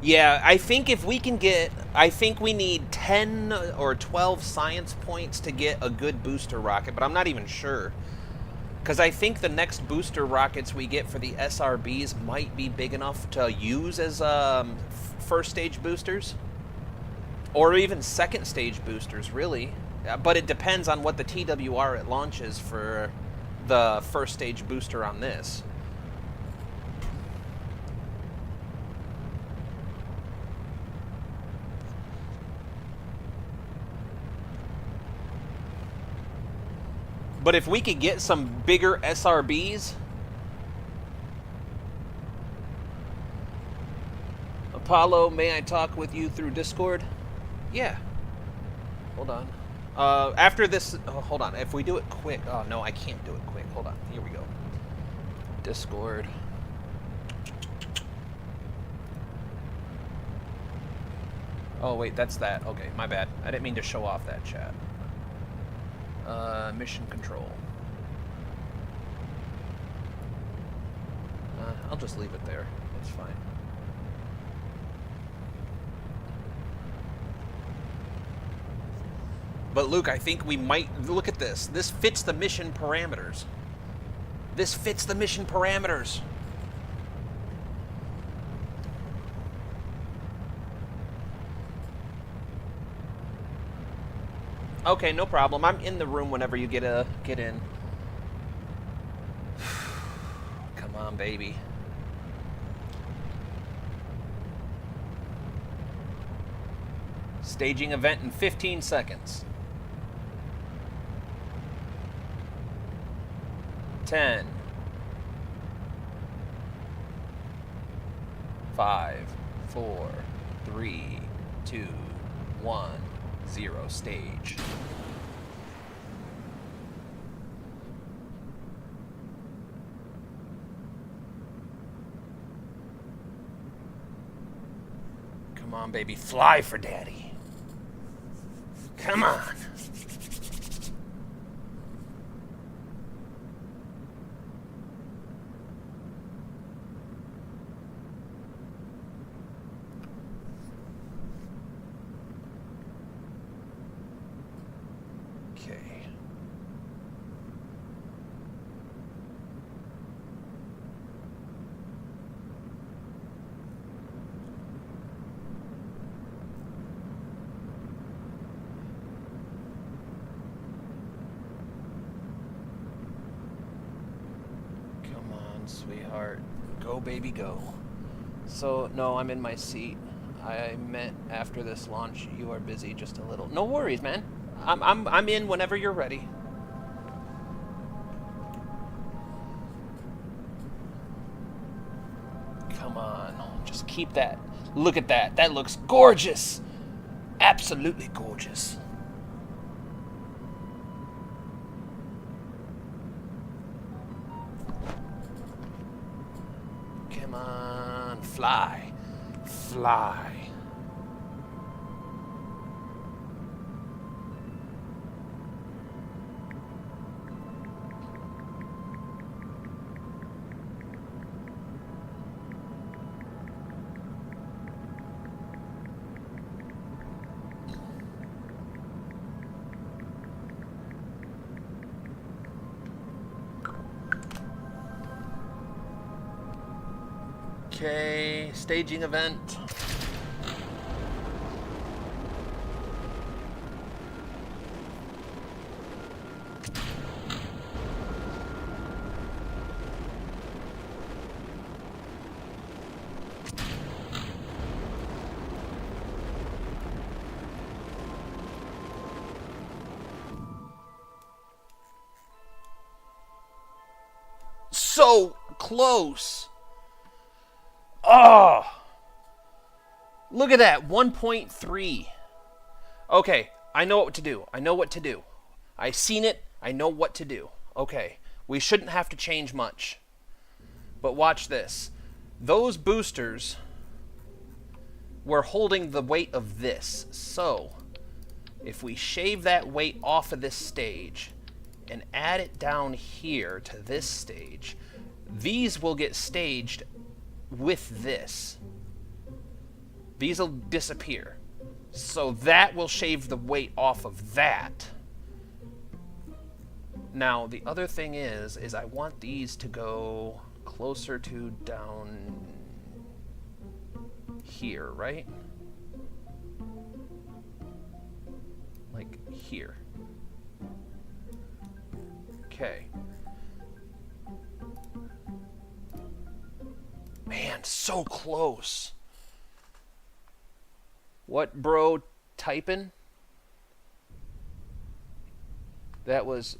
Yeah, I think if we can get... I think we need 10 or 12 science points to get a good booster rocket, but I'm not even sure. Because I think the next booster rockets we get for the SRBs might be big enough to use as first stage boosters. Or even second stage boosters, really. But it depends on what the TWR it launches for the first stage booster on this. But if we could get some bigger SRBs... Apollo, may I talk with you through Discord? Yeah. Hold on. After this... Oh, hold on. If we do it quick... Oh, no, I can't do it quick. Hold on. Here we go. Discord. Oh, wait. That's that. Okay, my bad. I didn't mean to show off that chat. Mission control. I'll just leave it there. It's fine. But Luke, I think we might... Look at this. This fits the mission parameters. This fits the mission parameters. Okay, no problem. I'm in the room whenever you get in. Come on, baby. Staging event in 15 seconds. 10. 5, 4, 3, 2, 1. 0 stage. Come on, baby. Fly for daddy. Come on. Sweetheart, go baby go. So no, I'm in my seat. I meant after this launch you are busy just a little. No worries, man. I'm in whenever you're ready. Come on, just keep that. Look at that. That looks gorgeous. Absolutely gorgeous. Come on, fly, fly. Okay, staging event. so close. Oh. Look at that, 1.3. Okay, I know what to do. I know what to do. I've seen it. I know what to do. Okay, we shouldn't have to change much. But watch this. Those boosters were holding the weight of this. So, if we shave that weight off of this stage and add it down here to this stage, these will get staged with this. These will disappear. So that will shave the weight off of that. Now, the other thing is I want these to go closer to down here, right? Like here. Okay. Man, so close. What bro typing? That was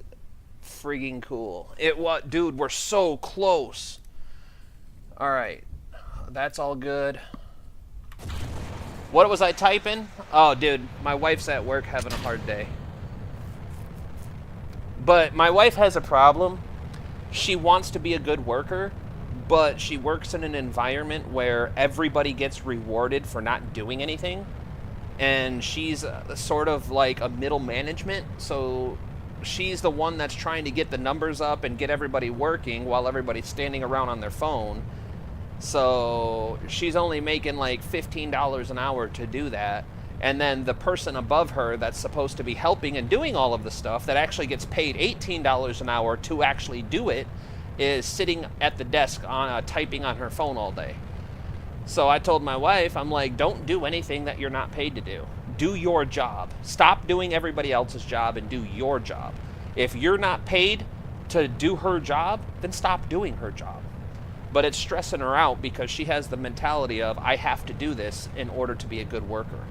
friggin' cool. It was, dude, we're so close. All right, that's all good. What was I typing? Oh, dude, my wife's at work having a hard day. But my wife has a problem. She wants to be a good worker, but she works in an environment where everybody gets rewarded for not doing anything. And she's sort of like a middle management, so she's the one that's trying to get the numbers up and get everybody working while everybody's standing around on their phone. So she's only making like $15 an hour to do that. And then the person above her that's supposed to be helping and doing all of the stuff that actually gets paid $18 an hour to actually do it is sitting at the desk on typing on her phone all day. So I told my wife, I'm like, don't do anything that you're not paid to do. Do your job. Stop doing everybody else's job and do your job. If you're not paid to do her job, then stop doing her job. But it's stressing her out because she has the mentality of, I have to do this in order to be a good worker.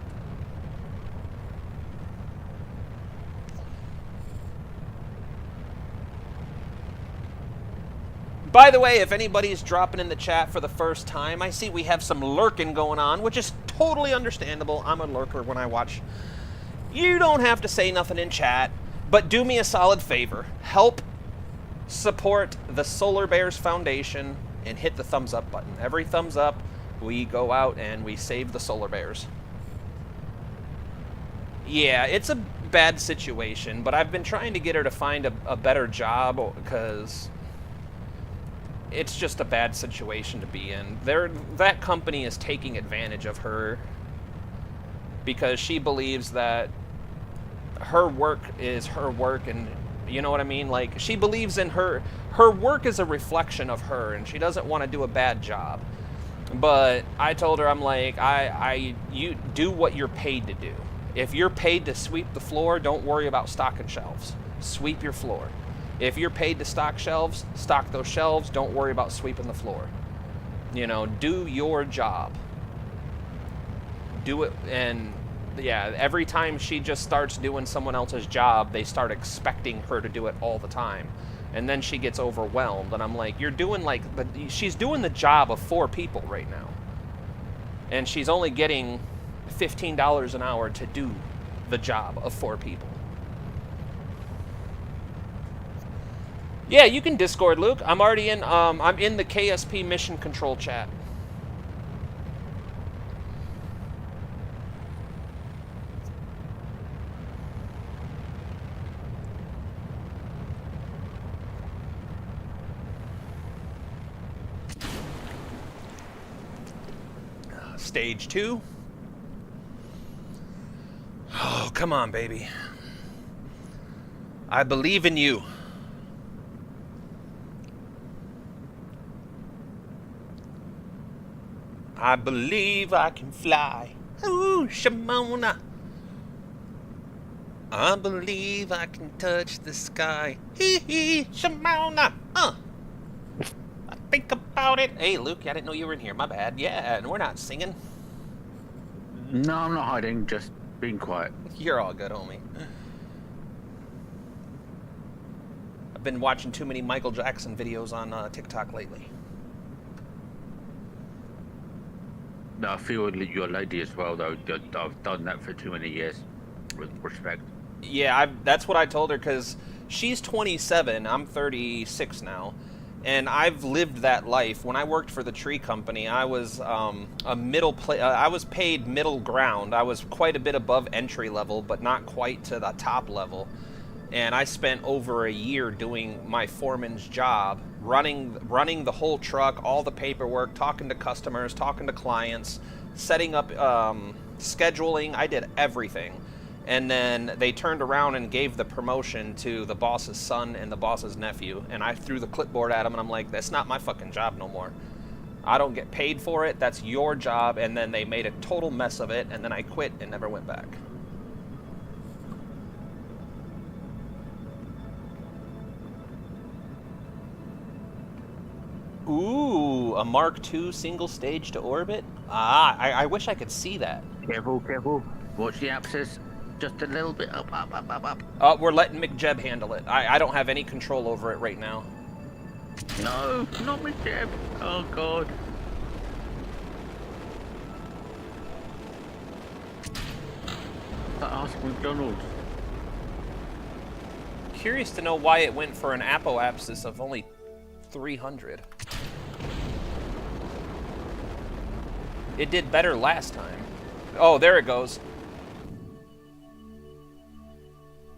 By the way, if anybody's dropping in the chat for the first time, I see we have some lurking going on, which is totally understandable. I'm a lurker when I watch. You don't have to say nothing in chat, but do me a solid favor. Help support the Solar Bears Foundation and hit the thumbs up button. Every thumbs up, we go out and we save the Solar Bears. Yeah, it's a bad situation, but I've been trying to get her to find a better job because it's just a bad situation to be in. That company is taking advantage of her because she believes that her work is her work, and you know what I mean? Like, she believes in her work is a reflection of her, and she doesn't want to do a bad job. But I told her, I'm like, you do what you're paid to do. If you're paid to sweep the floor, don't worry about stocking shelves. Sweep your floor. If you're paid to stock shelves, stock those shelves. Don't worry about sweeping the floor. You know, do your job. Do it. And yeah, every time she just starts doing someone else's job, they start expecting her to do it all the time. And then she gets overwhelmed. And I'm like, you're doing like, she's doing the job of 4 people right now. And she's only getting $15 an hour to do the job of 4 people. Yeah, you can Discord, Luke. I'm already in, I'm in the KSP mission control chat. Stage 2. Oh, come on, baby. I believe in you. I believe I can fly. Ooh, Shimona. I believe I can touch the sky. Hee hee, Shimona. I think about it. Hey, Luke, I didn't know you were in here. My bad. Yeah, and we're not singing. No, I'm not hiding, just being quiet. You're all good, homie. I've been watching too many Michael Jackson videos on TikTok lately. No, I feel you're a lady as well, though. I've done that for too many years. With respect. Yeah, that's what I told her, because she's 27, I'm 36 now, and I've lived that life. When I worked for the tree company, I was I was paid middle ground. I was quite a bit above entry level, but not quite to the top level. And I spent over a year doing my foreman's job, running the whole truck, all the paperwork, talking to customers, talking to clients, setting up scheduling. I did everything. And then they turned around and gave the promotion to the boss's son and the boss's nephew. And I threw the clipboard at him, and I'm like, that's not my fucking job no more. I don't get paid for it. That's your job. And then they made a total mess of it, and then I quit and never went back. Ooh, a Mark II single stage to orbit? Ah, I wish I could see that. Careful, careful. Watch the axis. Just a little bit up. We're letting McJeb handle it. I don't have any control over it right now. No, not McJeb. Oh, God. Ask McDonald's. Curious to know why it went for an apoapsis of only 300. It did better last time. Oh, there it goes.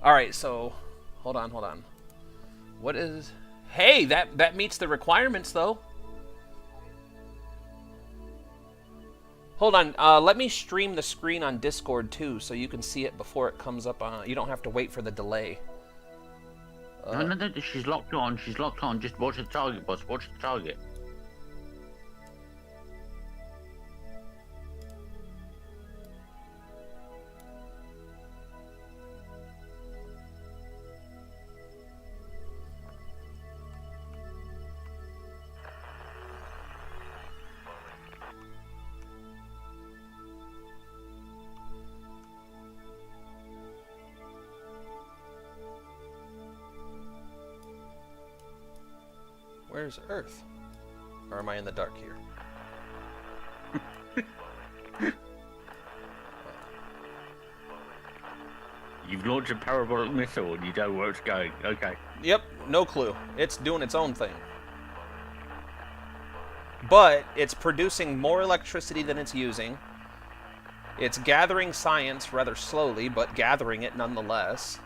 Alright, so... Hold on. What is... Hey, that meets the requirements, though. Hold on, let me stream the screen on Discord, too, so you can see it before it comes up on... You don't have to wait for the delay. No, she's locked on. Just watch the target, boss. Watch the target. Where's Earth? Or am I in the dark here? You've launched a parabolic missile and you don't know where it's going. Okay. Yep, no clue. It's doing its own thing. But it's producing more electricity than it's using. It's gathering science rather slowly, but gathering it nonetheless.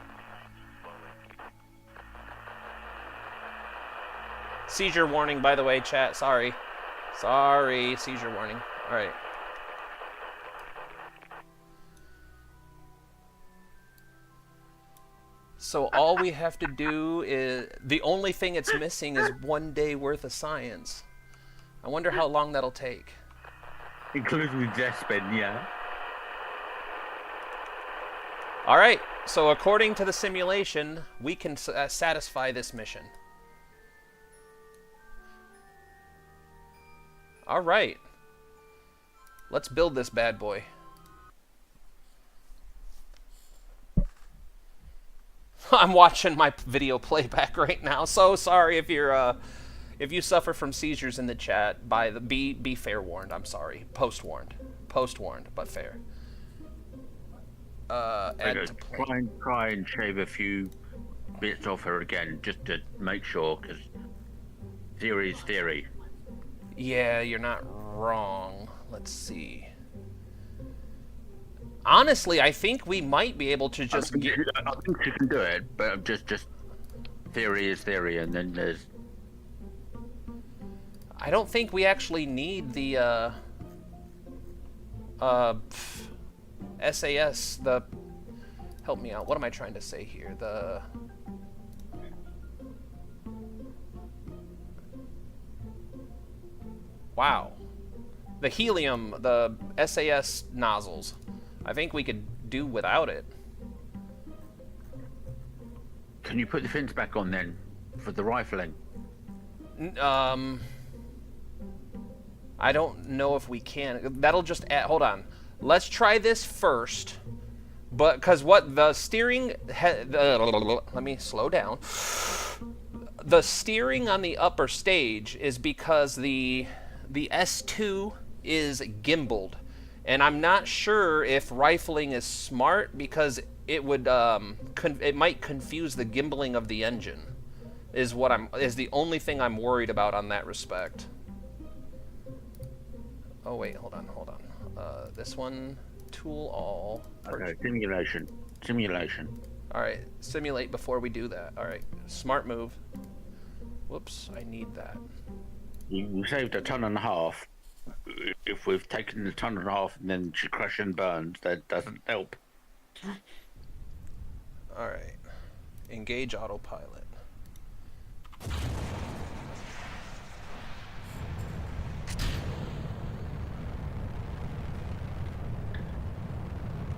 Seizure warning, by the way, chat. Sorry, seizure warning. All right. So all we have to do is... The only thing it's missing is 1 day worth of science. I wonder how long that'll take. Including the death spin, yeah. All right. So according to the simulation, we can satisfy this mission. All right. Let's build this bad boy. I'm watching my video playback right now. So sorry if you're if you suffer from seizures in the chat. Be fair warned. I'm sorry. Post warned, but fair. Add to play. Try and shave a few bits off her again, just to make sure, because theory is theory. Yeah, you're not wrong. Let's see. Honestly, I think we might be able to just get... I think you can do it, but just theory is theory, and then there's... I don't think we actually need the, SAS, the... Help me out. What am I trying to say here? The... Wow. The helium, the SAS nozzles. I think we could do without it. Can you put the fins back on then, for the rifling? I don't know if we can. That'll just add, hold on. Let's try this first. But, because what the steering... let me slow down. The steering on the upper stage is because the S2 is gimbaled, and I'm not sure if rifling is smart because it would it might confuse the gimbaling of the engine. Is the only thing I'm worried about on that respect. Oh wait, hold on. This one, tool all. Okay, simulation. All right, simulate before we do that. All right, smart move. Whoops, I need that. You saved 1.5 tons. If we've taken 1.5 tons and then she crashes and burns, that doesn't help. All right, engage autopilot.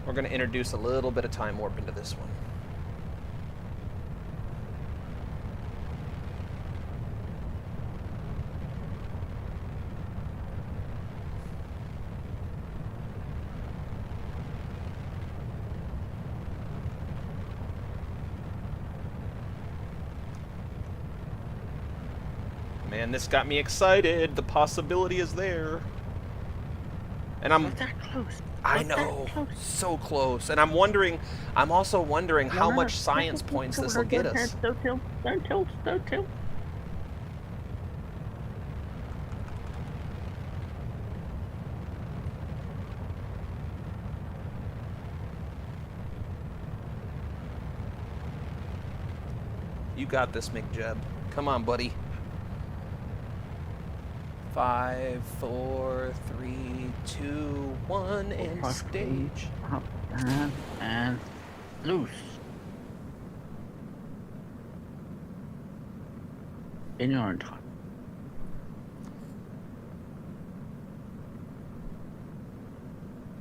We're going to introduce a little bit of time warp into this one. Man, this got me excited. The possibility is there. And I'm that close. I know, so close. And I'm also wondering how much science points this will get us. Don't tilt. You got this, McJeb. Come on, buddy. 5, 4, 3, 2, 1, and stage. Up, down, and loose. In your own time.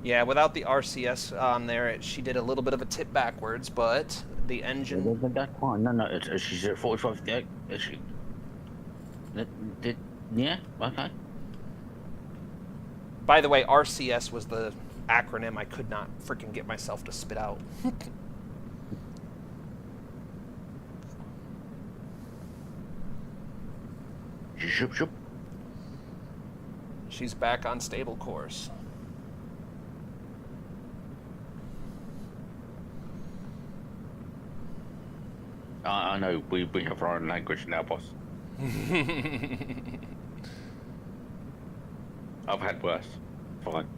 Yeah, without the RCS on there, she did a little bit of a tip backwards, but the engine... That's fine. No, she's at 45. Yeah, is she? Yeah, okay. By the way, RCS was the acronym I could not freaking get myself to spit out. Shoop. She's back on stable course. I know, we have our own language now, boss. I've had worse. Fine.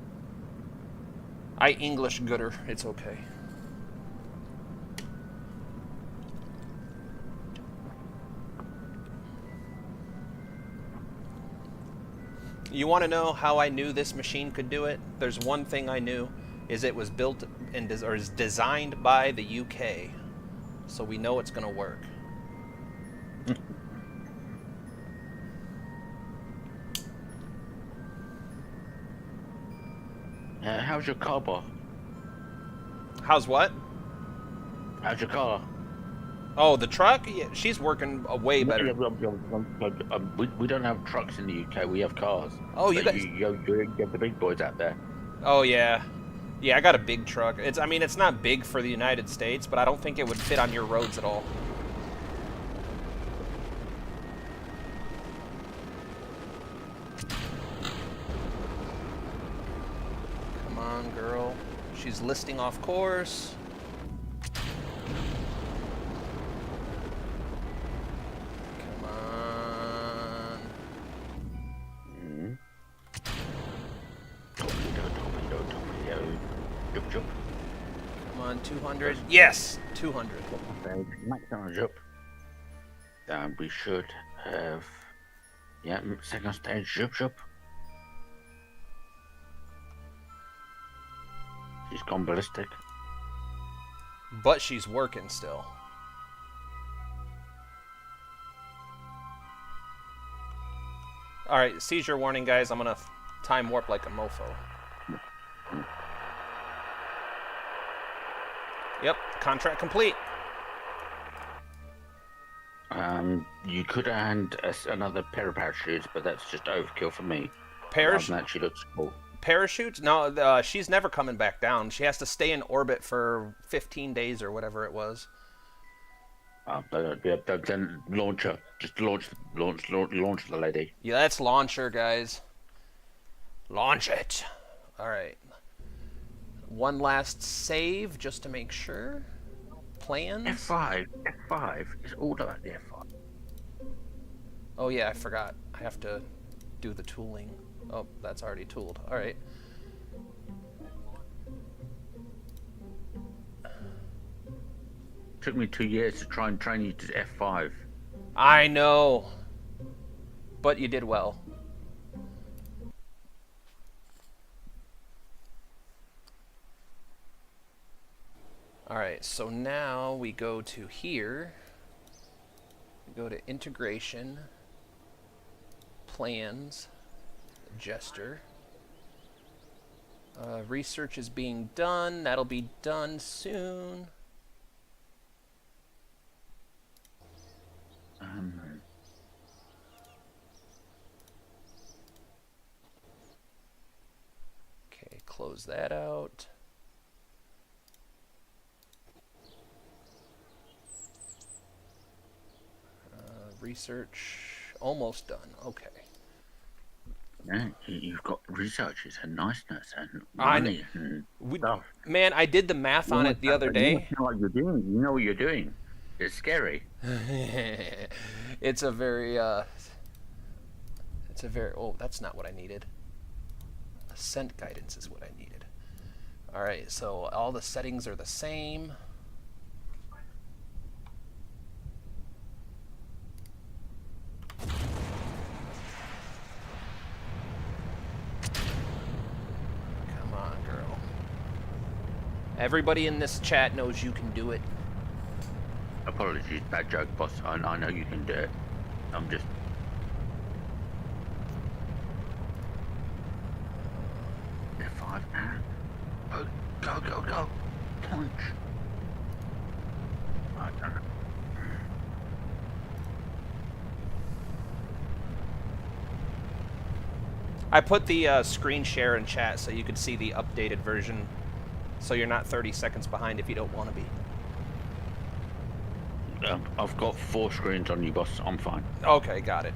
I English gooder. It's okay. You want to know how I knew this machine could do it? There's one thing I knew, is it was built and is designed by the UK. So we know it's going to work. How's your car, boss? How's what? How's your car? Oh, the truck? Yeah, she's working way better. We don't have trucks in the UK. We have cars. Oh, you guys... You have the big boys out there. Oh, yeah. Yeah, I got a big truck. I mean, it's not big for the United States, but I don't think it would fit on your roads at all. Come on, girl. She's listing off course. Come on. Torpedo. Jump. Come on, 200. Yes! 200. Maximum jump. And we should have... Yeah, second stage jump. She's gone ballistic. But she's working still. Alright, seizure warning, guys. I'm gonna time warp like a mofo. Yep, contract complete. You could add another pair of parachutes, but that's just overkill for me. That she looks cool. Parachutes? No, she's never coming back down. She has to stay in orbit for 15 days or whatever it was. Then launch her. Just launch the lady. Yeah, that's launcher, guys. Launch it. All right. One last save just to make sure. Plans. F5 is all about the F5. Oh yeah, I forgot. I have to do the tooling. Oh, that's already tooled. All right. Took me 2 years to try and train you to F5. I know. But you did well. All right, so now we go to here. We go to integration, plans, gesture. Research is being done. That'll be done soon. Okay, close that out. Research almost done. Okay. Yeah, you've got researches and niceness and I money and stuff. Man, I did the math on it the other day. You know what you're doing. You know what you're doing. It's scary. It's a very oh, that's not what I needed. Ascent guidance is what I needed. All right, so all the settings are the same. Come on, girl. Everybody in this chat knows you can do it. Apologies, bad joke, boss. I know you can do it. I'm just... F5, man. Oh, go. Punch. I don't know. I put the screen share in chat so you could see the updated version, so you're not 30 seconds behind if you don't want to be. I've got 4 screens on you, boss. I'm fine. Okay, got it.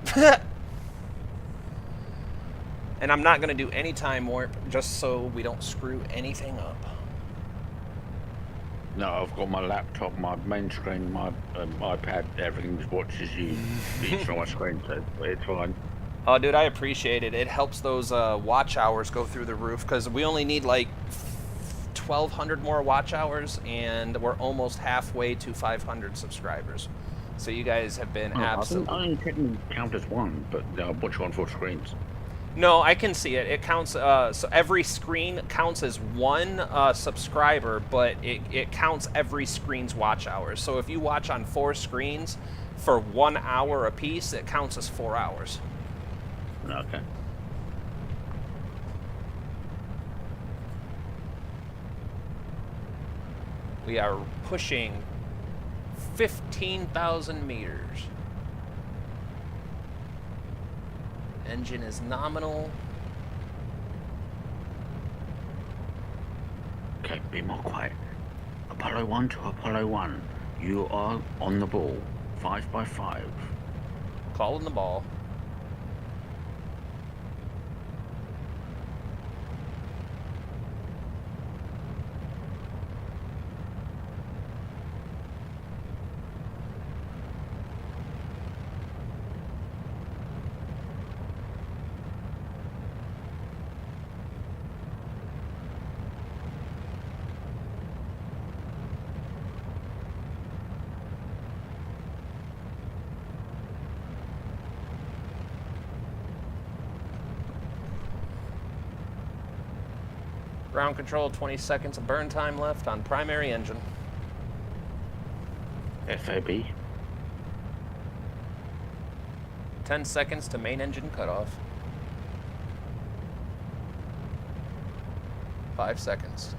And I'm not going to do any time warp, just so we don't screw anything up. No, I've got my laptop, my main screen, my iPad, everything just watches you each on my screen, so it's fine. Oh, dude, I appreciate it. It helps those watch hours go through the roof, because we only need like 1,200 more watch hours, and we're almost halfway to 500 subscribers. So you guys have been absolutely... I didn't technically count as one, but I watch you on 4 screens. No, I can see it. It counts, so every screen counts as one subscriber, but it counts every screen's watch hours. So if you watch on 4 screens for 1 hour a piece, it counts as 4 hours. Okay. We are pushing 15,000 meters. Engine is nominal. Okay, be more quiet. Apollo 1 to Apollo 1. You are on the ball. 5x5. Calling the ball. Ground control, 20 seconds of burn time left on primary engine. FAB. 10 seconds to main engine cutoff. 5 seconds.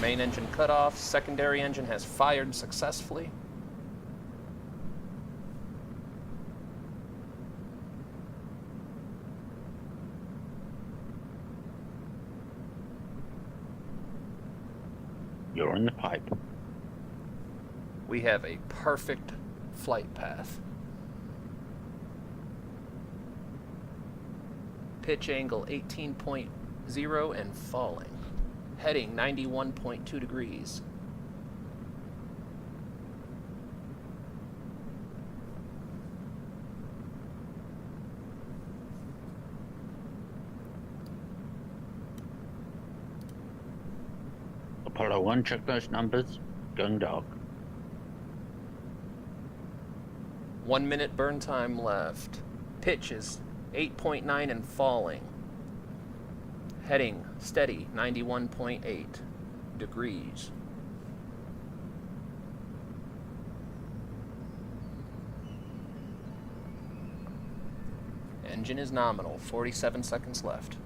Main engine cutoff. Secondary engine has fired successfully. You're in the pipe. We have a perfect flight path. Pitch angle 18.0 and falling. Heading 91.2 degrees. Apollo 1, check those numbers. Going dark. 1 minute burn time left. Pitch is 8.9 and falling. Heading steady 91.8 degrees. Engine is nominal. 47 seconds left.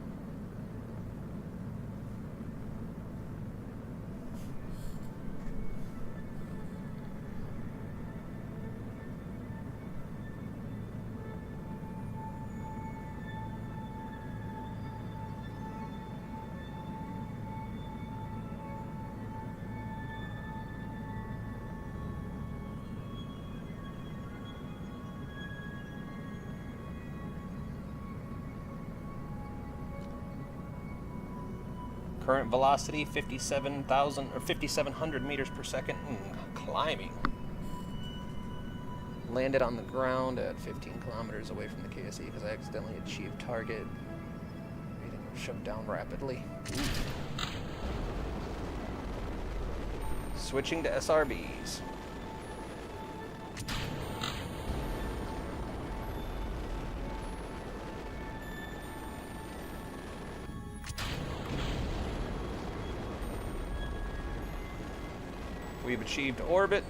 Current velocity 57,000 or 5,700 meters per second. Climbing. Landed on the ground at 15 kilometers away from the KSE because I accidentally achieved target. Everything shoved down rapidly. Switching to SRBs. We've achieved orbit.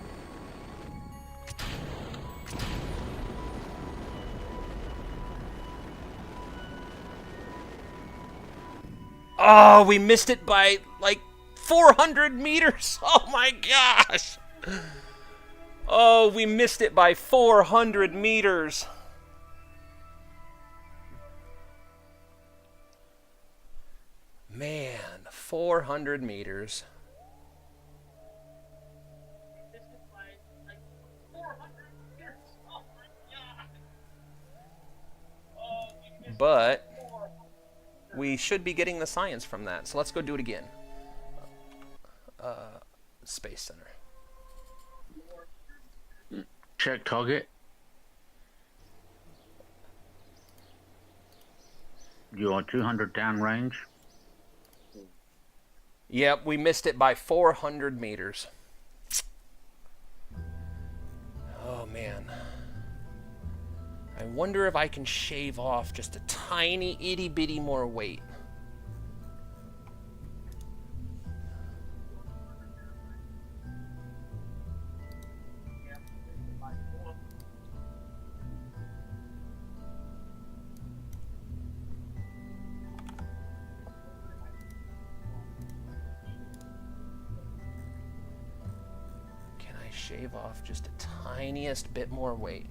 Oh, we missed it by like 400 meters. Oh my gosh. Oh, we missed it by 400 meters. Man, 400 meters. But we should be getting the science from that. So let's go do it again. Space Center. Check target. You're 200 downrange. Yep, we missed it by 400 meters. Oh, man. I wonder if I can shave off just a tiny itty-bitty more weight. Can I shave off just a tiniest bit more weight?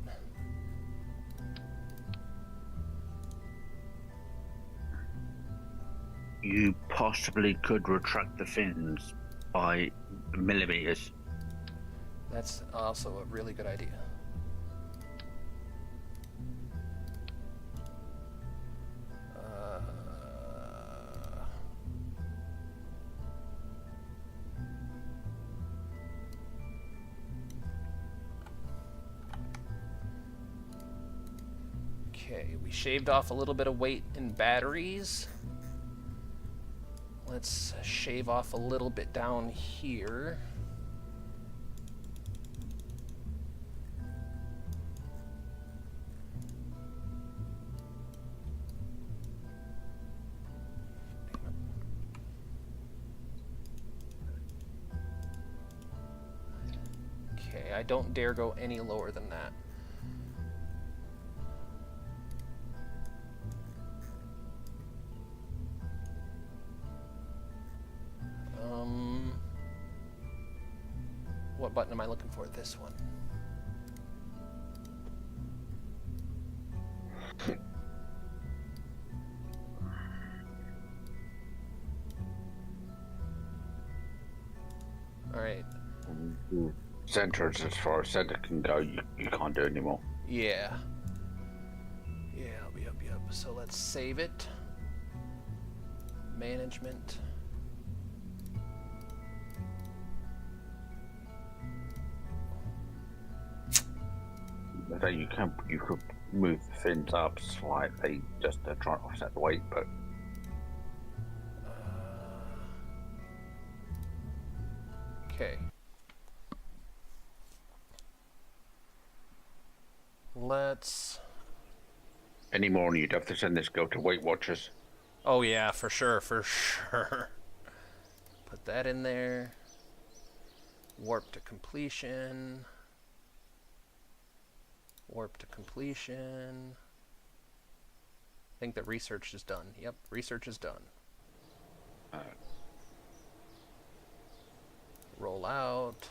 You possibly could retract the fins by millimeters. That's also a really good idea. Okay, we shaved off a little bit of weight in batteries. Let's shave off a little bit down here. Okay, I don't dare go any lower than that. What button am I looking for? This one. center is as far as center can go. You can't do anymore. Yeah. Yeah, yep. So let's save it. Management. So you could move the fins up slightly just to try and offset the weight, but Okay. Let's. any more and you'd have to send this girl to Weight Watchers. Oh yeah, for sure. Put that in there. Warp to completion. Warp to completion. I think that research is done. Yep, research is done. Roll out.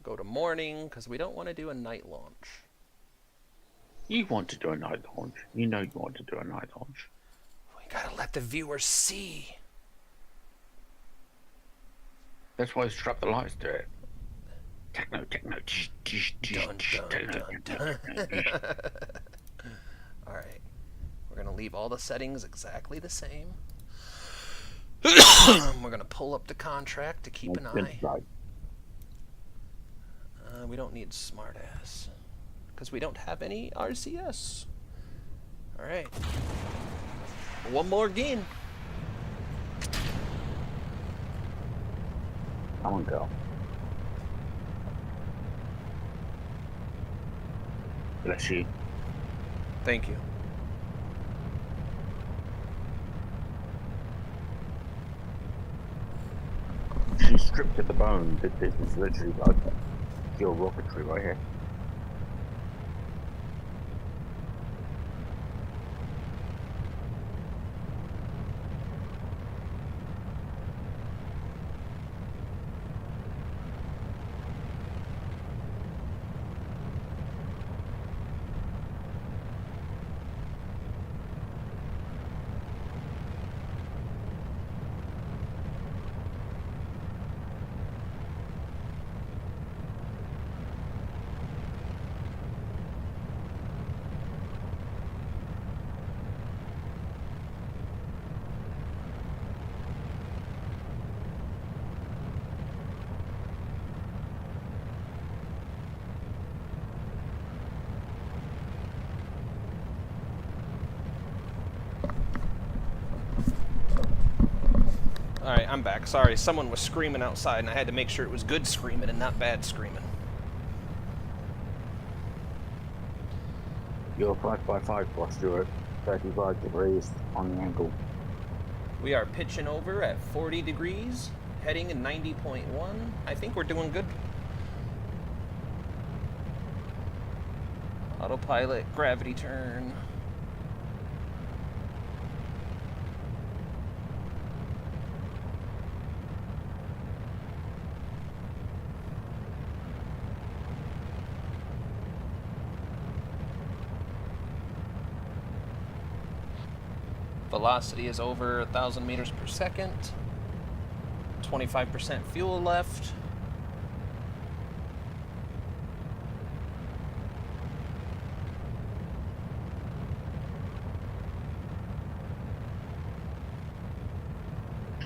Go to morning, because we don't want to do a night launch. You want to do a night launch. You know you want to do a night launch. We gotta let the viewers see. That's why I strap the lights to it. Techno. Dun. Alright. We're gonna leave all the settings exactly the same. We're gonna pull up the contract to keep an eye. We don't need smartass. Because we don't have any RCS. Alright. One more game. Come on, girl. Bless you. Thank you. She's stripped to the bone. This is literally like pure rocketry right here. Alright, I'm back. Sorry, someone was screaming outside, and I had to make sure it was good screaming and not bad screaming. You're 5x5 posture at 35 degrees on the angle. We are pitching over at 40 degrees, heading in 90.1. I think we're doing good. Autopilot, gravity turn. Velocity is over 1,000 meters per second. 25% fuel left.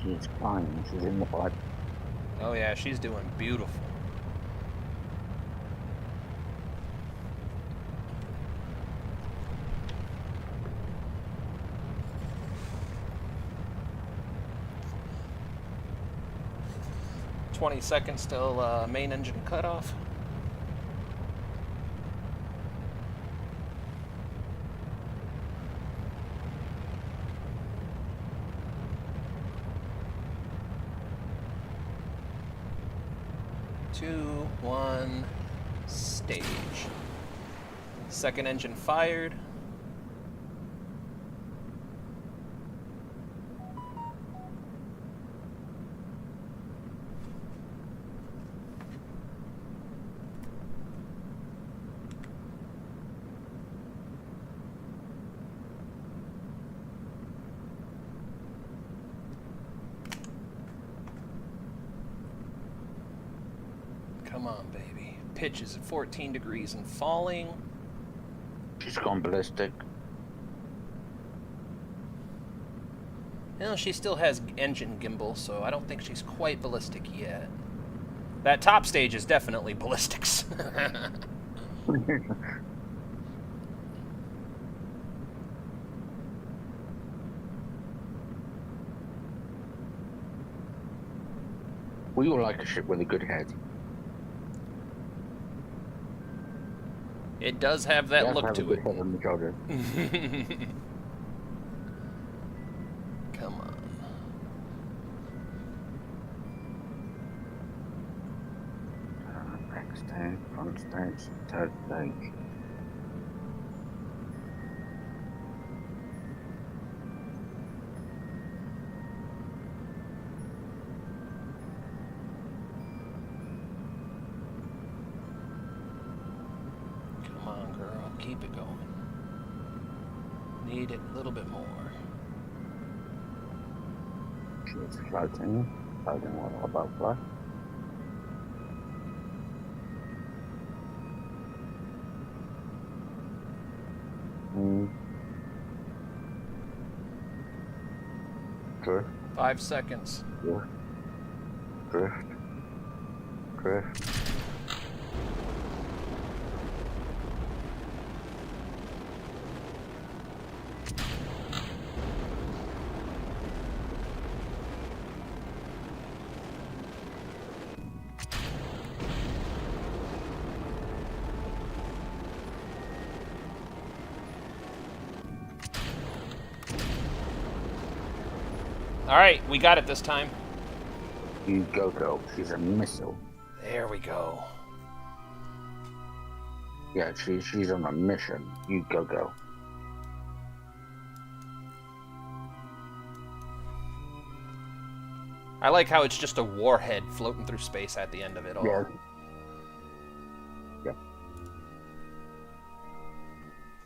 She's fine. She's in the pipe. Oh yeah, she's doing beautiful. Seconds till main engine cutoff. Two, one, stage. Second engine fired. pitch is at 14 degrees and falling. She's gone ballistic. Well, she still has engine gimbal, so I don't think she's quite ballistic yet. That top stage is definitely ballistics. We all like a ship with a good head. It does have that look to it. On the shoulder. Come on. Back stage, front stage, third stage. Come on, girl. Keep it going. Need it a little bit more. She's floating well above her. Drift. 5 seconds. Drift. All right, we got it this time. You go, girl. She's a missile. There we go. Yeah, she's on a mission. You go. I like how it's just a warhead floating through space at the end of it all. Yeah.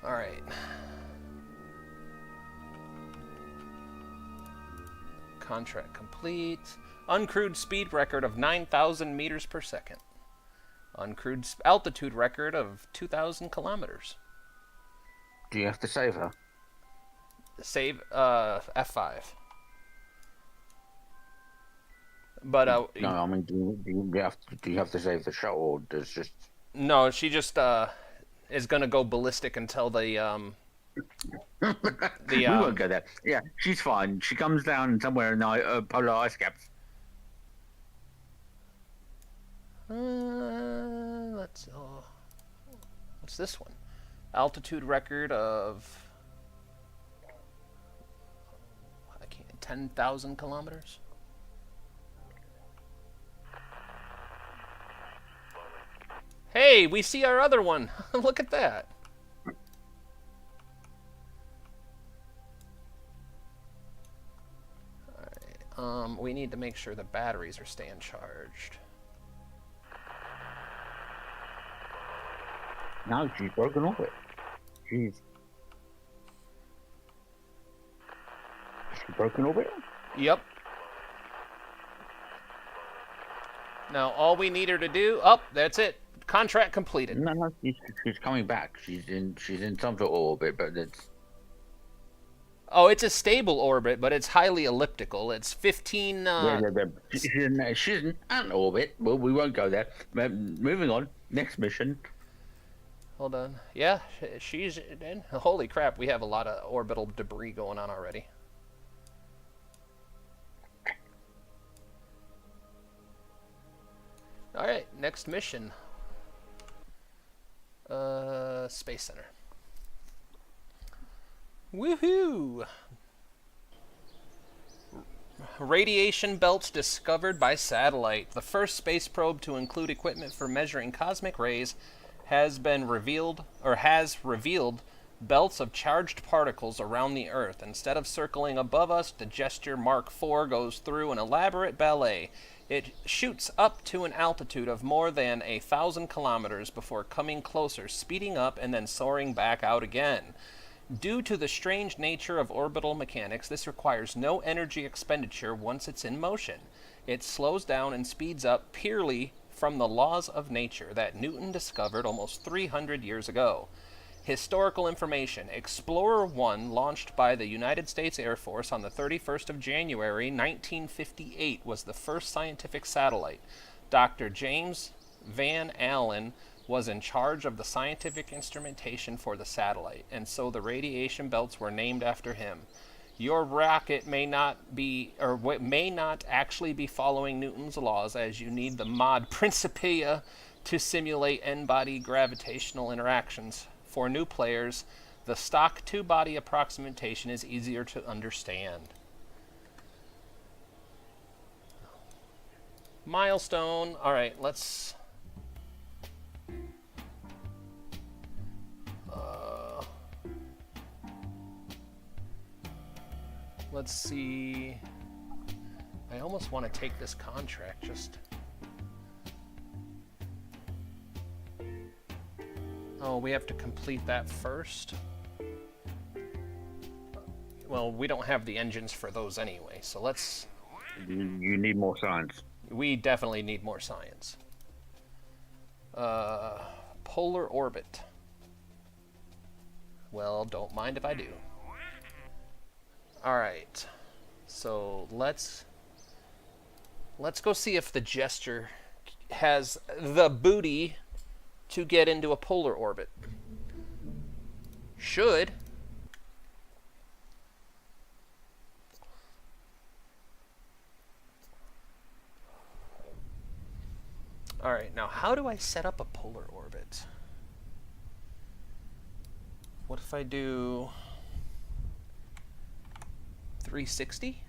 All right. Contract complete. Uncrewed speed record of 9,000 meters per second. Uncrewed altitude record of 2,000 kilometers. Do you have to save her? Save F5. But No, I mean, do you have to save the shuttle, or does just? No, she just is gonna go ballistic until the We won't go there. Yeah, she's fine. She comes down somewhere in the polar ice caps. Let's. What's this one? Altitude record of 10,000 kilometers. Hey, we see our other one. Look at that. All right. We need to make sure the batteries are staying charged. No, she's broken orbit. She's broken orbit. Yep. Now all we need her to do. Oh, that's it. Contract completed. No, she's coming back. She's in some sort of orbit, but it's. Oh, it's a stable orbit, but it's highly elliptical. It's 15. She's in an orbit. Well, we won't go there. Moving on. Next mission. Hold on. Yeah, she's in. Holy crap, we have a lot of orbital debris going on already. All right, next mission. Space Center. Woohoo! Radiation belts discovered by satellite. The first space probe to include equipment for measuring cosmic rays has revealed belts of charged particles around the Earth. Instead of circling above us, the Gesture Mark IV goes through an elaborate ballet. It shoots up to an altitude of more than 1,000 kilometers before coming closer, speeding up, and then soaring back out again. Due to the strange nature of orbital mechanics, this requires no energy expenditure once it's in motion. It slows down and speeds up purely from the laws of nature that Newton discovered almost 300 years ago. Historical information. Explorer 1, launched by the United States Air Force on the 31st of January, 1958, was the first scientific satellite. Dr. James Van Allen was in charge of the scientific instrumentation for the satellite, and so the radiation belts were named after him. Your rocket may not be, or may not actually be following Newton's laws, as you need the mod Principia to simulate n-body gravitational interactions. For new players, the stock two-body approximation is easier to understand. Milestone. All right, let's... let's see. I almost want to take this contract, just... Oh, we have to complete that first? Well, we don't have the engines for those anyway, so let's... You need more science. We definitely need more science. Polar orbit. Well, don't mind if I do. Alright. So, let's go see if the Jester has the booty to get into a polar orbit. Should. Alright, now how do I set up a polar orbit? What if I do 360?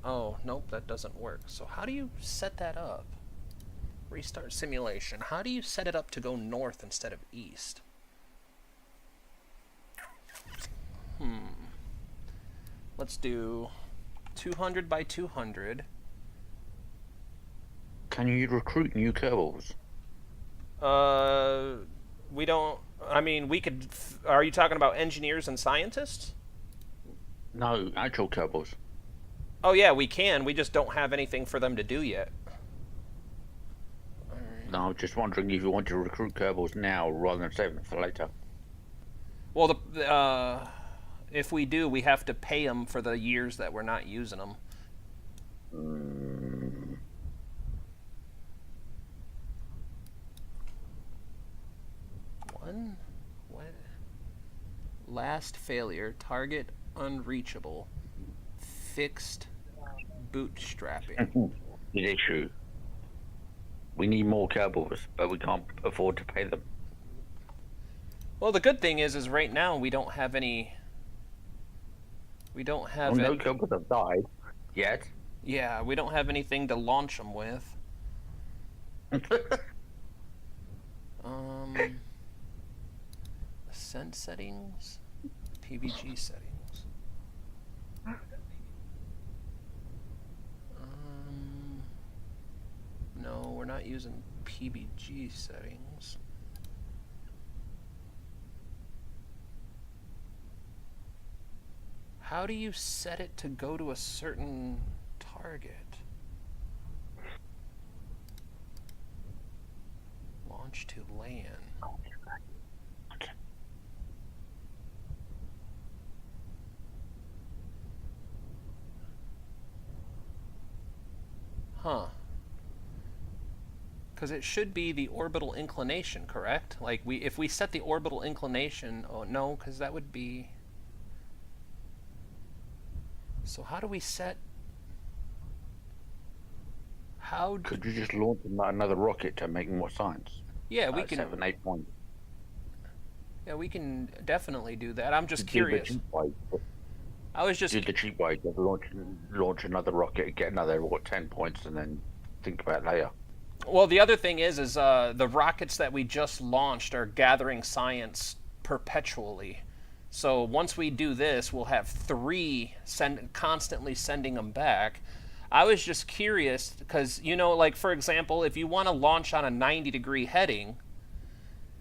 Oh, nope, that doesn't work. So how do you set that up? Restart simulation. How do you set it up to go north instead of east? Let's do 200 by 200. Can you recruit new Kerbals? We don't... I mean, we could... Are you talking about engineers and scientists? No, actual Kerbals. Oh, yeah, we can. We just don't have anything for them to do yet. No, I'm just wondering if you want to recruit Kerbals now rather than save them for later. Well, if we do, we have to pay them for the years that we're not using them. What? Last failure. Target unreachable. Fixed bootstrapping. The issue. We need more Kerbals, but we can't afford to pay them. Well, the good thing is right now we don't have any... We don't have... No Kerbals have died yet. Yeah, we don't have anything to launch them with. Ascent settings, PVG settings. No, we're not using PVG settings. How do you set it to go to a certain target? Launch to land. Huh. Because it should be the orbital inclination, correct? Like, if we set the orbital inclination... Oh, no, because that would be... So how do we set... How... Could you just launch another rocket to make more science? Yeah, we can... 7, 8 points. Yeah, we can definitely do that. I'm just curious. I was just... Do the cheap way. Just launch another rocket, get another, 10 points, and then think about it later. Well, the other thing is the rockets that we just launched are gathering science perpetually. So once we do this, we'll have 3 constantly sending them back. I was just curious because, you know, like, for example, if you want to launch on a 90-degree heading,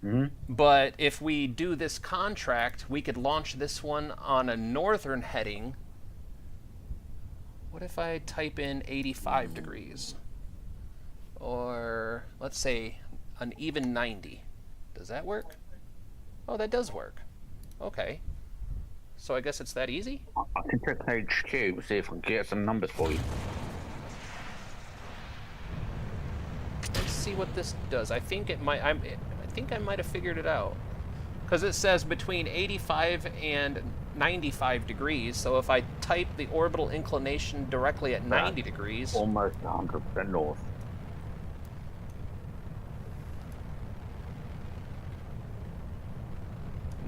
Hmm. But if we do this contract, we could launch this one on a northern heading. What if I type in 85 degrees? Or let's say an even 90. Does that work? Oh, that does work. Okay. So I guess it's that easy? I can check HQ and see if I can get some numbers for you. Let's see what this does. I think it might. I think I might have figured it out. Because it says between 85 and 95 degrees. So if I type the orbital inclination directly at 90 degrees, Almost 100% north.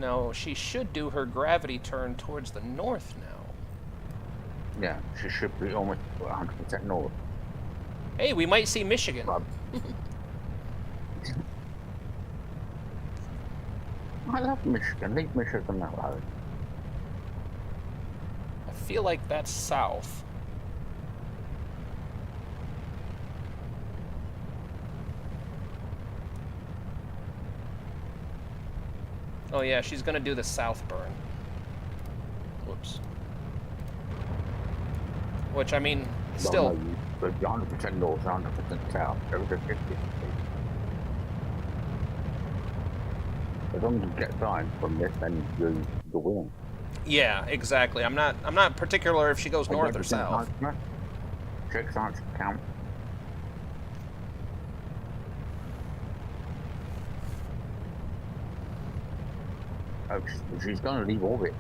now she should do her gravity turn towards the north now. Yeah, she should be almost 100% north. Hey, we might see Michigan. I love Michigan. Leave Michigan alone. I feel like that's south. Oh yeah, she's gonna do the south burn. Whoops. Which, I mean, still... But 100% north, 100% south. Everything 50-50. As long as you get signs from this, then you're winning. Yeah, exactly. I'm not particular if she goes north or south. Check science count. Oh, she's going to leave orbit.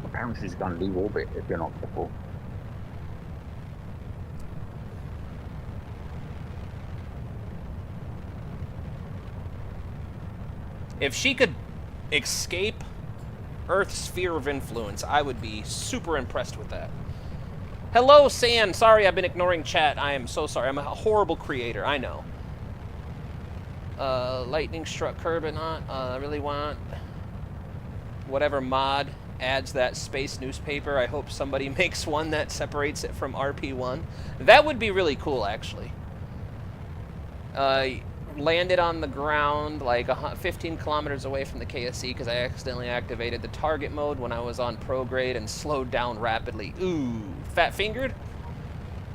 Apparently she's going to leave orbit if you're not careful. If she could escape Earth's sphere of influence, I would be super impressed with that. Hello, San. Sorry, I've been ignoring chat. I am so sorry. I'm a horrible creator. I know. Lightning struck Kerbal. I really want whatever mod adds that space newspaper. I hope somebody makes one that separates it from RP1. That would be really cool, actually. Landed on the ground like 15 kilometers away from the KSC because I accidentally activated the target mode when I was on prograde and slowed down rapidly. Ooh, fat-fingered?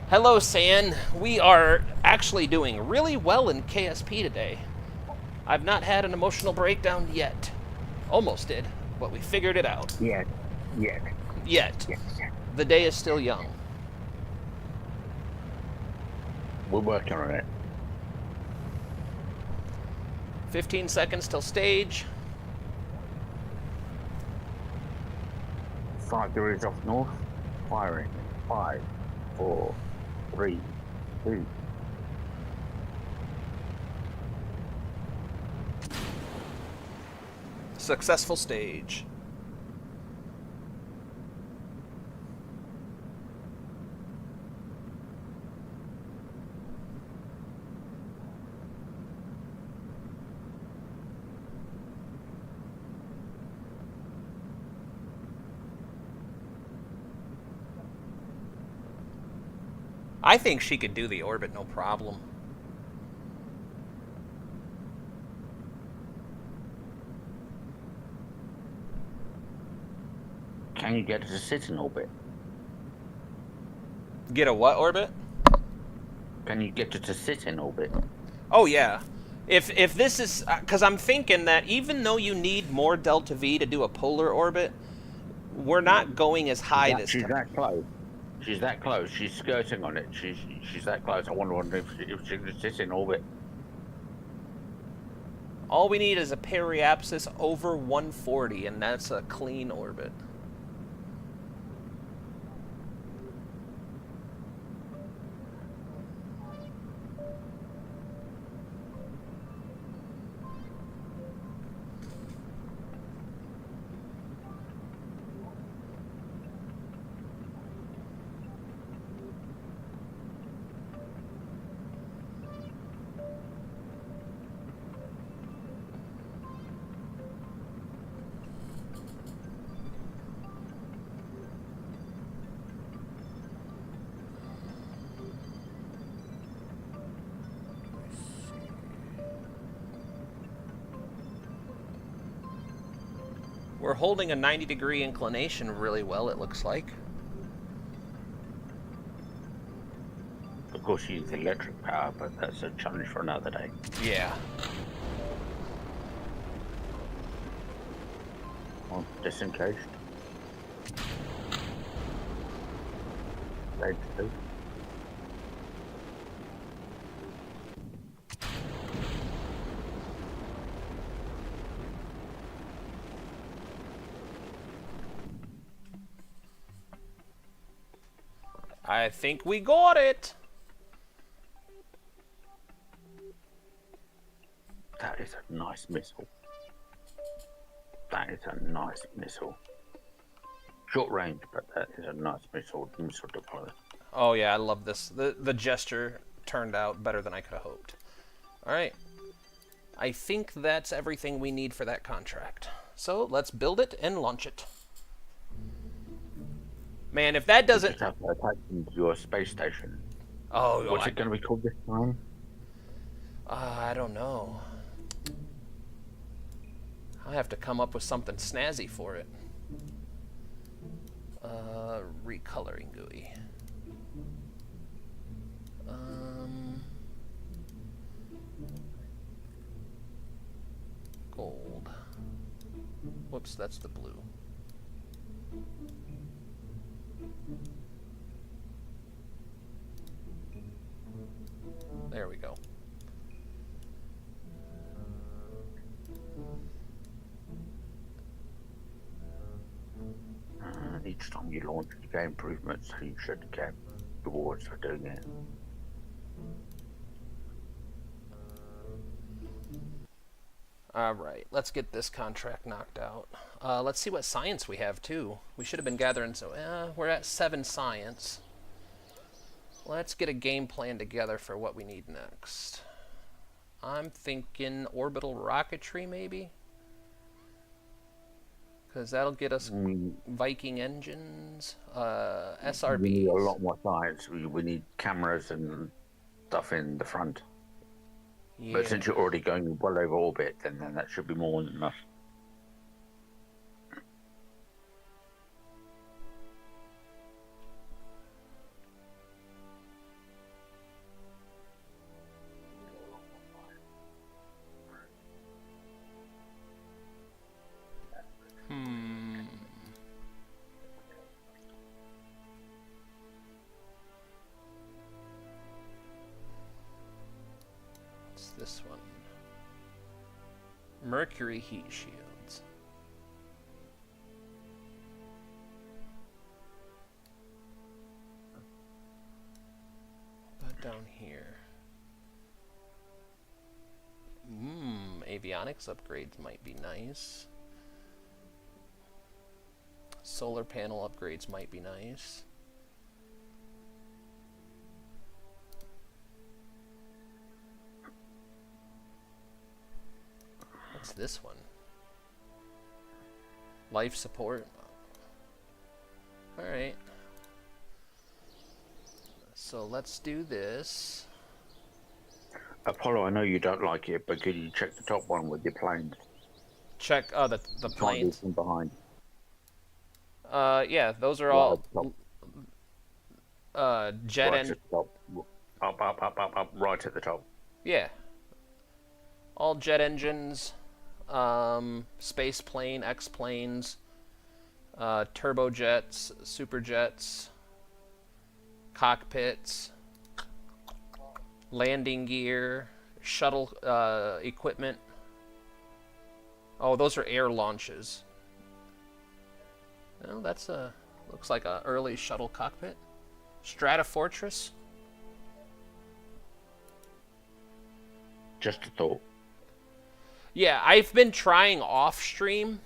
Hello, San. We are actually doing really well in KSP today. I've not had an emotional breakdown yet. Almost did, but we figured it out. Yet. The day is still young. We're working on it. 15 seconds till stage. 5 degrees off north. Firing. 5, 4, 3, 2. Successful stage. I think she could do the orbit no problem. Can you get her to sit in orbit? Get a what orbit? Can you get her to sit in orbit? Oh yeah. If this is... Because I'm thinking that even though you need more delta V to do a polar orbit, we're not going as high this time. She's that close. She's that close. She's skirting on it. She's that close. I wonder if she can sit in orbit. All we need is a periapsis over 140, and that's a clean orbit. We're holding a 90-degree inclination really well, it looks like. Of course, you use electric power, but that's a challenge for another day. Yeah. Oh, disengaged. Stage 2. I think we got it. That is a nice missile. That is a nice missile. Short range, but that is a nice missile deployment. Oh yeah, I love this. The gesture turned out better than I could have hoped. All right. I think that's everything we need for that contract. So let's build it and launch it. Man, if that doesn't... You just have to attach them to your space station. Oh, What's it going to be called this time? I don't know. I have to come up with something snazzy for it. Recoloring GUI. Gold. Whoops, that's the blue. There we go. Each time you launch, you get improvements, so you should get rewards for doing it. Alright, let's get this contract knocked out. Let's see what science we have, too. We should have been gathering, so we're at 7 science. Let's get a game plan together for what we need next. I'm thinking orbital rocketry, maybe? Because that'll get us Viking engines, SRBs. We need a lot more science. We need cameras and stuff in the front. Yeah. But since you're already going well over orbit, then that should be more than enough. This one. Mercury heat shields. But down here. Avionics upgrades might be nice. Solar panel upgrades might be nice. What's this one? Life support. Alright. So let's do this. Apollo, I know you don't like it, but could you check the top one with your planes? Check the planes. From behind. Yeah, those are all jet right up, right at the top. Yeah. All jet engines, space plane, X-planes, turbojets, superjets, cockpits, landing gear, shuttle equipment. Oh, those are air launches. Well, that's looks like an early shuttle cockpit. Stratofortress. Just a thought. Yeah, I've been trying off-stream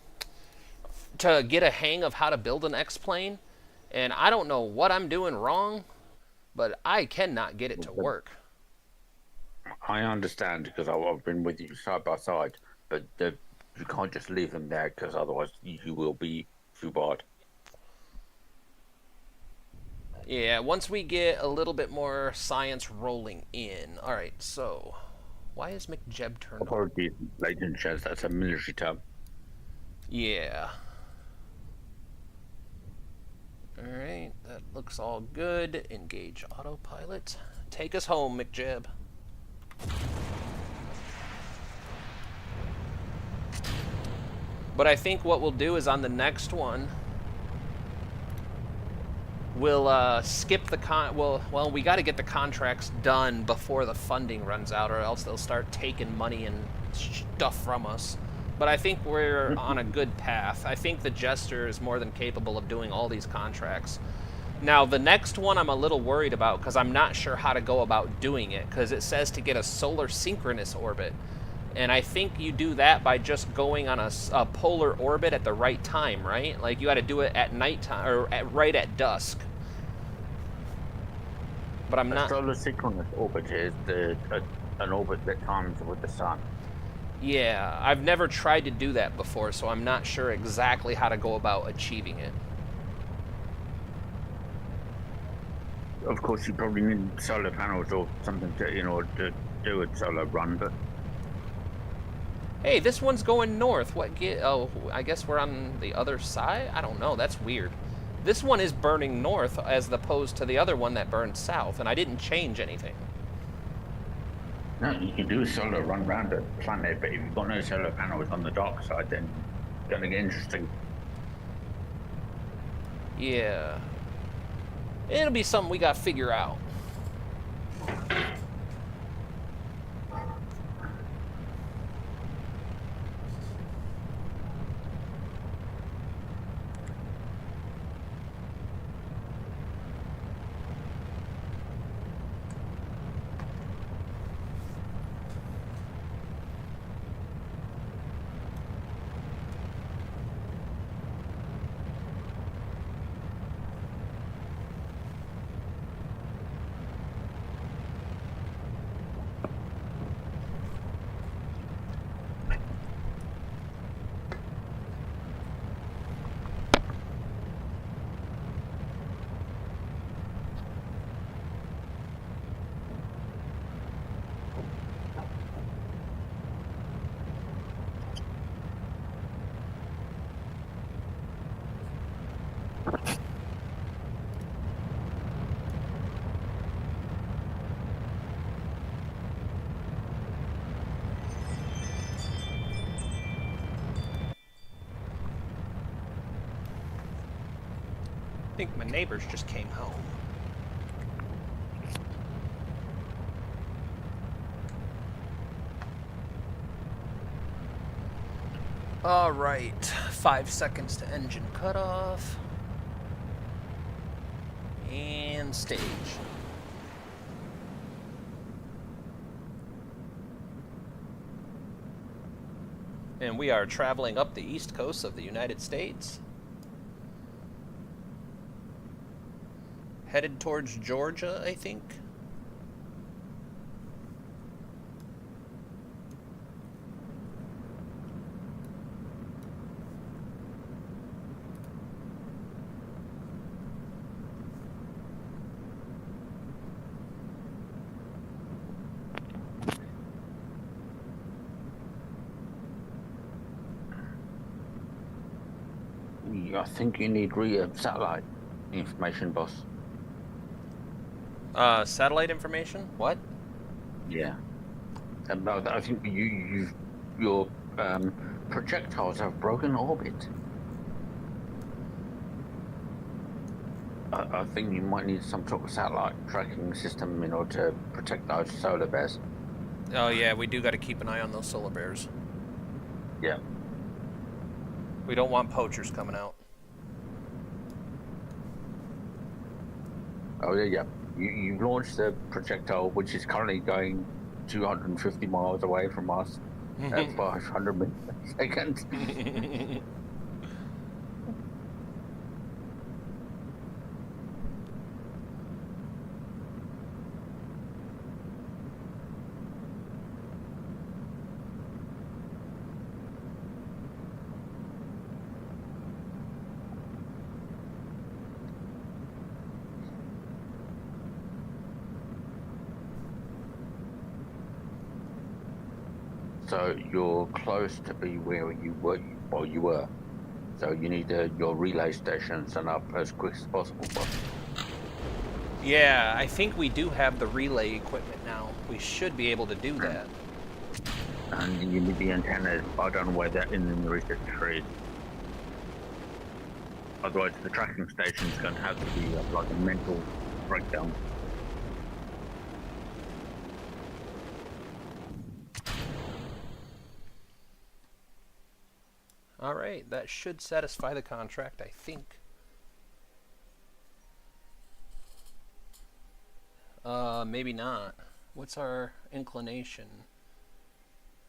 to get a hang of how to build an X-plane, and I don't know what I'm doing wrong, but I cannot get it to work. I understand, because I've been with you side by side, but you can't just leave them there, because otherwise you will be foobarred. Yeah, once we get a little bit more science rolling in. Alright, so why is McJeb turned on? Apologies, ladies and gents, that's a military term. Yeah. Alright, that looks all good. Engage autopilot. Take us home, McJeb. But I think what we'll do is on the next one, we'll skip the well, we got to get the contracts done before the funding runs out, or else they'll start taking money and stuff from us. But I think we're on a good path. I think the Jester is more than capable of doing all these contracts. Now, the next one I'm a little worried about because I'm not sure how to go about doing it, because it says to get a solar synchronous orbit. And I think you do that by just going on a polar orbit at the right time, right? Like, you got to do it at nighttime, or right at dusk. But I'm not... A solar synchronous orbit is an orbit that times with the sun. Yeah, I've never tried to do that before, so I'm not sure exactly how to go about achieving it. Of course, you probably need solar panels or something to do a solar run, but... Hey, this one's going north. Oh, I guess we're on the other side? I don't know. That's weird. This one is burning north as opposed to the other one that burned south, and I didn't change anything. No, you can do a solar run around the planet, but if you've got no solar panels on the dark side, then it's going to get interesting. Yeah. It'll be something we got to figure out. I think my neighbors just came home. All right, 5 seconds to engine cutoff. And stage. And we are traveling up the east coast of the United States. Headed towards Georgia, I think. I think you need satellite information, boss. Satellite information? What? Yeah. I think your projectiles have broken orbit. I think you might need some sort of satellite tracking system in order to protect those solar bears. Oh yeah, we do got to keep an eye on those solar bears. Yeah. We don't want poachers coming out. Oh yeah. You launched the projectile, which is currently going 250 miles away from us at 500 milliseconds. So you're close to be where you were. Well, you were. So you need your relay stations set up as quick as possible, boss. Yeah, I think we do have the relay equipment now. We should be able to do that. And you need the antennas. I don't know where they're in the research tree. Otherwise, the tracking station is going to have to be like a mental breakdown. All right, that should satisfy the contract, I think. Maybe not. What's our inclination?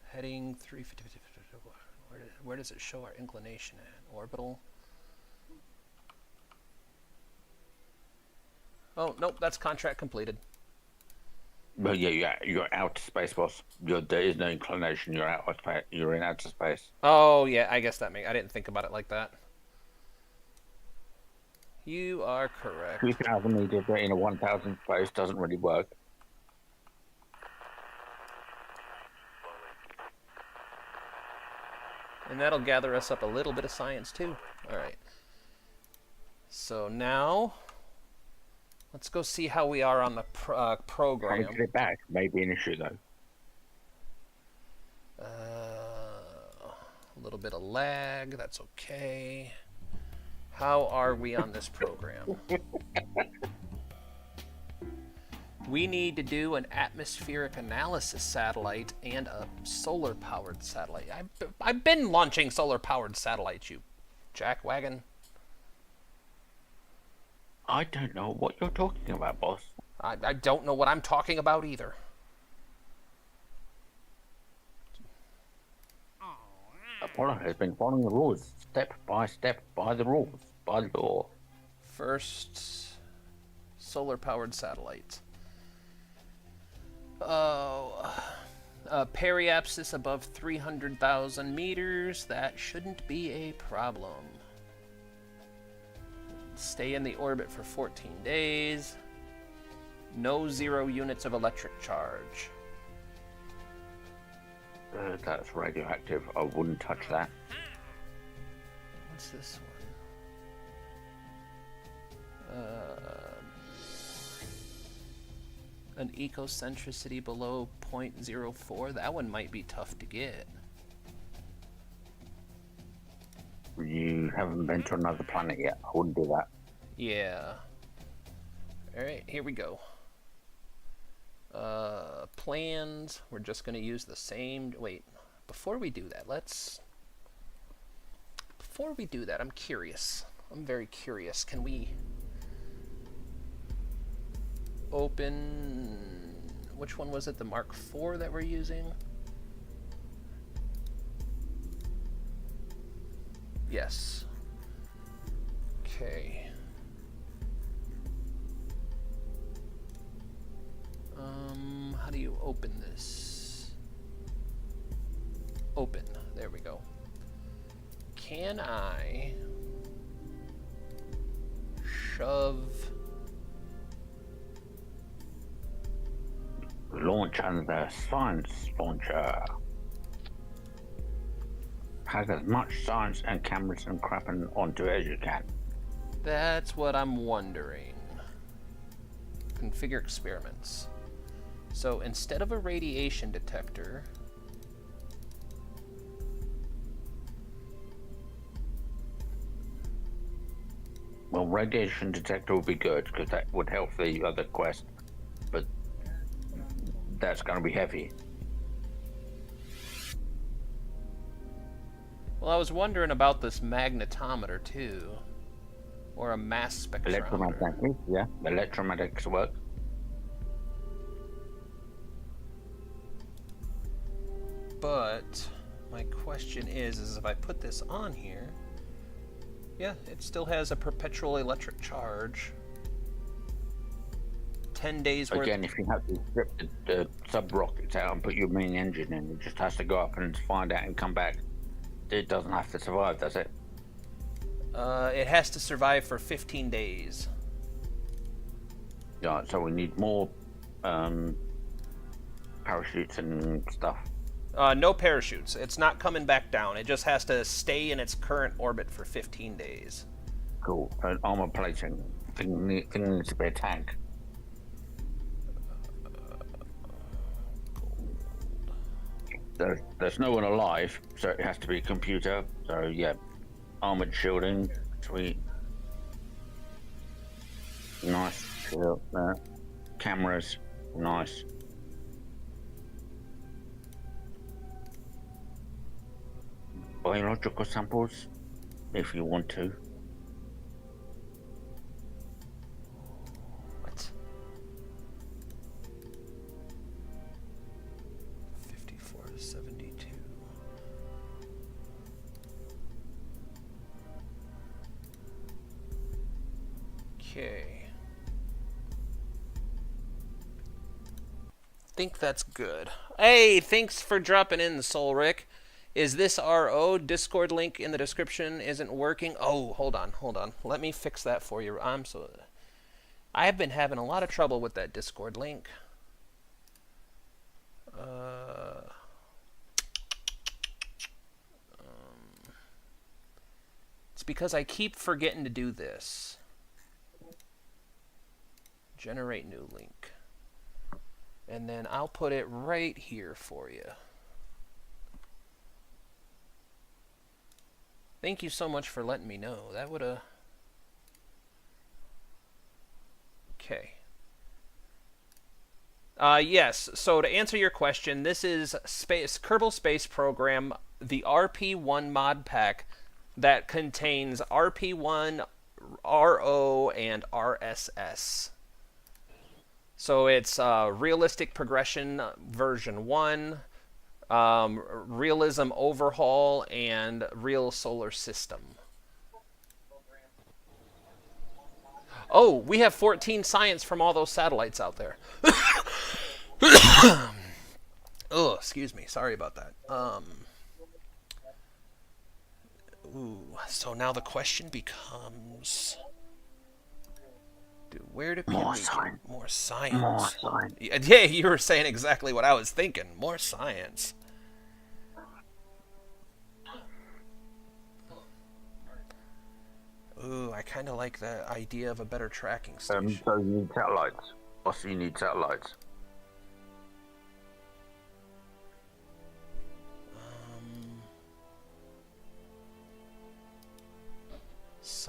Heading 350. Where does it show our inclination at? Orbital? Oh, nope, that's contract completed. But yeah, you're out of space, boss. There is no inclination. You're out of space. You're in outer space. Oh, yeah, I guess that makes... I didn't think about it like that. You are correct. 2,000 meters in a 1,000 space doesn't really work. And that'll gather us up a little bit of science, too. All right. So now... let's go see how we are on the program. Trying to get it back may be an issue, though. A little bit of lag. That's okay. How are we on this program? We need to do an atmospheric analysis satellite and a solar-powered satellite. I've been launching solar-powered satellites, you jackwagon. I don't know what you're talking about, boss. I don't know what I'm talking about either. Apollo has been following the rules, step by step, by the rules, by law. First, solar-powered satellite. Oh, periapsis above 300,000 meters. That shouldn't be a problem. Stay in the orbit for 14 days. No 0 units of electric charge. That's radioactive. I wouldn't touch that. What's this one? An ecocentricity below 0.04. That one might be tough to get. You haven't been to another planet yet. I wouldn't do that. Yeah. Alright, here we go. Plans. We're just going to use the same... wait, before we do that, before we do that, I'm curious. I'm very curious. Can we open... which one was it? The Mark IV that we're using? Yes. Okay. How do you open this? Open. There we go. Can I shove... Launch on the science launcher. Pack as much science and cameras and crapping onto it as you can. That's what I'm wondering. Configure experiments. So instead of a radiation detector, well, radiation detector would be good because that would help the other quest, but that's going to be heavy. well, I was wondering about this magnetometer too, or a mass spectrometer. Electromagnetics, yeah, electromagnetics work. But my question is if I put this on here, yeah, it still has a perpetual electric charge. 10 days worth. Again, if you have to strip the sub-rockets out and put your main engine in, it just has to go up and find out and come back. It doesn't have to survive, does it? It has to survive for 15 days. Yeah, so we need more parachutes and stuff. No parachutes. It's not coming back down. It just has to stay in its current orbit for 15 days. Cool. An armor plating. Thing needs to be a tank. There's no one alive, so it has to be a computer. So yeah, armored shielding, sweet, nice. Shield there. Cameras, nice. Biological samples, if you want to. What? 54 to 72. Okay. Think that's good. Hey, thanks for dropping in, Soul Rick. Is this RO? Discord link in the description isn't working. Oh, hold on. Let me fix that for you. I have been having a lot of trouble with that Discord link. It's because I keep forgetting to do this. Generate new link. And then I'll put it right here for you. Thank you so much for letting me know. That would have... Okay. Yes, so to answer your question, this is Kerbal Space Program, the RP1 mod pack that contains RP1, RO, and RSS. So it's Realistic Progression version 1, Realism Overhaul, and Real Solar System. Oh, we have 14 science from all those satellites out there. Oh, excuse me. Sorry about that. So now the question becomes... Where do people get more science? More science. Yeah, you were saying exactly what I was thinking. More science. Ooh, I kind of like the idea of a better tracking station. So you need satellites. Also, you need satellites.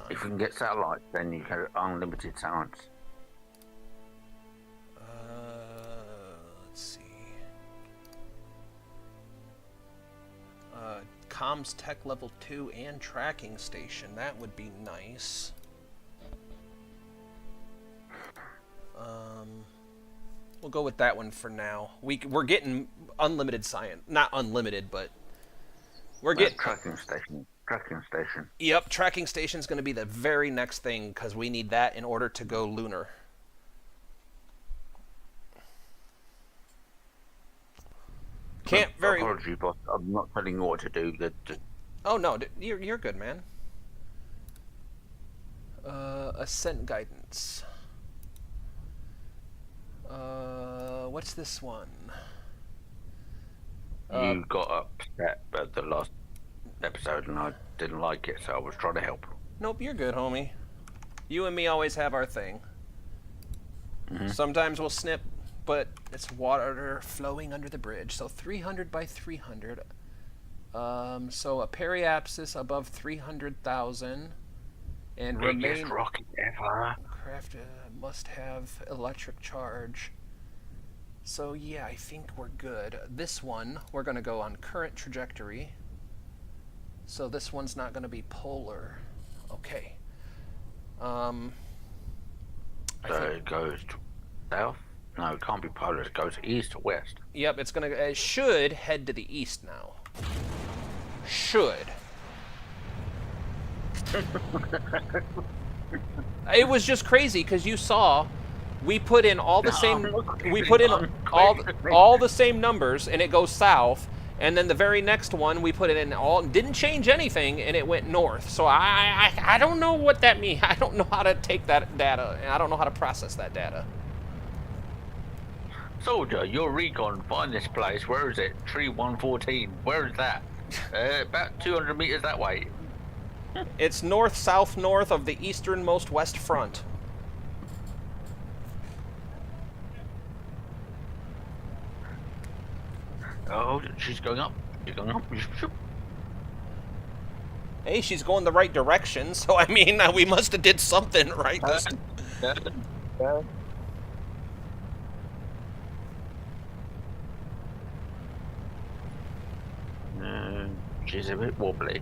If you can get satellites, then you get unlimited science. Let's see. Comms Tech Level 2 and Tracking Station. That would be nice. We'll go with that one for now. We're getting unlimited science. Not unlimited, but we're getting... Tracking station. Tracking station. Yep, tracking station's going to be the very next thing, because we need that in order to go lunar. Apology, boss. I'm not telling you what to do. Oh no, you're good, man. Ascent guidance. What's this one? You got upset at the last episode and I didn't like it, so I was trying to help. Nope, you're good, homie. You and me always have our thing. Sometimes we'll snip, but it's water flowing under the bridge. So 300 by 300. So a periapsis above 300,000 and biggest rocket ever. Craft must have electric charge. So yeah, I think we're good. This one, we're going to go on current trajectory. So this one's not going to be polar. Okay. It goes to south? No, it can't be polar. It goes east or west. Yep, it should head to the east now. Should. It was just crazy because you saw we put in all the all the same numbers and it goes south, and then the very next one we put it in didn't change anything and it went north. So I don't know what that means. I don't know how to take that data and I don't know how to process that data. Soldier, your recon, find this place. Where is it? Tree 114. Where is that? About 200 meters that way. It's north-south-north of the easternmost west front. Oh, she's going up. She's going up. Hey, she's going the right direction, so I mean, we must have did something right this time. She's a bit wobbly.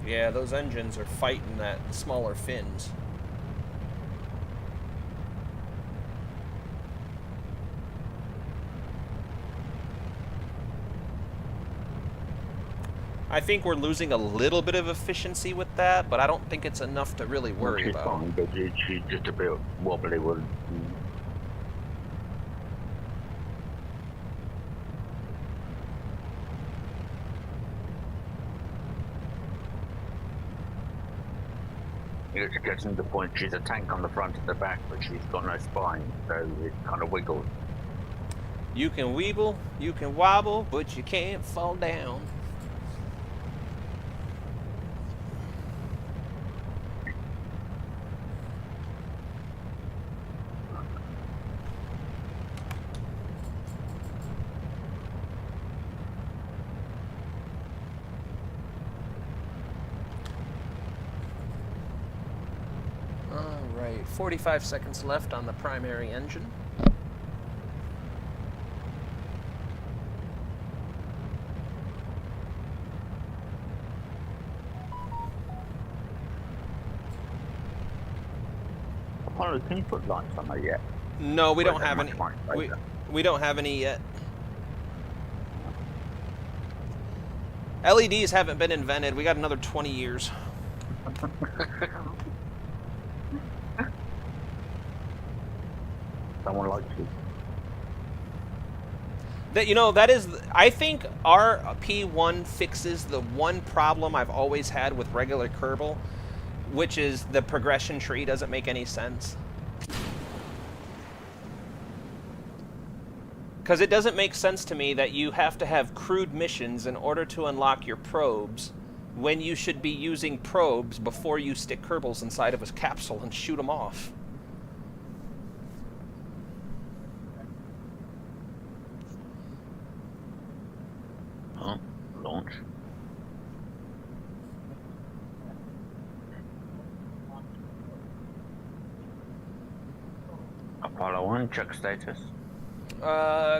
Yeah, those engines are fighting that smaller fins. I think we're losing a little bit of efficiency with that, but I don't think it's enough to really worry about. Fine, but she's just a bit wobbly. It gets to the point she's a tank on the front and the back, but she's got no spine, so it kind of wiggles. You can weeble, you can wobble, but you can't fall down. Alright, 45 seconds left on the primary engine. Apollo, can you put lights on there yet? No, we don't have any. We don't have any yet. LEDs haven't been invented. We got another 20 years. Someone likes you. That, you know, that is, I think RP1 fixes the one problem I've always had with regular Kerbal, which is the progression tree doesn't make any sense. Because it doesn't make sense to me that you have to have crewed missions in order to unlock your probes, when you should be using probes before you stick Kerbals inside of a capsule and shoot them off. Huh? Launch. Apollo 1, check status.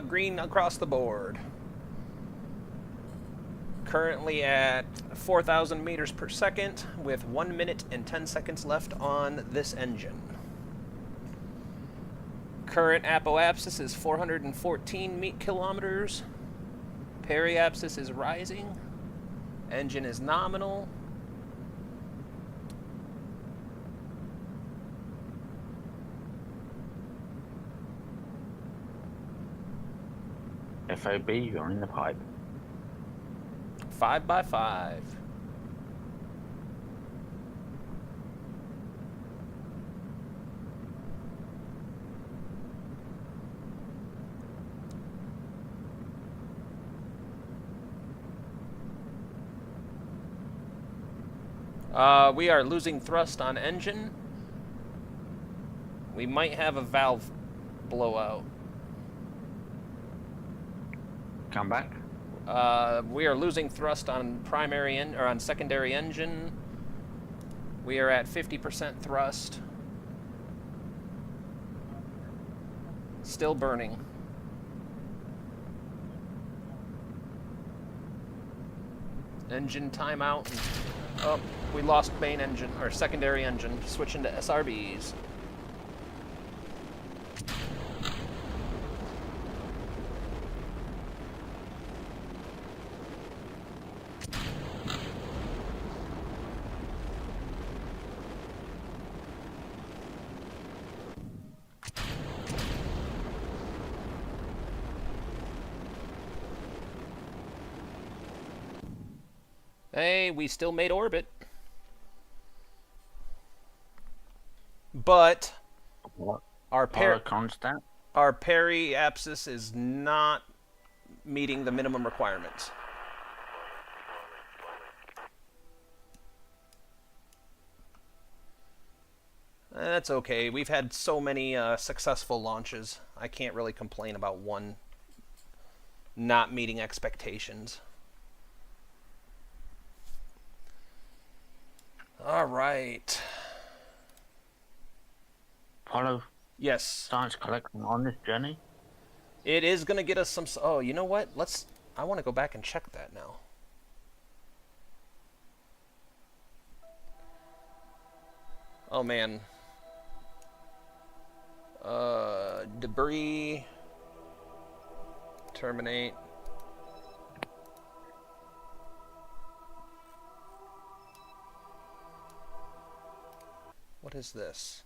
Green across the board. Currently at 4,000 meters per second with 1 minute and 10 seconds left on this engine. Current apoapsis is 414 kilometers. Periapsis is rising. Engine is nominal. FOB, you're in the pipe. 5 by 5. We are losing thrust on engine. We might have a valve blowout. Come back. We are losing thrust on on secondary engine. We are at 50% thrust. Still burning. Engine timeout. Oh, we lost main engine, or secondary engine. Switching to SRBs. Hey, we still made orbit. But What? Our Constant? our periapsis is not meeting the minimum requirements. That's okay. We've had so many successful launches. I can't really complain about one not meeting expectations. All right. Follow Yes. science collection on this journey? It is going to get us some... Oh, you know what? I want to go back and check that now. Oh, man. Debris. Terminate. What is this?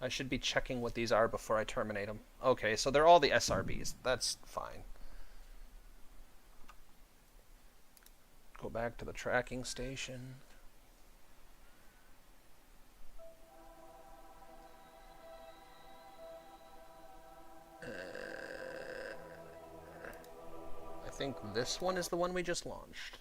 I should be checking what these are before I terminate them. Okay, so they're all the SRBs. That's fine. Go back to the tracking station. I think this one is the one we just launched.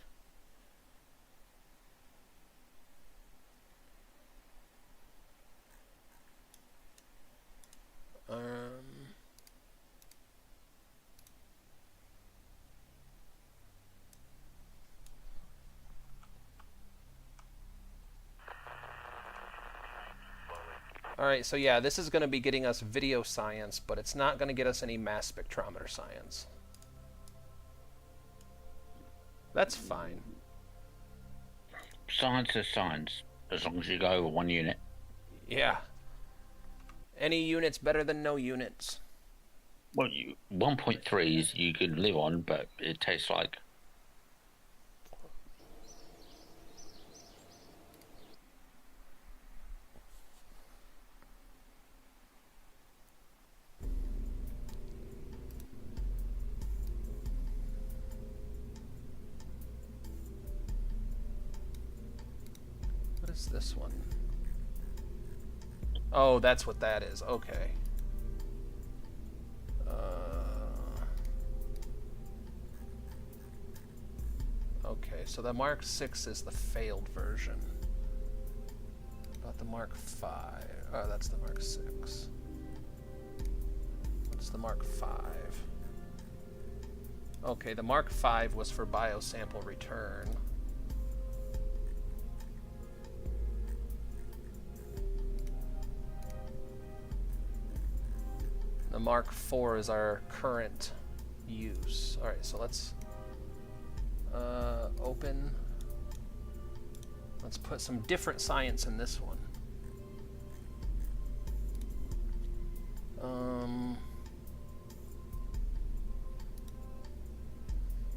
Alright, so yeah, this is going to be getting us video science, but it's not going to get us any mass spectrometer science. That's fine. Science is science, as long as you go over 1 unit. Yeah. Any unit's better than no units. Well, 1.3s you can live on, but it tastes like... What is this one? Oh, that's what that is. Okay. Okay, so the Mark 6 is the failed version. About the Mark 5. Oh, that's the Mark 6. What's the Mark 5? Okay, the Mark 5 was for biosample return. The Mark 4 is our current use. Alright, so let's open. Let's put some different science in this one.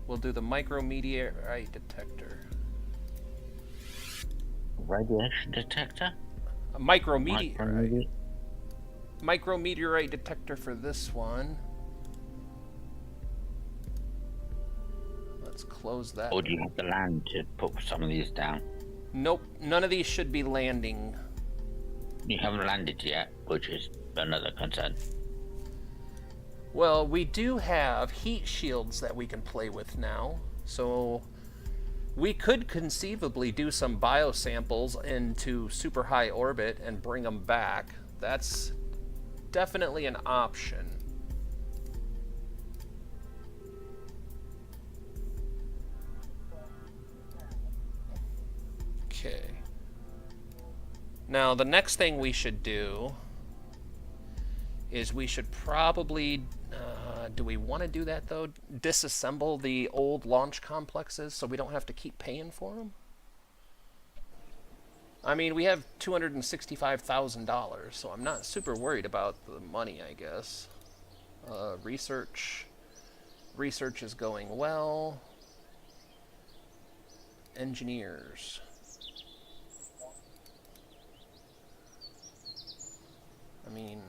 We'll do the micrometeorite detector. Radiation detector? A micrometeorite. Micrometeorite detector for this one. Let's close that. Or do you have the land to put some of these down? Nope, none of these should be landing. You haven't landed yet, which is another concern. Well, we do have heat shields that we can play with now, so we could conceivably do some biosamples into super high orbit and bring them back. That's definitely an option. Okay. Now, the next thing we should do is we should probably, do we want to do that though? Disassemble the old launch complexes so we don't have to keep paying for them? I mean, we have $265,000, so I'm not super worried about the money, I guess. Research is going well. Engineers. I mean,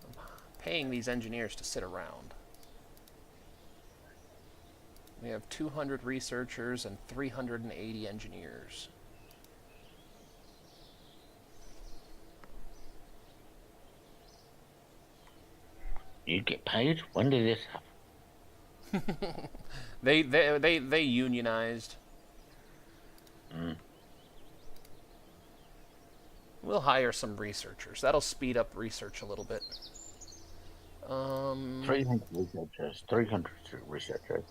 I'm paying these engineers to sit around. We have 200 researchers and 380 engineers. You get paid? When did this happen? They unionized. Mm. We'll hire some researchers. That'll speed up research a little bit. 300 researchers. 300 researchers.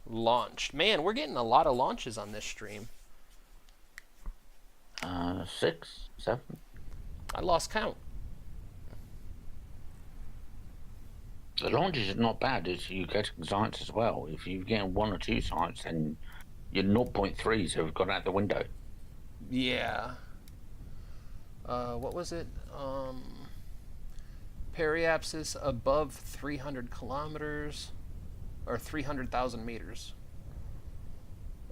Launched. Man, we're getting a lot of launches on this stream. 6, 7. I lost count. The launches is not bad. It's you get science as well. If you get 1 or 2 science, then your 0.3s have gone out the window. Yeah. What was it? Periapsis above 300 kilometers or 300,000 meters.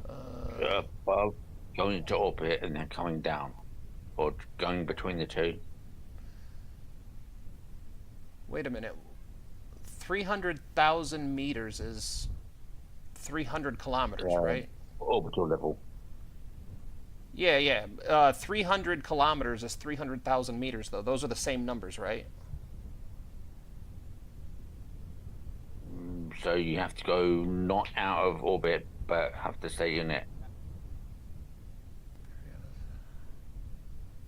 Above, going into orbit and then coming down, or going between the two. Wait a minute. 300,000 meters is 300 kilometers, right? Orbital level. Yeah. 300 kilometers is 300,000 meters, though. Those are the same numbers, right? So you have to go not out of orbit, but have to stay in it.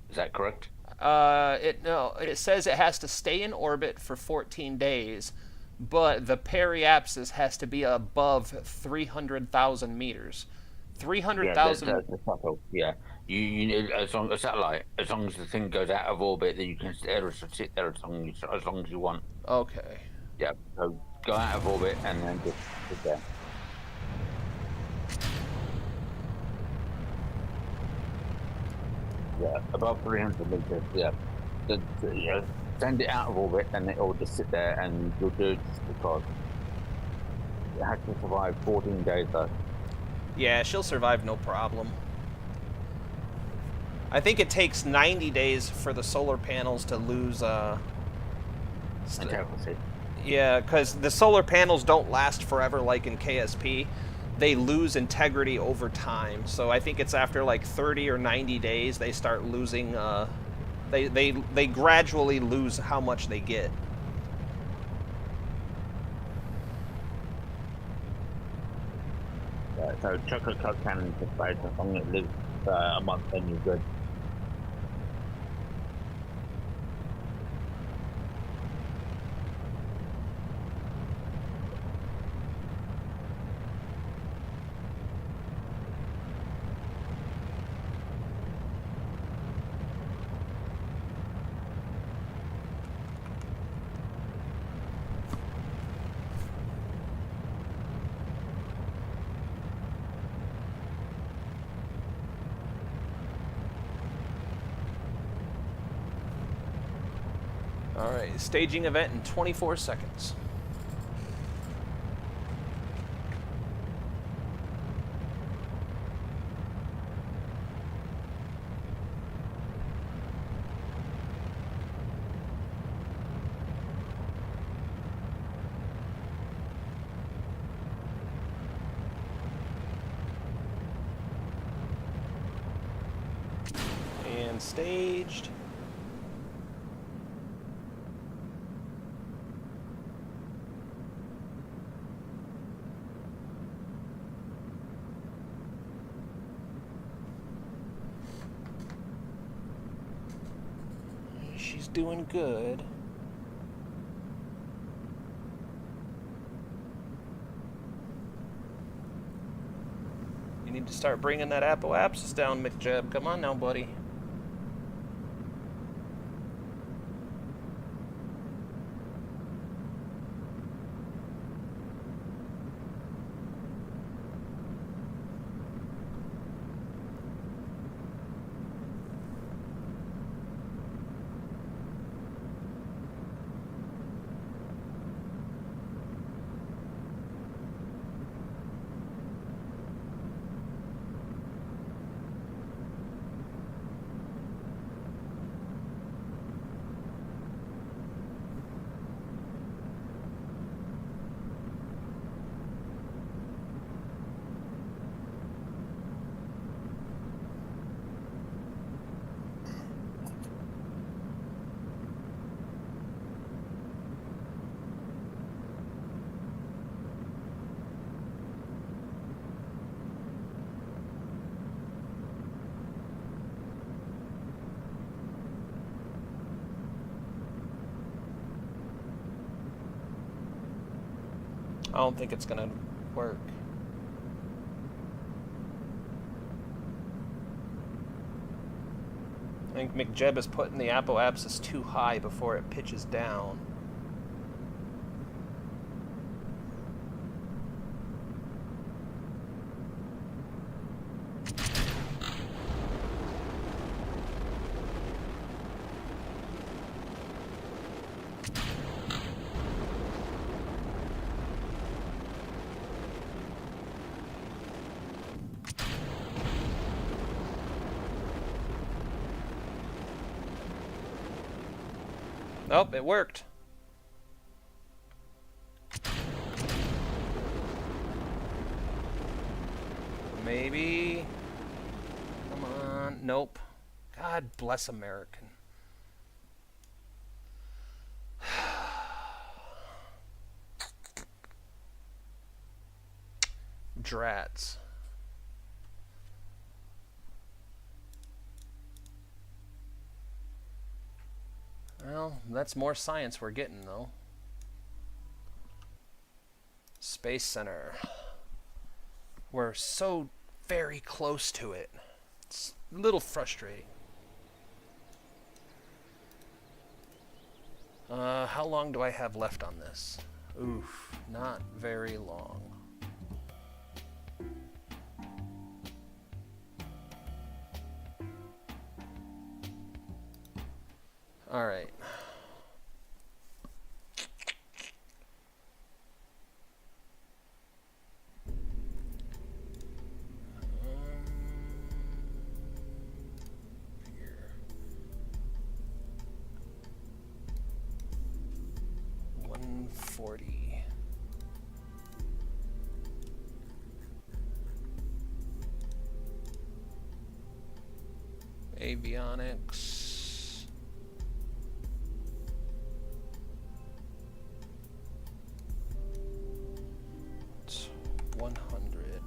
Is that correct? It says it has to stay in orbit for 14 days, but the periapsis has to be above 300,000 meters. 300,000. Yeah. You as long as satellite, as long as the thing goes out of orbit, then you can sit there as long as you want. Okay. Yeah. So go out of orbit and then just sit there. Yeah, above 300 meters. Yeah. Yeah. Send it out of orbit and it'll just sit there, and you'll do it just because it has to survive 14 days though. Yeah, she'll survive no problem. I think it takes 90 days for the solar panels to lose. Yeah, because the solar panels don't last forever like in KSP. They lose integrity over time. So I think it's after like 30 or 90 days they start losing. They gradually lose how much they get. Yeah, so chocolate coke cannon is about as long as it lives a month, then you're good. Alright, staging event in 24 seconds. And staged. She's doing good. You need to start bringing that apoapsis down, McJeb. Come on now, buddy. I don't think it's gonna work. I think McJeb is putting the apoapsis too high before it pitches down. Nope, it worked. Maybe. Come on. Nope. God bless American. Drats. Well, that's more science we're getting, though. Space Center. We're so very close to it. It's a little frustrating. How long do I have left on this? Oof, not very long. All right. Here. 140. Avionics. 100.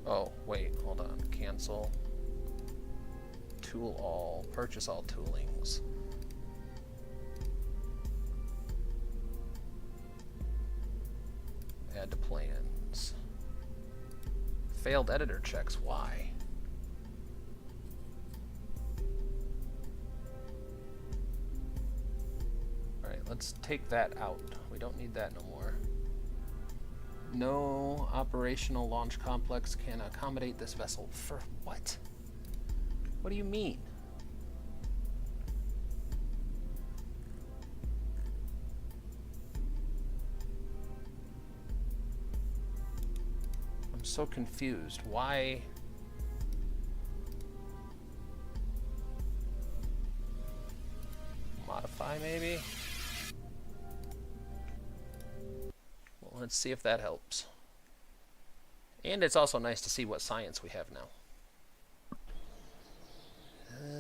Oh, wait, hold on. Cancel. Tool all. Purchase all toolings. Add to plans. Failed editor checks. Why? Alright, let's take that out. We don't need that no more. No operational launch complex can accommodate this vessel. For what? What do you mean? I'm so confused. Why? Modify, maybe? Well, let's see if that helps. And it's also nice to see what science we have now.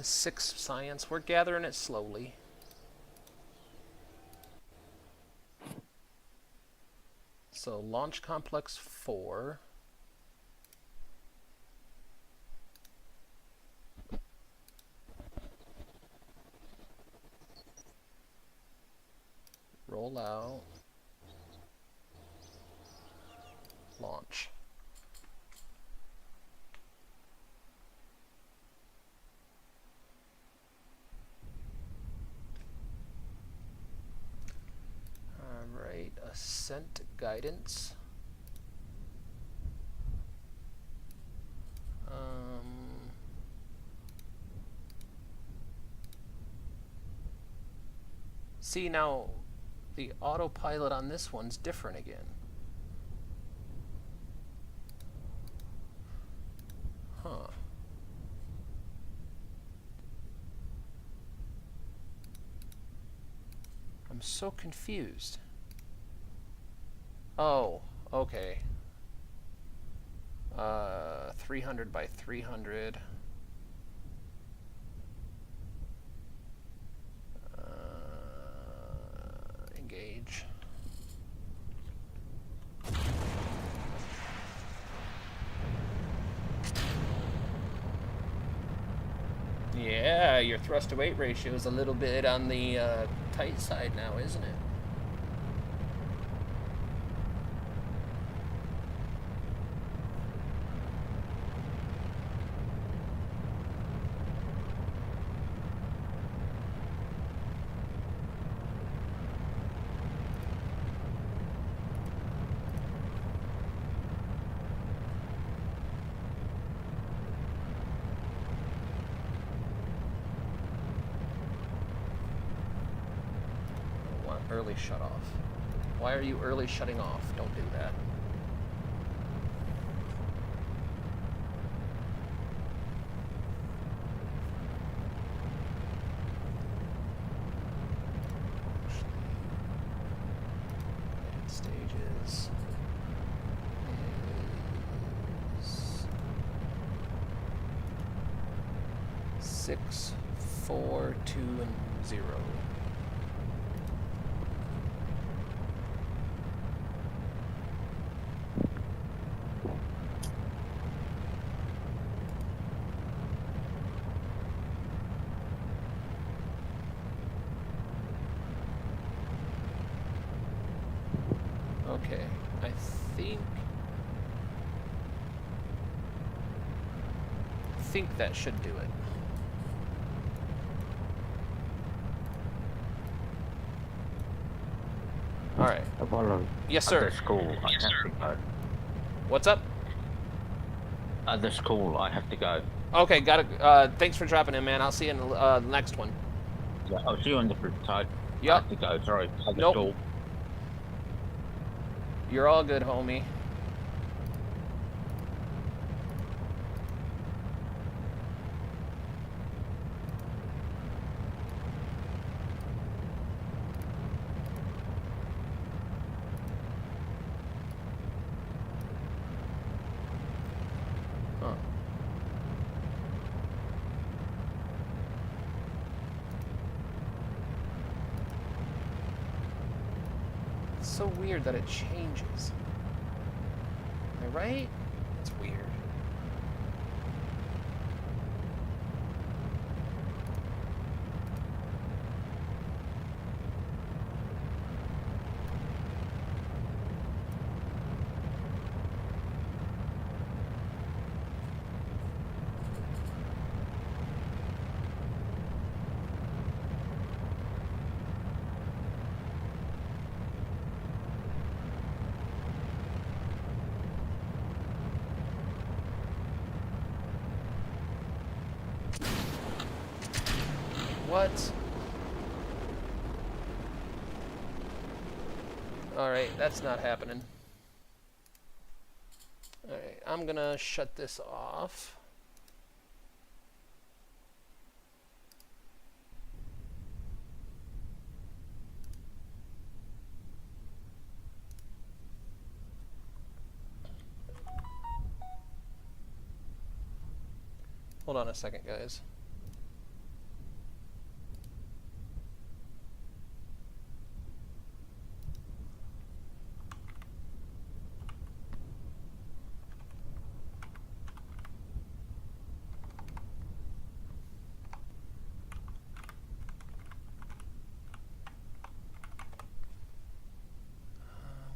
6 science. We're gathering it slowly. So launch complex 4. Roll out. Launch. Alright, ascent guidance. See, now the autopilot on this one's different again. Huh. I'm so confused. Oh, okay. 300 by 300. Engage. Yeah, your thrust to weight ratio is a little bit on the tight side now, isn't it? Early shut off. Why are you early shutting off? Don't do that. Guided stages is 6, 4, 2, and 0. Okay, I think that should do it. All right. Apollo. Yes, sir. At the school, I have to go. What's up? At the school, I have to go. Okay, got it. Thanks for dropping in, man. I'll see you in the next one. Yeah, I'll see you on the flip side. Yep. I have to go. Sorry. At the Nope. school. You're all good, homie. Huh. It's so weird that it changes. Am I right? It's weird. What? Alright, that's not happening. Alright, I'm gonna shut this off. Hold on a second, guys.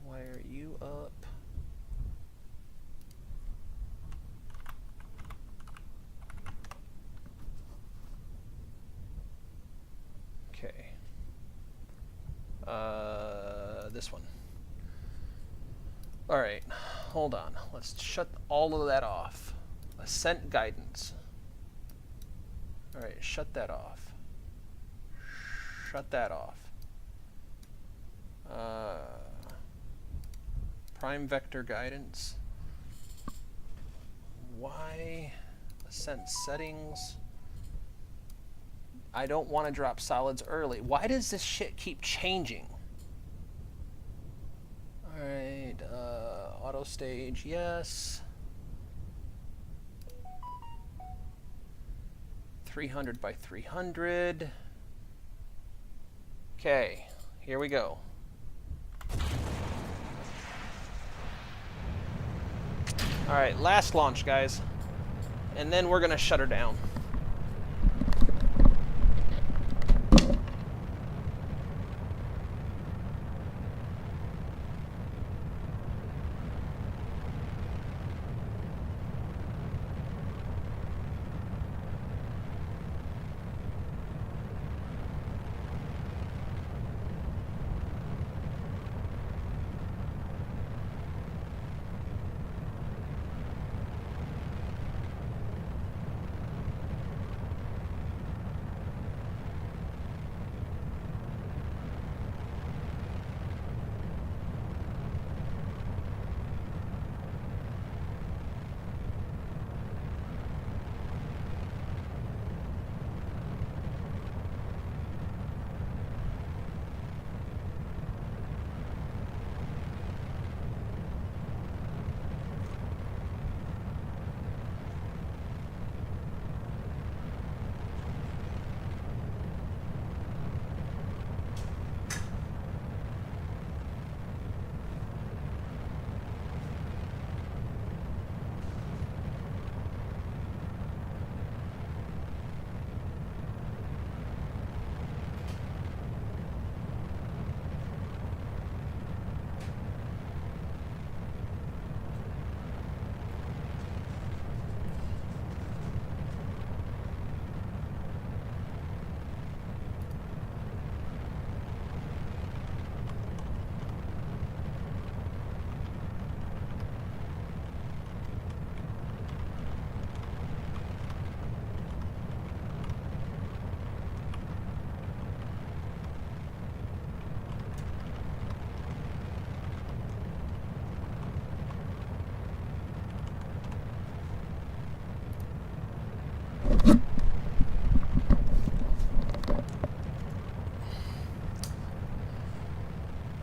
Wire you up. Okay. This one. All right, hold on. Let's shut all of that off. Ascent guidance. All right, shut that off. Shut that off. Prime vector guidance. Why? Ascent settings. I don't want to drop solids early. Why does this shit keep changing? Alright, auto stage, yes. 300 by 300. Okay, here we go. Alright, last launch, guys. And then we're gonna shut her down.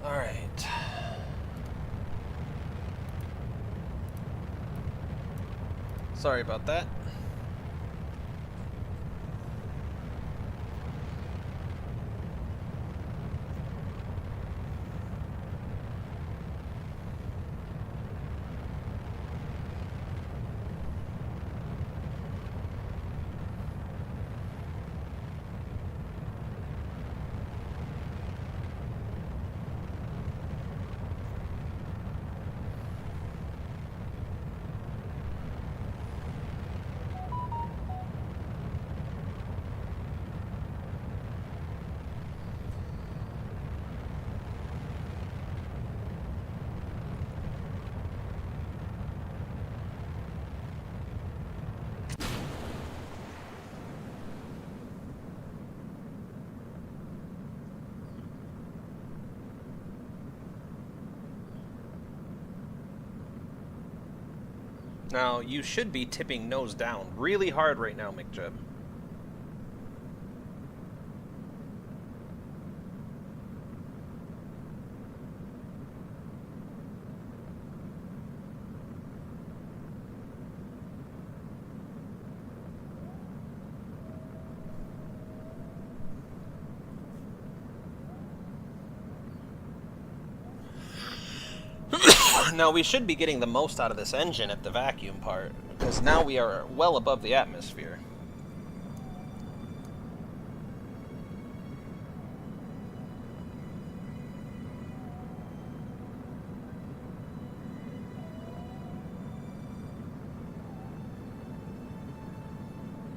Alright. Sorry about that. Now, you should be tipping nose down really hard right now, McJeb. Now, we should be getting the most out of this engine at the vacuum part, because now we are well above the atmosphere.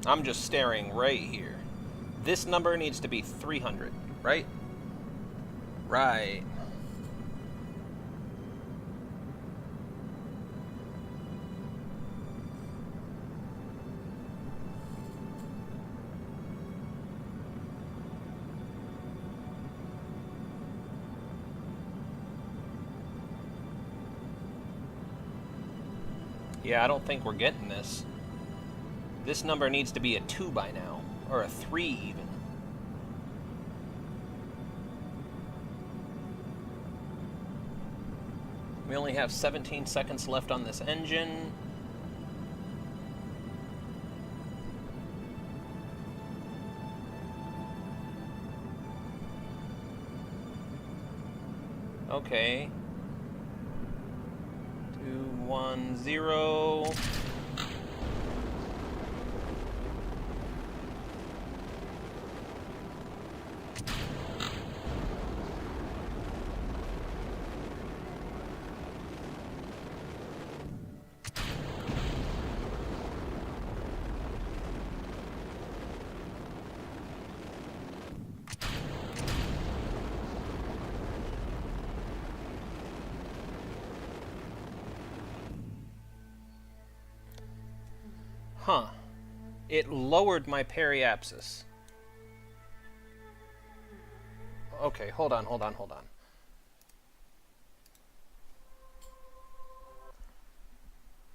I'm just staring right here. This number needs to be 300, right? Right. Yeah, I don't think we're getting this. This number needs to be a 2 by now, or a 3 even. We only have 17 seconds left on this engine. Okay. 2, 1, 0. Huh. It lowered my periapsis. Okay, hold on.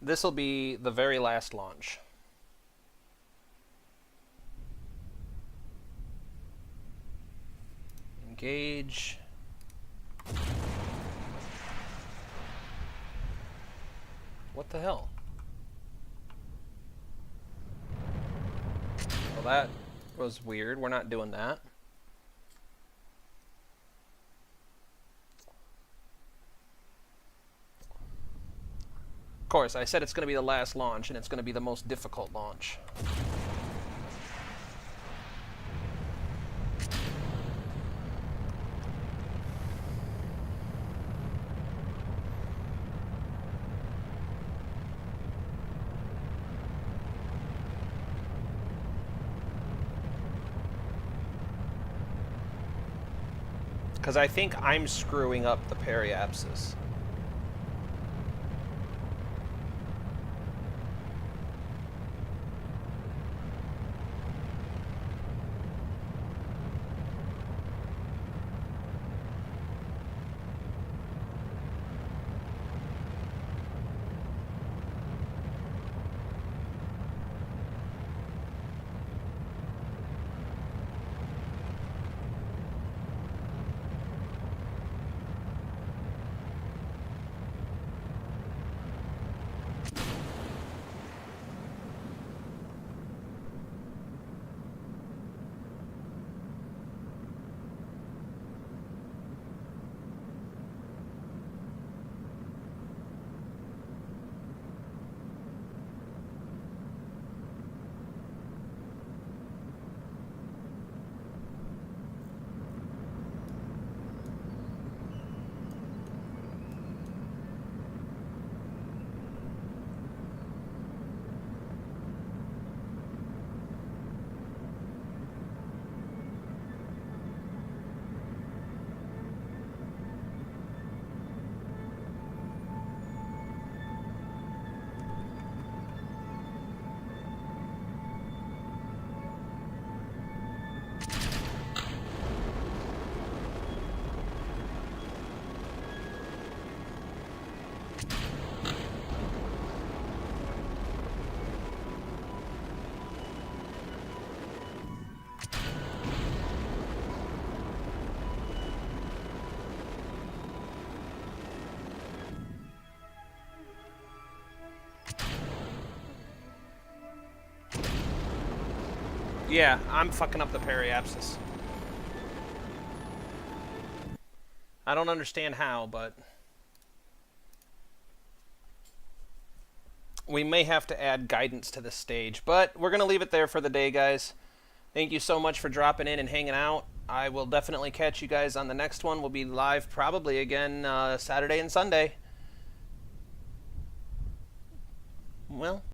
This'll be the very last launch. Engage. What the hell? Well, that was weird. We're not doing that. Of course, I said it's going to be the last launch, and it's going to be the most difficult launch. Because I think I'm screwing up the periapsis. Yeah, I'm fucking up the periapsis. I don't understand how, but we may have to add guidance to this stage. But we're going to leave it there for the day, guys. Thank you so much for dropping in and hanging out. I will definitely catch you guys on the next one. We'll be live probably again Saturday and Sunday. Well...